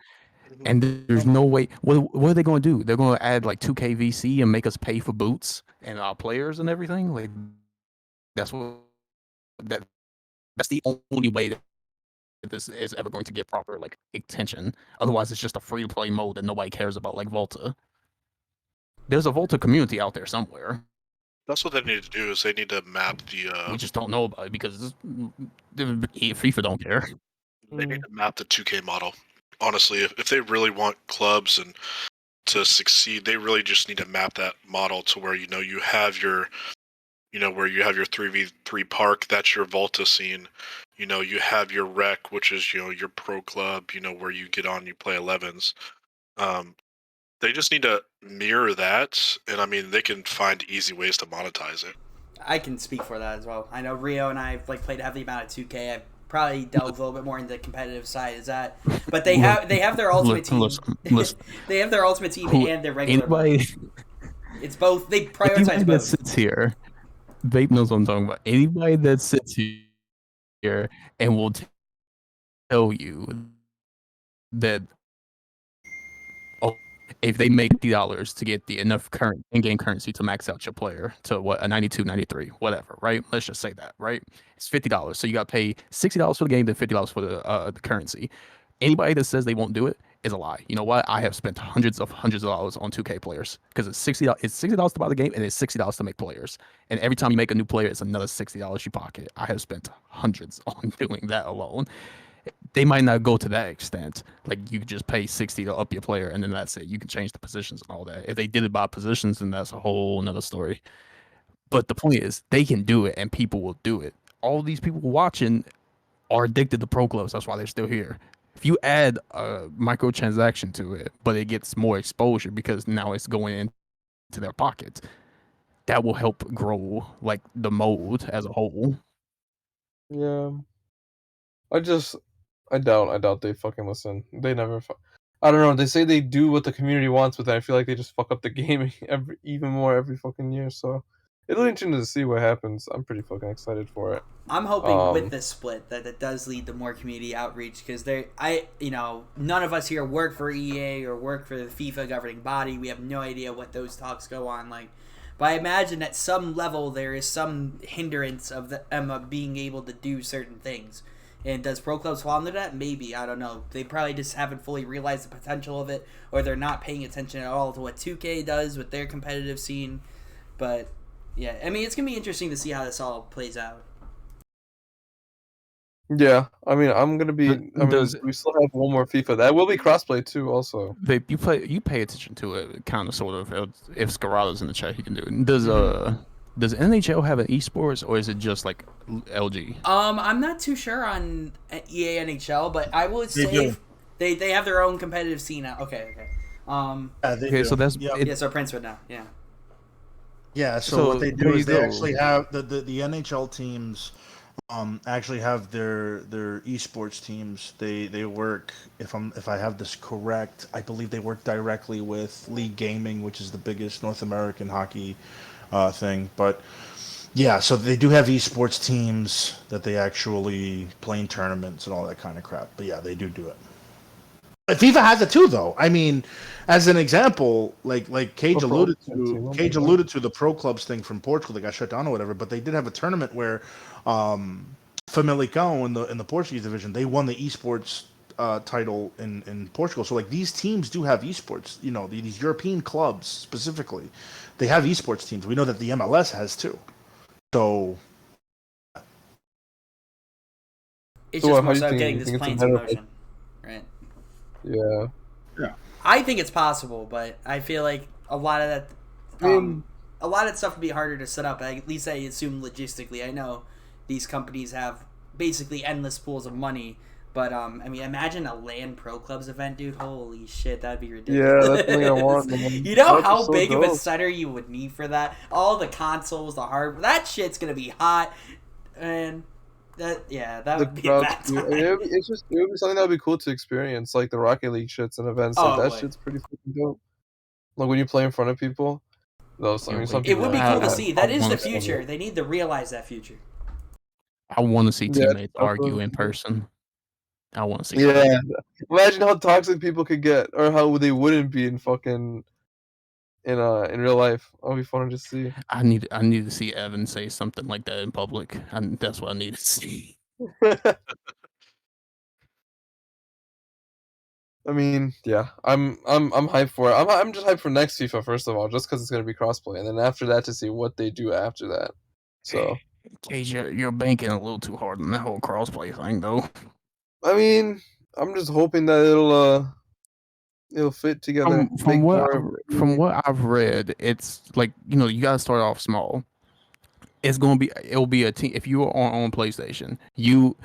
And there's no way. What are they going to do? They're going to add like 2K VC and make us pay for boots and our players and everything. Like that's what that that's the only way that this is ever going to get proper like attention. Otherwise, it's just a free to play mode that nobody cares about, like Volta. There's a Volta community out there somewhere. That's what they need to do. Is they need to map the. We just don't know about it because FIFA don't care. They need to map the 2K model. Honestly, if they really want clubs and to succeed, they really just need to map that model to where you have your, where you have your 3v3 park. That's your Volta scene. You have your rec, which is your pro club. Where you get on, you play 11s. They just need to mirror that, and I mean, they can find easy ways to monetize it. I can speak for that as well. I know Rio and I have like played a heavy amount of 2K. I've probably delved a little bit more into the competitive side as that, but they have their ultimate team. Listen, they have their ultimate team and their regular. Anybody, it's both. They prioritize both. That sits here, Vape knows what I'm talking about. Anybody that sits here and will tell you that if they make $50 to get the enough current in-game currency to max out your player to a 92, 93, whatever, right? Let's just say that, right? It's $50. So you got to pay $60 for the game, then $50 for the currency. Anybody that says they won't do it is a lie. You know what? I have spent hundreds of dollars on 2K players because it's $60. It's $60 to buy the game and it's $60 to make players. And every time you make a new player, it's another $60 you pocket. I have spent hundreds on doing that alone. They might not go to that extent. Like you could just pay 60 to up your player, and then that's it. You can change the positions and all that. If they did it by positions, then that's a whole another story. But the point is, they can do it, and people will do it. All these people watching are addicted to pro clubs. That's why they're still here. If you add a microtransaction to it, but it gets more exposure because now it's going into their pockets, that will help grow like the mode as a whole. Yeah. I doubt they fucking listen. They never. I don't know. They say they do what the community wants, but then I feel like they just fuck up the game even more every fucking year. So it'll be interesting to see what happens. I'm pretty fucking excited for it. I'm hoping with this split that it does lead to more community outreach because none of us here work for EA or work for the FIFA governing body. We have no idea what those talks go on like. But I imagine at some level there is some hindrance of them being able to do certain things. And does pro clubs fall under that? Maybe. I don't know. They probably just haven't fully realized the potential of it, or they're not paying attention at all to what 2K does with their competitive scene. But, yeah. I mean, it's going to be interesting to see how this all plays out. Yeah. I mean, we still have one more FIFA. That will be crossplay, too, also. You pay attention to it, kind of, sort of. If Scarrado's in the chat, he can do it. Does NHL have an esports, or is it just like LG? I'm not too sure on EA NHL, but I would say they have their own competitive scene now. Okay. So that's so Prince would know. Yeah. Yeah. So what they do is they actually have the NHL teams. Actually have their esports teams. They work. If I have this correct, I believe they work directly with League Gaming, which is the biggest North American hockey thing. But yeah, so they do have esports teams that they actually play in tournaments and all that kind of crap. But yeah, they do it. But FIFA has it too, though. I mean, as an example, like Cage alluded to the pro clubs thing from Portugal that got shut down or whatever. But they did have a tournament where Famalicão in the Portuguese division, they won the esports title in Portugal. So like these teams do have esports. These European clubs specifically, they have esports teams. We know that the MLS has too. So it's just more so getting this plane in motion, right? Yeah. I think it's possible, but I feel like a lot of that, a lot of stuff would be harder to set up. At least I assume logistically. I know these companies have basically endless pools of money. But, I mean, imagine a LAN Pro Clubs event, dude. Holy shit, that'd be ridiculous. Yeah, that's what I want, man. You know how big of a center you would need for that? All the consoles, the hardware. That shit's going to be hot. And, that would be a bad time. It would be something that would be cool to experience, like the Rocket League shits and events. Shit's pretty fucking dope. Like, when you play in front of people. It would be cool to see. That is the future. They need to realize that future. I want to see teammates argue in person. I want to see that. Yeah. Imagine how toxic people could get, or how they wouldn't be in fucking in real life. That'll be fun to see. I need to see Evan say something like that in public. That's what I need to see. I mean, yeah, I'm hyped for it. I'm just hyped for next FIFA first of all, just because it's gonna be crossplay, and then after that to see what they do after that. So Cage, you're banking a little too hard on that whole crossplay thing, though. I mean, I'm just hoping that it'll fit together. From what Make I've read, it's like you gotta start off small. It'll be a team. If you are on PlayStation, you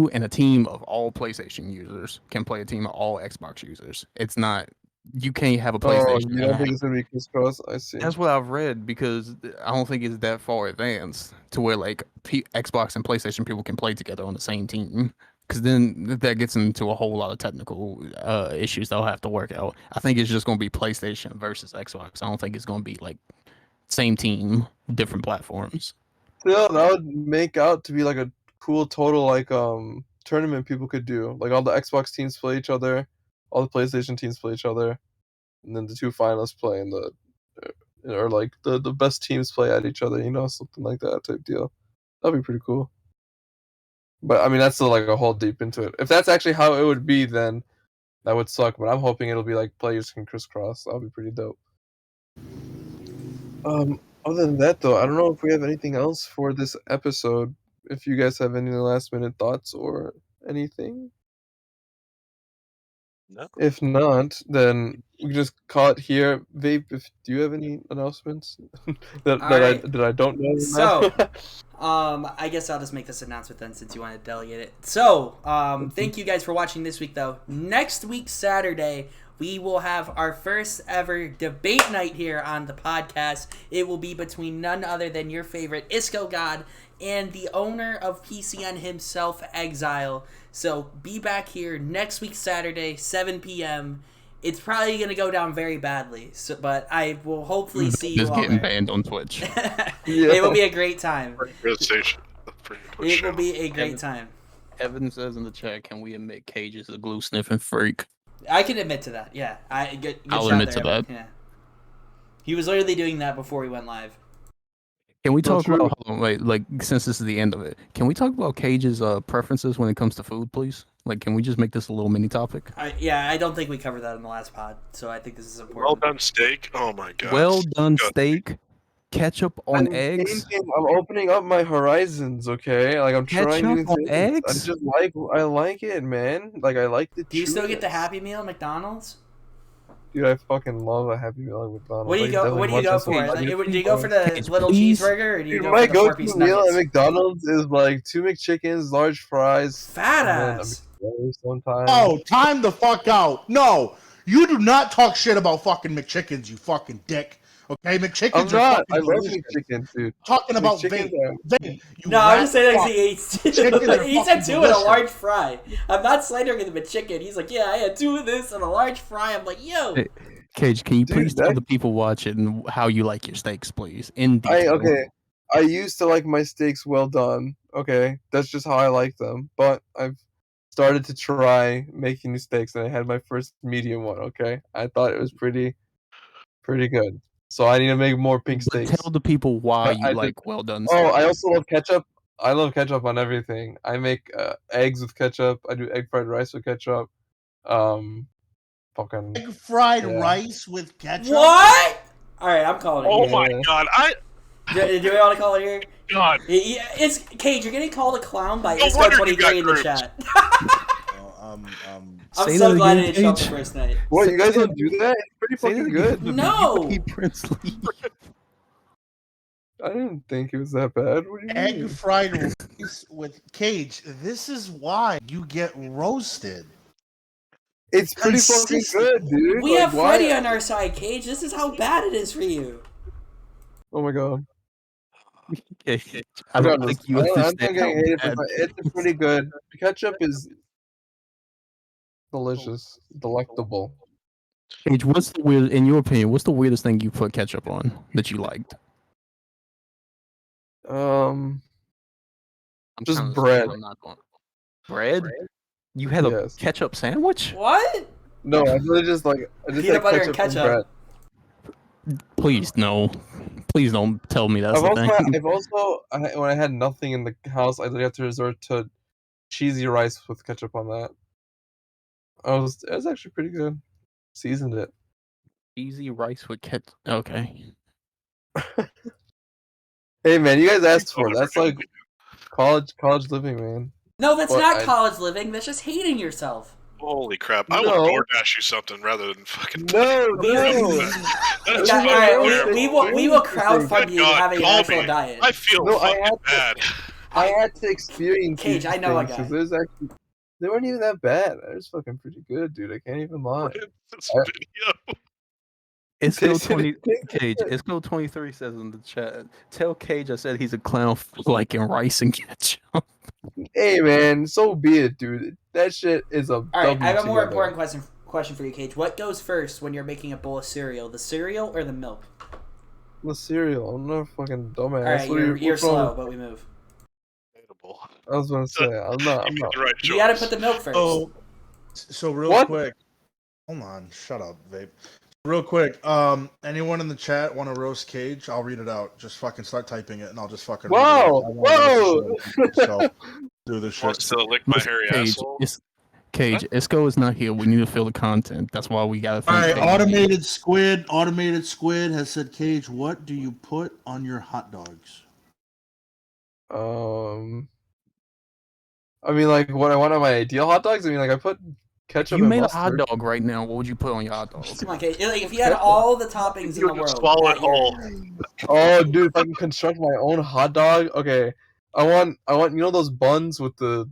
and a team of all PlayStation users can play a team of all Xbox users. It's not, you can't have a Oh, PlayStation. you don't think it's gonna be crisscross? I see. That's what I've read, because I don't think it's that far advanced to where like Xbox and PlayStation people can play together on the same team. Because then that gets into a whole lot of technical issues they'll have to work out. I think it's just going to be PlayStation versus Xbox. I don't think it's going to be like same team, different platforms. Still, that would make out to be like a cool total like tournament people could do. Like all the Xbox teams play each other, all the PlayStation teams play each other, and then the two finalists play in the or like the best teams play at each other. Something like that type deal. That'd be pretty cool. But I mean, that's still like a whole deep into it. If that's actually how it would be, then that would suck. But I'm hoping it'll be like players can crisscross. That'll be pretty dope. Other than that, though, I don't know if we have anything else for this episode. If you guys have any last minute thoughts or anything. No. If not, then we can just call it here. Vape, do you have any announcements that I don't know? So, I guess I'll just make this announcement then, since you want to delegate it. So, thank you guys for watching this week, though. Next week, Saturday, we will have our first ever debate night here on the podcast. It will be between none other than your favorite Isco God and the owner of PCN himself, Exile. So be back here next week, Saturday, 7 p.m. It's probably going to go down very badly, but I will hopefully see you Just all getting there. banned on Twitch. It will be a great time. It will be a great time. Evan says in the chat, "Can we admit Cage is a glue sniffing freak?" I can admit to that. Yeah, good I'll shot admit there, to Evan. that. Yeah, he was literally doing that before we went live. Can we talk true. about, hold on, wait, like, since this is the end of it, can we talk about Cage's preferences when it comes to food, please? Like, can we just make this a little mini topic? I don't think we covered that in the last pod, so I think this is important. Well done steak. Oh my god. Well done steak, ketchup on I'm eggs. I'm opening up my horizons, okay? Like I'm trying new Ketchup on things. eggs? I like it, man. Like I like the Do you still get the chewness. Happy Meal at McDonald's? Dude, I fucking love a Happy Meal at McDonald's. What do you go? What do you go for? Like, do you go for the Cage, little please. cheeseburger, or do you Dude, go my for the go-to 4-piece meal at nuggets? McDonald's is like 2 McChickens, large fries, Fat and then a ass. McFlurry sometimes. Oh, time the fuck out. No, you do not talk shit about fucking McChickens, you fucking dick. Okay, McChickens I'm are not. fucking I love delicious. McChickens, dude. Talking about McChickens vape. are- You No, I'm rat just saying fuck. that he ate two. Chicken are He said fucking 2 and a delicious. large fry. I'm not slandering the McChicken. He's like, yeah, I had 2 of this and a large fry. I'm like, yo. Hey, Cage, can you Dude, please tell that- the people watching how you like your steaks, please? In detail. I used to like my steaks well done. Okay, that's just how I like them. But I've started to try making these steaks, and I had my first medium one. Okay, I thought it was pretty good. So I need to make more pink But steaks. tell the people why I you did- like well done Oh, steaks. I also love ketchup. I love ketchup on everything. I make eggs with ketchup. I do egg fried rice with ketchup. Fucking Egg fried Yeah. rice with ketchup. What? All right, I'm calling it. Oh Here. my god. Do we want to call it here? God. It's Cage. You're getting called a clown by No wonder you got Isco23 in the groups. chat. Um, I'm Say so that glad again, I didn't show up the Cage. first night. What, you guys don't do that? It's pretty Say that fucking again. good. No. Hey, Princely. I didn't think it was that bad. What do you egg mean? fried rice with Cage. This is why you get roasted. It's pretty fucking Consistent. good, dude. We Like, have why- Freddy on our side, Cage. This is how bad it is for you. Oh my god. Okay. I don't think you I'm understand getting how hated bad for it's pretty good. Ketchup is delicious, delectable. Cage, what's the weird, in your opinion, what's the weirdest thing you put ketchup on that you liked? Um, I'm Just trying to bread. I'm not going. Bread? You had a Yes. ketchup sandwich? What? No, I really just like I just Peanut had butter and ketchup and bread. Please no. Please don't tell me that's I've the also, thing. when I had nothing in the house, I did have to resort to cheesy rice with ketchup on that. It was actually pretty good. Seasoned it. Easy rice with ketchup. Okay. Hey man, you guys asked for it. That's like college living, man. No, that's But not I- college living. That's just hating yourself. Holy crap! I No. will DoorDash you something rather than fucking. No, We- no. That is Yeah, fucking all right, terrible. we will crowdfund Good you to God, have an call actual me. diet. I feel No, I fucking had to- bad. I had to experience Cage, these I know a things, guy. 'cause they weren't even that bad. They're just fucking pretty good, dude. I can't even lie. This I- video. Isco Tasted 20 it. Cage. Isco 23 says in the chat. Tell Cage I said he's a clown for liking rice and ketchup. Hey man, so be it, dude. That shit is a All right, I have a more together. important question for you, Cage. What goes first when you're making a bowl of cereal? The cereal or the milk? The cereal. I'm not a fucking dumbass. All right, What are you- you're what's wrong slow, with- but we move. I was gonna say I'm not. You made the right choice. You gotta put the milk first. Oh, so real What? quick. Hold on. Shut up, vape. Real quick. Anyone in the chat want to roast Cage? I'll read it out. Just fucking start typing it, and I'll just fucking. read it out. Whoa! I wanna Whoa! roast the show. So do this Wants shit. to lick my Listen, hairy Cage, asshole. Cage, Isco is not here. We need to fill the content. That's why we gotta All think. right, automated squid has said, Cage, what do you put on your hot dogs? I mean, like, what I want on my ideal hot dogs. I mean, like, I put ketchup You and made mustard. a hot dog right now. What would you put on your hot dog? Come on, Cage. Like, if you had all the toppings in the world, Swallow it at your- whole. Oh, dude, if I can construct my own hot dog, okay. I want, you know those buns with the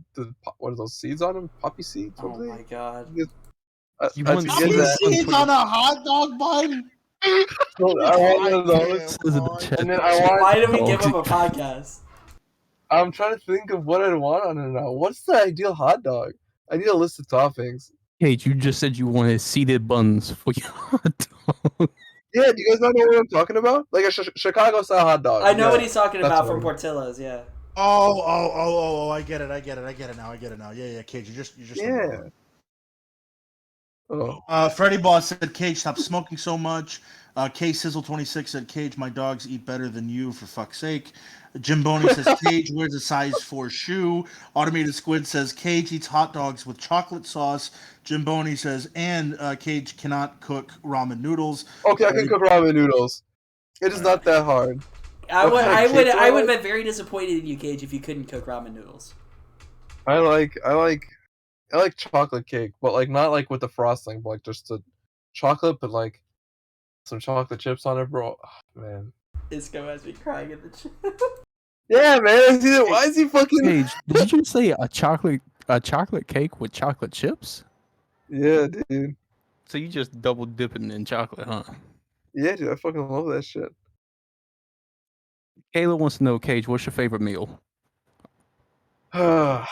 what are those seeds on them? Poppy seeds? Oh my god. You I want could seeds get that. on a hot dog bun? So I want one of those. Says in the chat. And then I want. Why did we Oh, give him dude. a podcast? I'm trying to think of what I'd want on it now. What's the ideal hot dog? I need a list of toppings. Cage, you just said you wanted seeded buns for your hot dog. Yeah, do you guys not know what I'm talking about? Like a Chicago style hot dog. I know Yeah, what he's talking that's about what from I Portillo's, yeah. Oh, I get it now. Yeah, Cage, you just Yeah. Oh. Freddie Boss said, Cage, stop smoking so much. K Sizzle 26 said, Cage, my dogs eat better than you, for fuck's sake. Jim Boney says, Cage wears a size 4 shoe. Automated Squid says, Cage eats hot dogs with chocolate sauce. Jim Boney says, and Cage cannot cook ramen noodles. Okay, I can cook ramen noodles. It is not that hard. I would What kind of cake do I have like? been very disappointed in you, Cage, if you couldn't cook ramen noodles. I like chocolate cake, but like not like with the frosting, but like just the chocolate, but like some chocolate chips on it, bro. Oh, man. Isco has me crying in the chat. Yeah, man. Why is he fucking? Cage, did you say a chocolate cake with chocolate chips? Yeah, dude. So you just double dipping in chocolate, huh? Yeah, dude. I fucking love that shit. Kayla wants to know, Cage, what's your favorite meal? It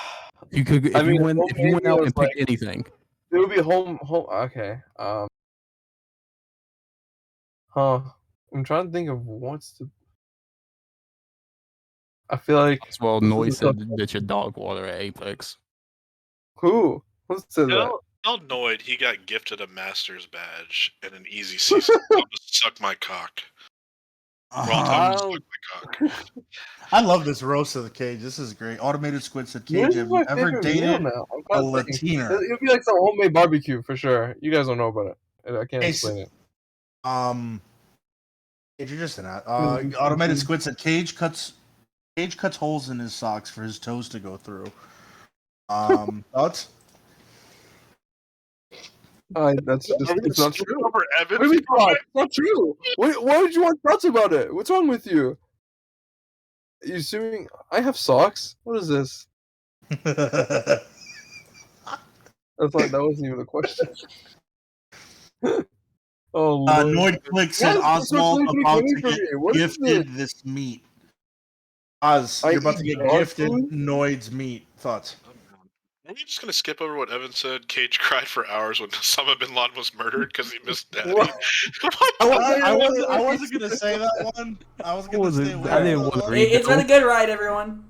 You could, if you went homemade out meal and is picked like- anything. would be home. Okay. I'm trying to think of what's the. I feel like Well, this Noise is a said that your dog water at Apex. who said that? Tell Noid he got gifted a master's badge and an easy season. I'll just suck my cock. We're all telling him to suck my cock. I love this roast of the Cage. This is great. Automated Squid said, What Cage, is have my you ever favorite meal dated now? I'm a trying to think. Latina? It'd be like some homemade barbecue for sure. You guys don't know about it. I can't Hey, explain it. If you're just in that, Automated Squid said, Cage cuts holes in his socks for his toes to go through. Thoughts? That's just it's not true. Over What do you mean, thoughts? It's not true. Why would you want thoughts about it? What's wrong with you? You assuming I have socks? What is this? I thought that wasn't even a question. Oh, Lord. Noid Click said, What is this Oswald really about doing to for get me? What is gifted this meat. Oz, I you're about to eat get dog gifted food? Noid's meat. Thoughts? Are we just gonna skip over what Evan said? Cage cried for hours when Osama bin Laden was murdered because he missed Daddy. What? I wasn't gonna say that one. I was gonna wasn't- stay away I didn't from want to that one. read It's been a good ride, everyone.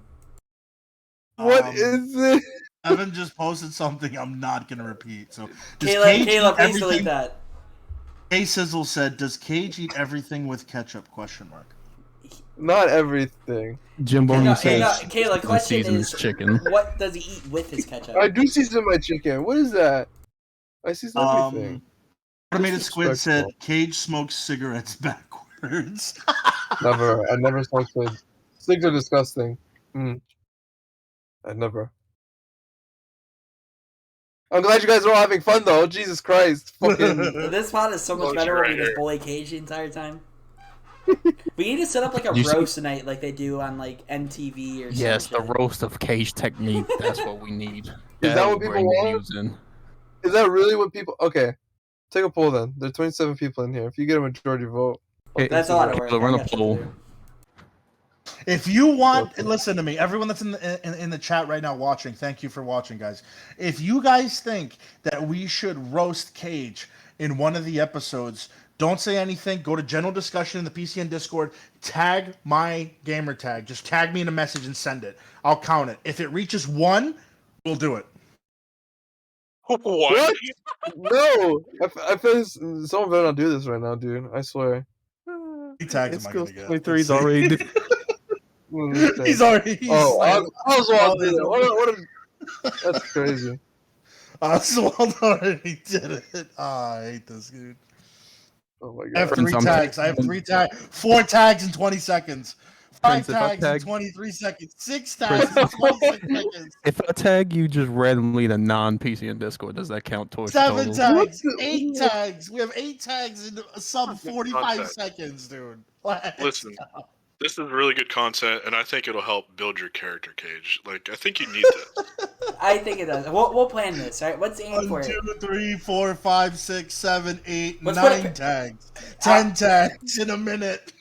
What is it? Evan just posted something I'm not gonna repeat. So does Kayla, Cage Kayla, eat please everything? delete that. K Sizzle said, "Does Cage eat everything with ketchup?" Question mark. Not everything. Jimbo No, says Kayla, question season is, his chicken. what does he eat with his ketchup? I do season my chicken. What is that? I season everything. Automated Squid said, Disrespectful. "Cage smokes cigarettes backwards." Never. I never smoked cigs. Cigs are disgusting. I never. I'm glad you guys are all having fun though. Jesus Christ. Fucking. This pod is so much better when we just bully Cage the entire time. We need to set up like a roast night like they do on like MTV or Yes, some the shit. roast of Cage technique. That's what we need. Is that what people want? Is that really what people? Okay, take a poll then. There are 27 people in here. If you get a majority vote, That's a lot of work. I got shit to do. If you want, listen to me. Everyone that's in the chat right now watching, thank you for watching, guys. If you guys think that we should roast Cage in one of the episodes, don't say anything. Go to general discussion in the PCN Discord. Tag my gamer tag. Just tag me in a message and send it. I'll count it. If it reaches 1, we'll do it. What? No, I feel like someone better not do this right now, dude. I swear. Tags am I gonna get? 23's already. He's already. I was want to do that. That's crazy. Oswald already did it. I hate this dude. Oh my god. I have 3 tags. I have 3 tags. 4 tags in 20 seconds. 5 Prince, if I tags in tag- 23 seconds. 6 tags in 26 seconds. If I tag you just randomly in a non-PCN Discord, does that count towards 7 total? tags. 8 tags. We have 8 tags in sub 45 Contact. seconds, dude. Listen, this is really good content, and I think it'll help build your character, Cage. Like, I think you need this. I think it does. We'll plan this, all right? Let's aim for 1, it. 2, 3, 4, 5, 6, 7, 8, Let's put 9 tags. 10 tags in a minute.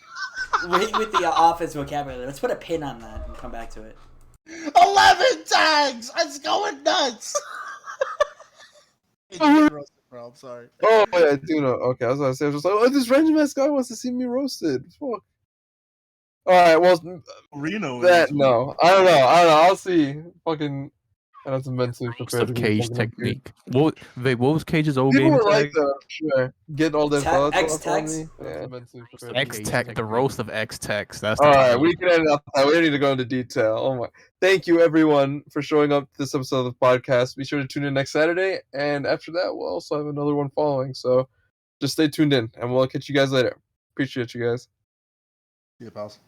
With the office vocabulary. Let's put a pin on that and come back to it. 11 tags. It's going nuts. I'm sorry. Oh yeah, I do know. Okay, I was gonna say, I was just like, oh, this random ass guy wants to see me roasted. Fuck. All right, well, Reno. No, I don't know. I'll see. Fucking, I have to mentally prepare Of to be Cage fucking technique. What was Cage's old People game were like tag? that. Sure, get all their thoughts off on X-Tex? me. Yeah, mentally prepared. X-Tech, the roast of X-Tex. That's All the right, title. we can end up. We don't need to go into detail. Oh my! Thank you everyone for showing up to this episode of the podcast. Be sure to tune in next Saturday, and after that, we'll also have another one following. So just stay tuned in, and we'll catch you guys later. Appreciate you guys. See you, pals.